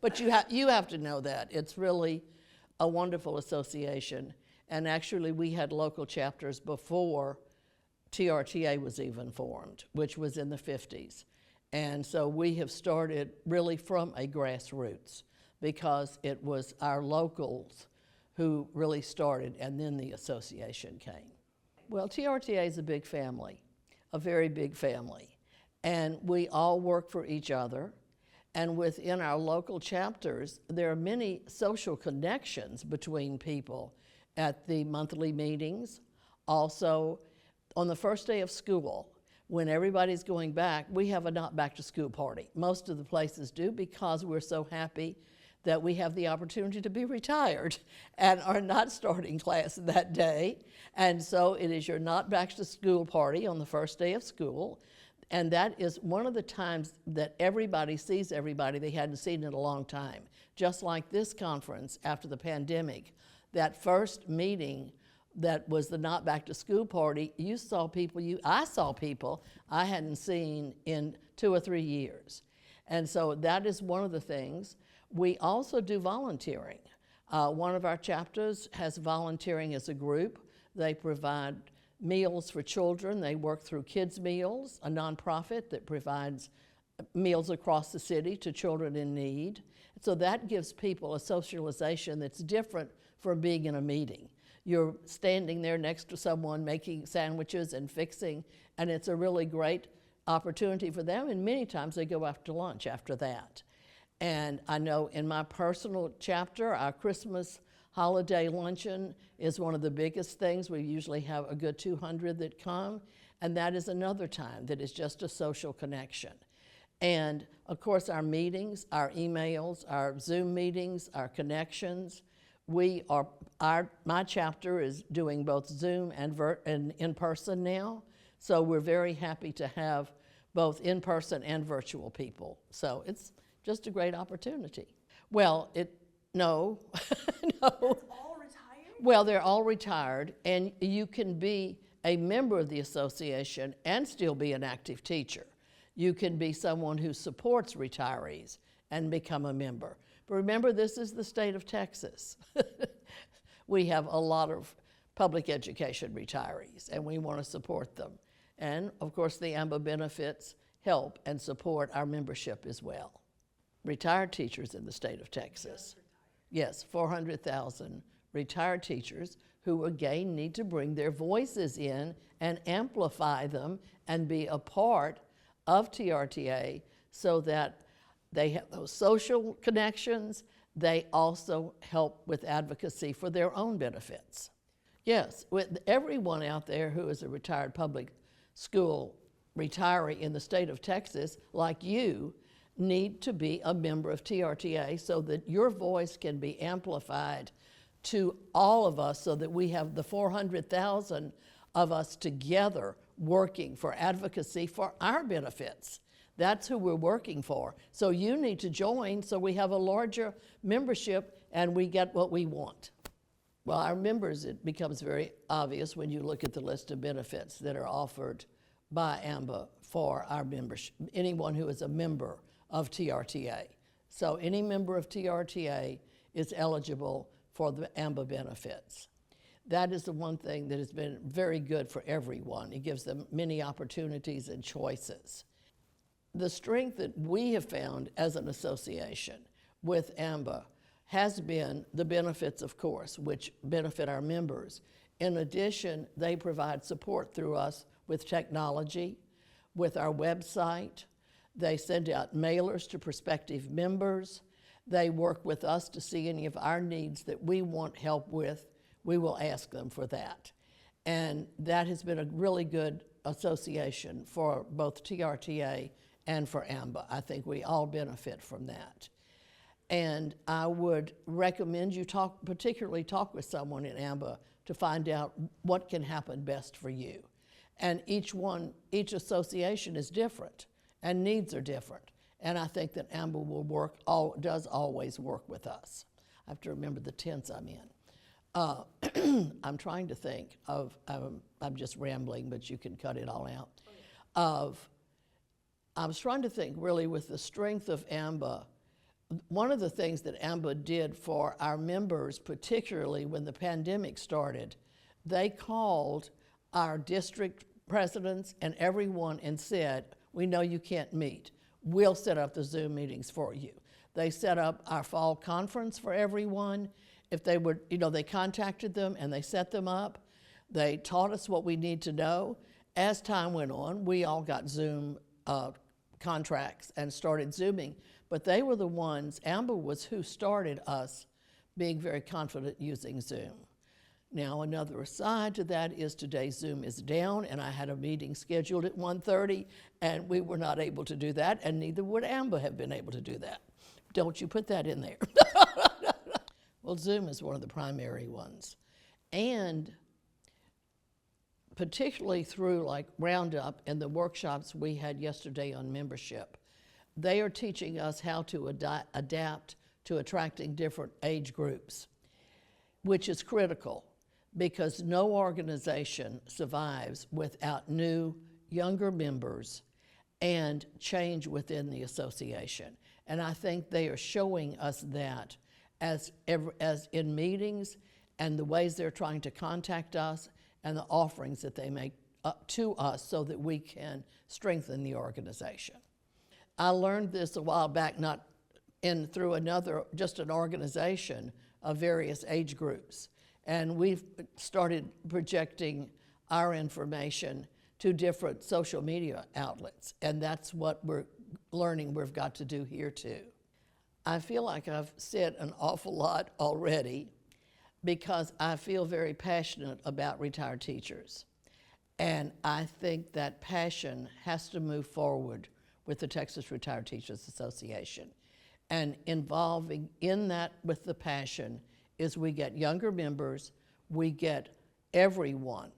but you have to know that. It's really a wonderful association. And actually, we had local chapters before TRTA was even formed, which was in the 50s. And so we have started really from a grassroots, because it was our locals who really started, and then the association came. Well, TRTA is a big family, a very big family. And we all work for each other. And within our local chapters, there are many social connections between people at the monthly meetings. Also, on the first day of school, when everybody's going back, we have a not back to school party. Most of the places do, because we're so happy that we have the opportunity to be retired and are not starting class that day. And so it is your not back to school party on the first day of school. And that is one of the times that everybody sees everybody they hadn't seen in a long time. Just like this conference after the pandemic, that first meeting that was the not back to school party, I saw people I hadn't seen in 2 or 3 years. And so that is one of the things. We also do volunteering. One of our chapters has volunteering as a group. They provide meals for children. They work through Kids Meals, a nonprofit that provides meals across the city to children in need. So that gives people a socialization that's different from being in a meeting. You're standing there next to someone making sandwiches and fixing, and it's a really great opportunity for them, and many times they go after lunch after that. And I know in my personal chapter, our Christmas holiday luncheon is one of the biggest things. We usually have a good 200 that come, and that is another time that is just a social connection. And of course, our meetings, our emails, our Zoom meetings, our connections. My chapter is doing both Zoom and in person now, so we're very happy to have both in person and virtual people. So it's just a great opportunity. Well, no, no. All retired? Well, they're all retired, and you can be a member of the association and still be an active teacher. You can be someone who supports retirees and become a member. But remember, this is the state of Texas. We have a lot of public education retirees, and we want to support them. And, of course, the AMBA benefits help and support our membership as well. Retired teachers in the state of Texas. Yes, 400,000 retired teachers who, again, need to bring their voices in and amplify them and be a part of TRTA so that they have those social connections. They also help with advocacy for their own benefits. Yes, with everyone out there who is a retired public school retiree in the state of Texas, like you, need to be a member of TRTA so that your voice can be amplified to all of us, so that we have the 400,000 of us together working for advocacy for our benefits. That's who we're working for. So you need to join so we have a larger membership and we get what we want. Well, our members, it becomes very obvious when you look at the list of benefits that are offered by AMBA for our membership, anyone who is a member of TRTA. So any member of TRTA is eligible for the AMBA benefits. That is the one thing that has been very good for everyone. It gives them many opportunities and choices. The strength that we have found as an association with AMBA has been the benefits, of course, which benefit our members. In addition, they provide support through us with technology, with our website. They send out mailers to prospective members. They work with us to see any of our needs that we want help with. We will ask them for that. And that has been a really good association for both TRTA and for AMBA. I think we all benefit from that. And I would recommend you particularly talk with someone in AMBA to find out what can happen best for you. And each association is different and needs are different. And I think that AMBA does always work with us. I have to remember the tense I'm in. I'm trying to think of, I'm just rambling, but you can cut it all out. I was trying to think really with the strength of AMBA. One of the things that AMBA did for our members, particularly when the pandemic started, they called our district presidents and everyone and said, we know you can't meet. We'll set up the Zoom meetings for you. They set up our fall conference for everyone. If they were, they contacted them and they set them up. They taught us what we need to know. As time went on, we all got Zoom contracts and started Zooming, but they were the ones, AMBA was who started us being very confident using Zoom. Now, another aside to that is today Zoom is down, and I had a meeting scheduled at 1:30, and we were not able to do that, and neither would AMBA have been able to do that. Don't you put that in there. Well, Zoom is one of the primary ones. And particularly through like Roundup and the workshops we had yesterday on membership, they are teaching us how to adapt to attracting different age groups, which is critical because no organization survives without new, younger members and change within the association. And I think they are showing us that as in meetings and the ways they're trying to contact us and the offerings that they make up to us so that we can strengthen the organization. I learned this a while back, through just an organization of various age groups. And we've started projecting our information to different social media outlets. And that's what we're learning we've got to do here too. I feel like I've said an awful lot already because I feel very passionate about retired teachers. And I think that passion has to move forward with the Texas Retired Teachers Association. And involving in that with the passion is we get younger members, we get every one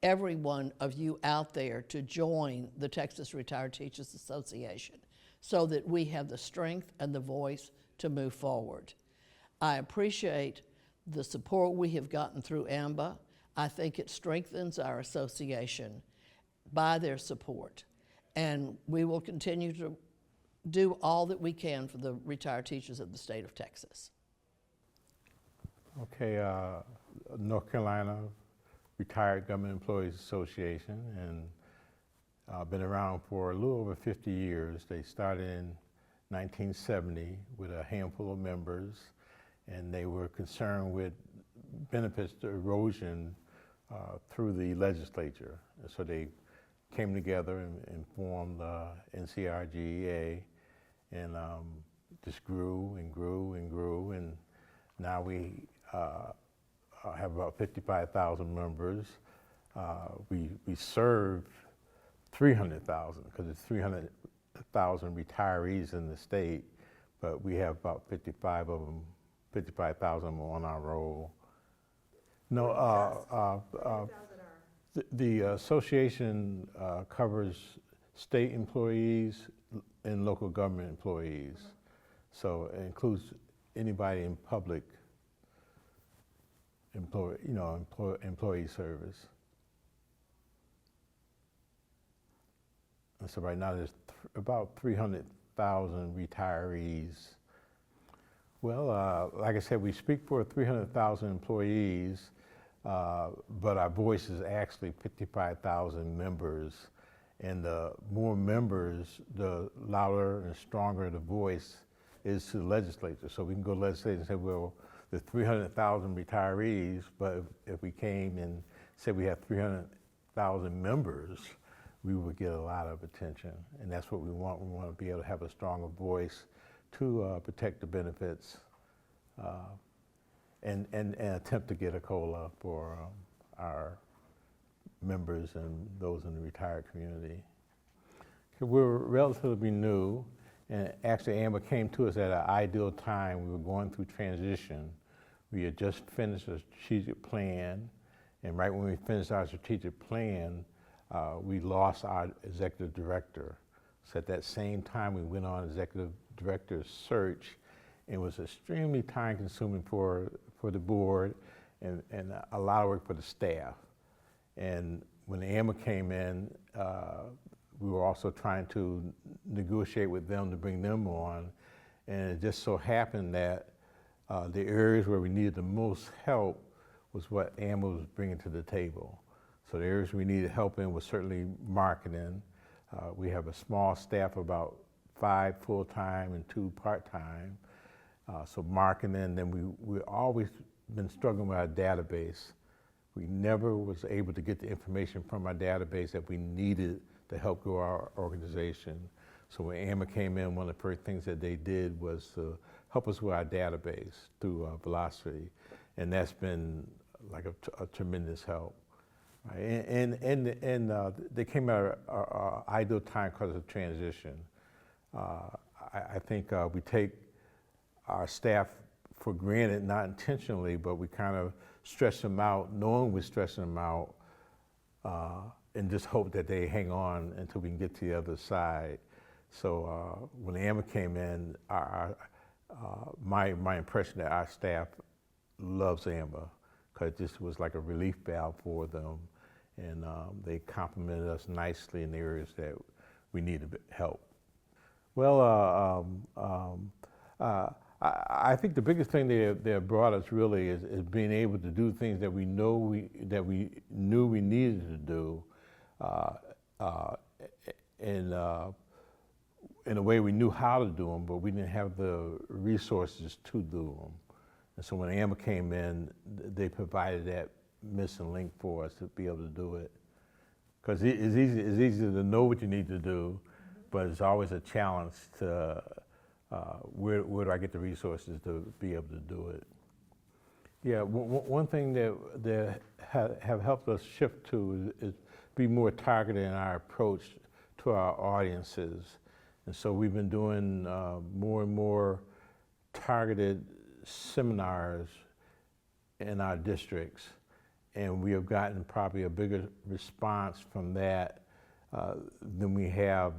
of you out there to join the Texas Retired Teachers Association so that we have the strength and the voice to move forward. I appreciate the support we have gotten through AMBA. I think it strengthens our association by their support. And we will continue to do all that we can for the retired teachers of the state of Texas. Okay, North Carolina Retired Government Employees Association, and been around for a little over 50 years. They started in 1970 with a handful of members, and they were concerned with benefits erosion through the legislature. And so they came together and formed NCRGEA, and just grew and grew and grew, and now we have about 55,000 members. We serve 300,000 because it's 300,000 retirees in the state, but we have about 55,000 of them on our roll. No, the association covers state employees and local government employees. So it includes anybody in public employee service. And so right now there's about 300,000 retirees. Well, like I said, we speak for 300,000 employees, but our voice is actually 55,000 members. And the more members, the louder and stronger the voice is to the legislature. So we can go to the legislature and say, well, there's 300,000 retirees, but if we came and said we have 300,000 members, we would get a lot of attention. And that's what we want. We want to be able to have a stronger voice to protect the benefits and attempt to get a COLA for our members and those in the retired community. We're relatively new, and actually AMBA came to us at an ideal time. We were going through transition. We had just finished a strategic plan, and right when we finished our strategic plan, we lost our executive director. So at that same time, we went on executive director search. It was extremely time consuming for the board and a lot of work for the staff. And when AMBA came in, we were also trying to negotiate with them to bring them on. And it just so happened that the areas where we needed the most help was what AMBA was bringing to the table. So the areas we needed help in was certainly marketing. We have a small staff of about 5 full-time and 2 part-time. So marketing, then we always been struggling with our database. We never was able to get the information from our database that we needed to help grow our organization. So when AMBA came in, one of the first things that they did was to help us with our database through Velocity. And that's been like a tremendous help. Right? And they came at an ideal time because of transition. I think we take our staff for granted, not intentionally, but we kind of stretch them out, knowing we're stretching them out, and just hope that they hang on until we can get to the other side. So when AMBA came in, my impression that our staff loves AMBA, because this was like a relief valve for them, and they complimented us nicely in the areas that we needed help. Well, I think the biggest thing they brought us really is being able to do things that we knew we needed to do, in a way we knew how to do them, but we didn't have the resources to do them. And so when AMBA came in, they provided that missing link for us to be able to do it. Because it's easy to know what you need to do, but it's always a challenge to where do I get the resources to be able to do it. Yeah, one thing that have helped us shift to is be more targeted in our approach to our audiences. And so we've been doing more and more targeted seminars in our districts, and we have gotten probably a bigger response from that than we have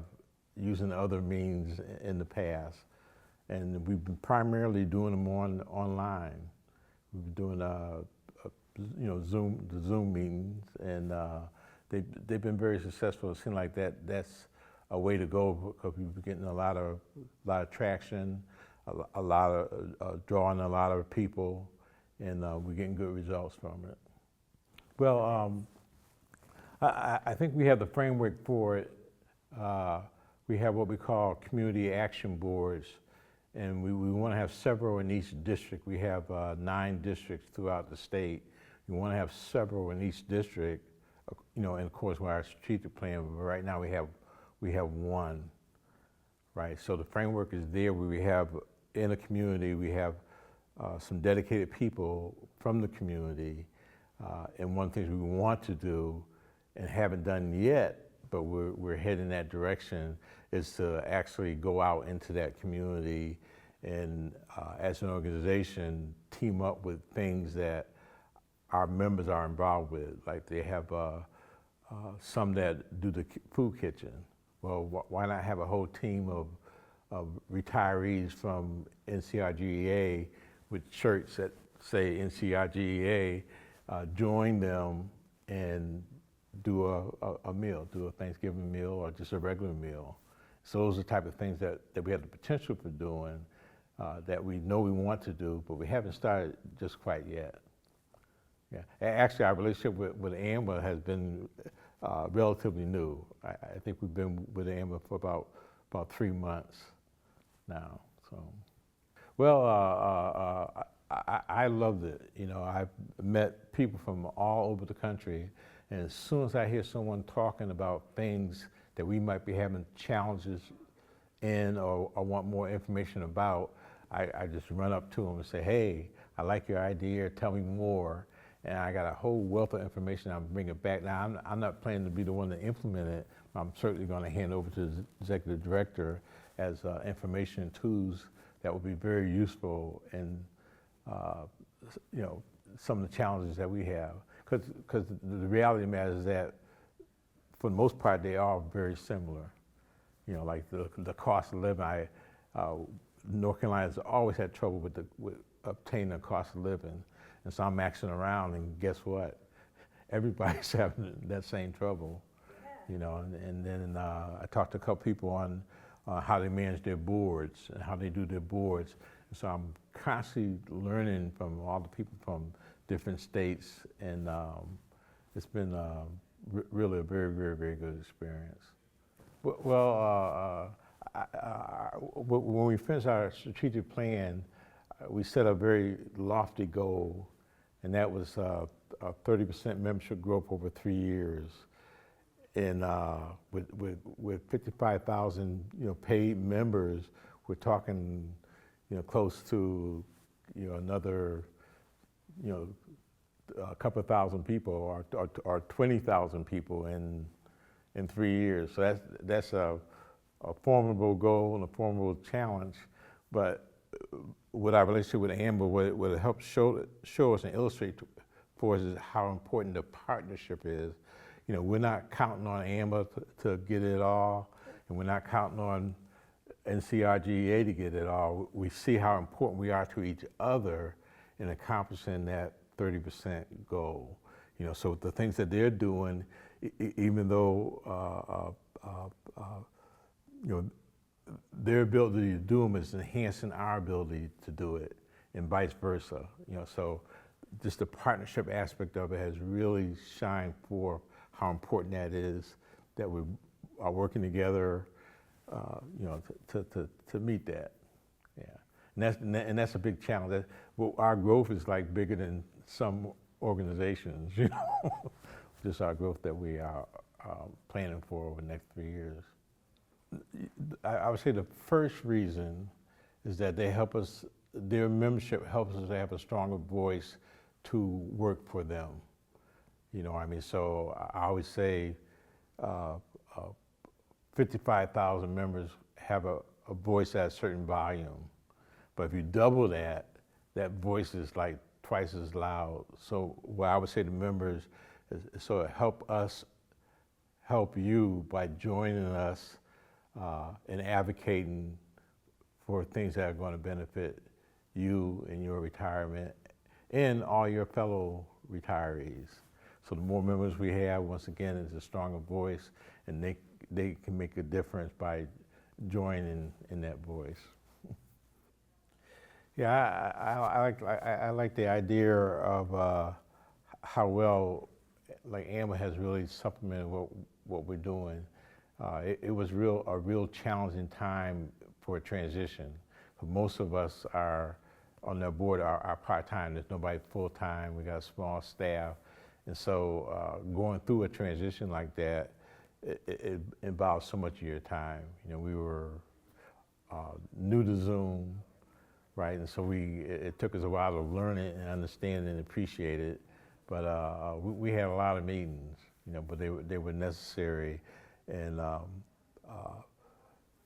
using other means in the past. And we've been primarily doing them online. We've been doing the Zoom meetings, and they've been very successful. It seems like that's a way to go, because we've been getting a lot of traction, a lot of drawing a lot of people, and we're getting good results from it. Well, I think we have the framework for it. We have what we call community action boards, and we want to have several in each district. We have 9 districts throughout the state. We want to have several in each district, and of course with our strategic plan. But right now we have one, right? So the framework is there, where we have in a community, we have some dedicated people from the community, and one of the things we want to do and haven't done yet, but we're heading that direction, is to actually go out into that community and as an organization team up with things that our members are involved with. Like they have some that do the food kitchen. Well, why not have a whole team of retirees from NCRGEA with shirts that say NCRGEA, join them and do a meal, do a Thanksgiving meal or just a regular meal. So those are the type of things that we have the potential for doing, that we know we want to do, but we haven't started just quite yet. Yeah, actually our relationship with AMBA has been relatively new. I think we've been with AMBA for about 3 months now. So, well, I loved it. I've met people from all over the country, and as soon as I hear someone talking about things that we might be having challenges in or want more information about, I just run up to them and say, hey, I like your idea, tell me more. And I got a whole wealth of information I'm bringing back. Now, I'm not planning to be the one to implement it. I'm certainly going to hand over to the executive director as information and tools that will be very useful in, some of the challenges that we have. Because the reality matters is that, for the most part, they are very similar. Like the cost of living. North Carolina's always had trouble with obtaining the cost of living. And so I'm axing around, and guess what? Everybody's having that same trouble, And then I talked to a couple people on how they manage their boards and how they do their boards. And so I'm constantly learning from all the people from different states, and it's been really a very, very, very good experience. Well, when we finished our strategic plan, we set a very lofty goal, and that was a 30% membership growth over 3 years. And with 55,000 paid members, we're talking close to another a couple of thousand people or 20,000 people in 3 years. So that's a formidable goal and a formidable challenge. But with our relationship with AMBA, what it helps show us and illustrate for us is how important the partnership is. You know, we're not counting on AMBA to get it all, and we're not counting on NCRGEA to get it all. We see how important we are to each other in accomplishing that 30% goal. You know, so the things that they're doing, even though you know, their ability to do them is enhancing our ability to do it, and vice versa. You know, so just the partnership aspect of it has really shined forth how important that is, that we are working together, you know, to meet that. Yeah, and that's a big challenge. Well, our growth is like bigger than some organizations, you know, just our growth that we are planning for over the next 3 years. I would say the first reason is that they help us, their membership helps us to have a stronger voice to work for them. You know what I mean? So I always say 55,000 members have a voice at a certain volume. But if you double that, that voice is like twice as loud. So what I would say to members is, so help us help you by joining us and advocating for things that are going to benefit you in your retirement and all your fellow retirees. So the more members we have, once again, is a stronger voice, and they can make a difference by joining in that voice. Yeah, I like the idea of how well, like, AMBA has really supplemented what we're doing. It was a real challenging time for a transition. Most of us are on their board are part-time. There's nobody full-time. We got a small staff. And so going through a transition like that, it involves so much of your time. You know, we were new to Zoom, right? And so it took us a while to learn it and understand and appreciate it. But we had a lot of meetings, you know, but they were necessary. And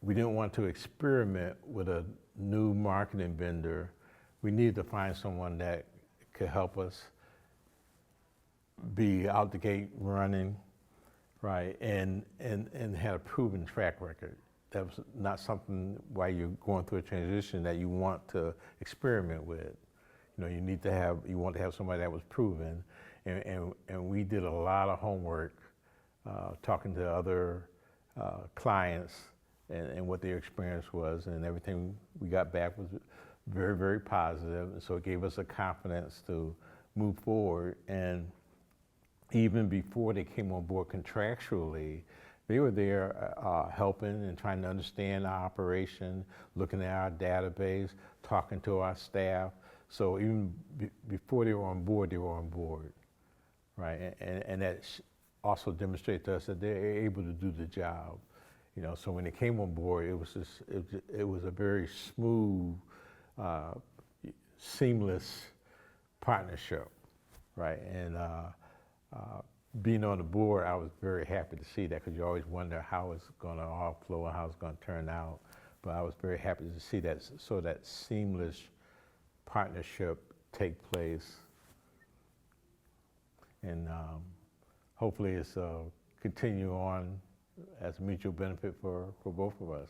we didn't want to experiment with a new marketing vendor. We needed to find someone that could help us be out the gate running, right, and had a proven track record. That was not something while you're going through a transition that you want to experiment with. You know, you want to have somebody that was proven, and we did a lot of homework, talking to other clients and what their experience was, and everything we got back was very, very positive, and so it gave us a confidence to move forward. And even before they came on board contractually, they were there helping and trying to understand our operation, looking at our database, talking to our staff. So even before they were on board, right? And that also demonstrates to us that they're able to do the job. You know, so when they came on board, it was a very smooth, seamless partnership, right? And being on the board, I was very happy to see that, because you always wonder how it's going to all flow and how it's going to turn out. But I was very happy to see that, so that seamless partnership take place. And hopefully it's continue on as a mutual benefit for both of us.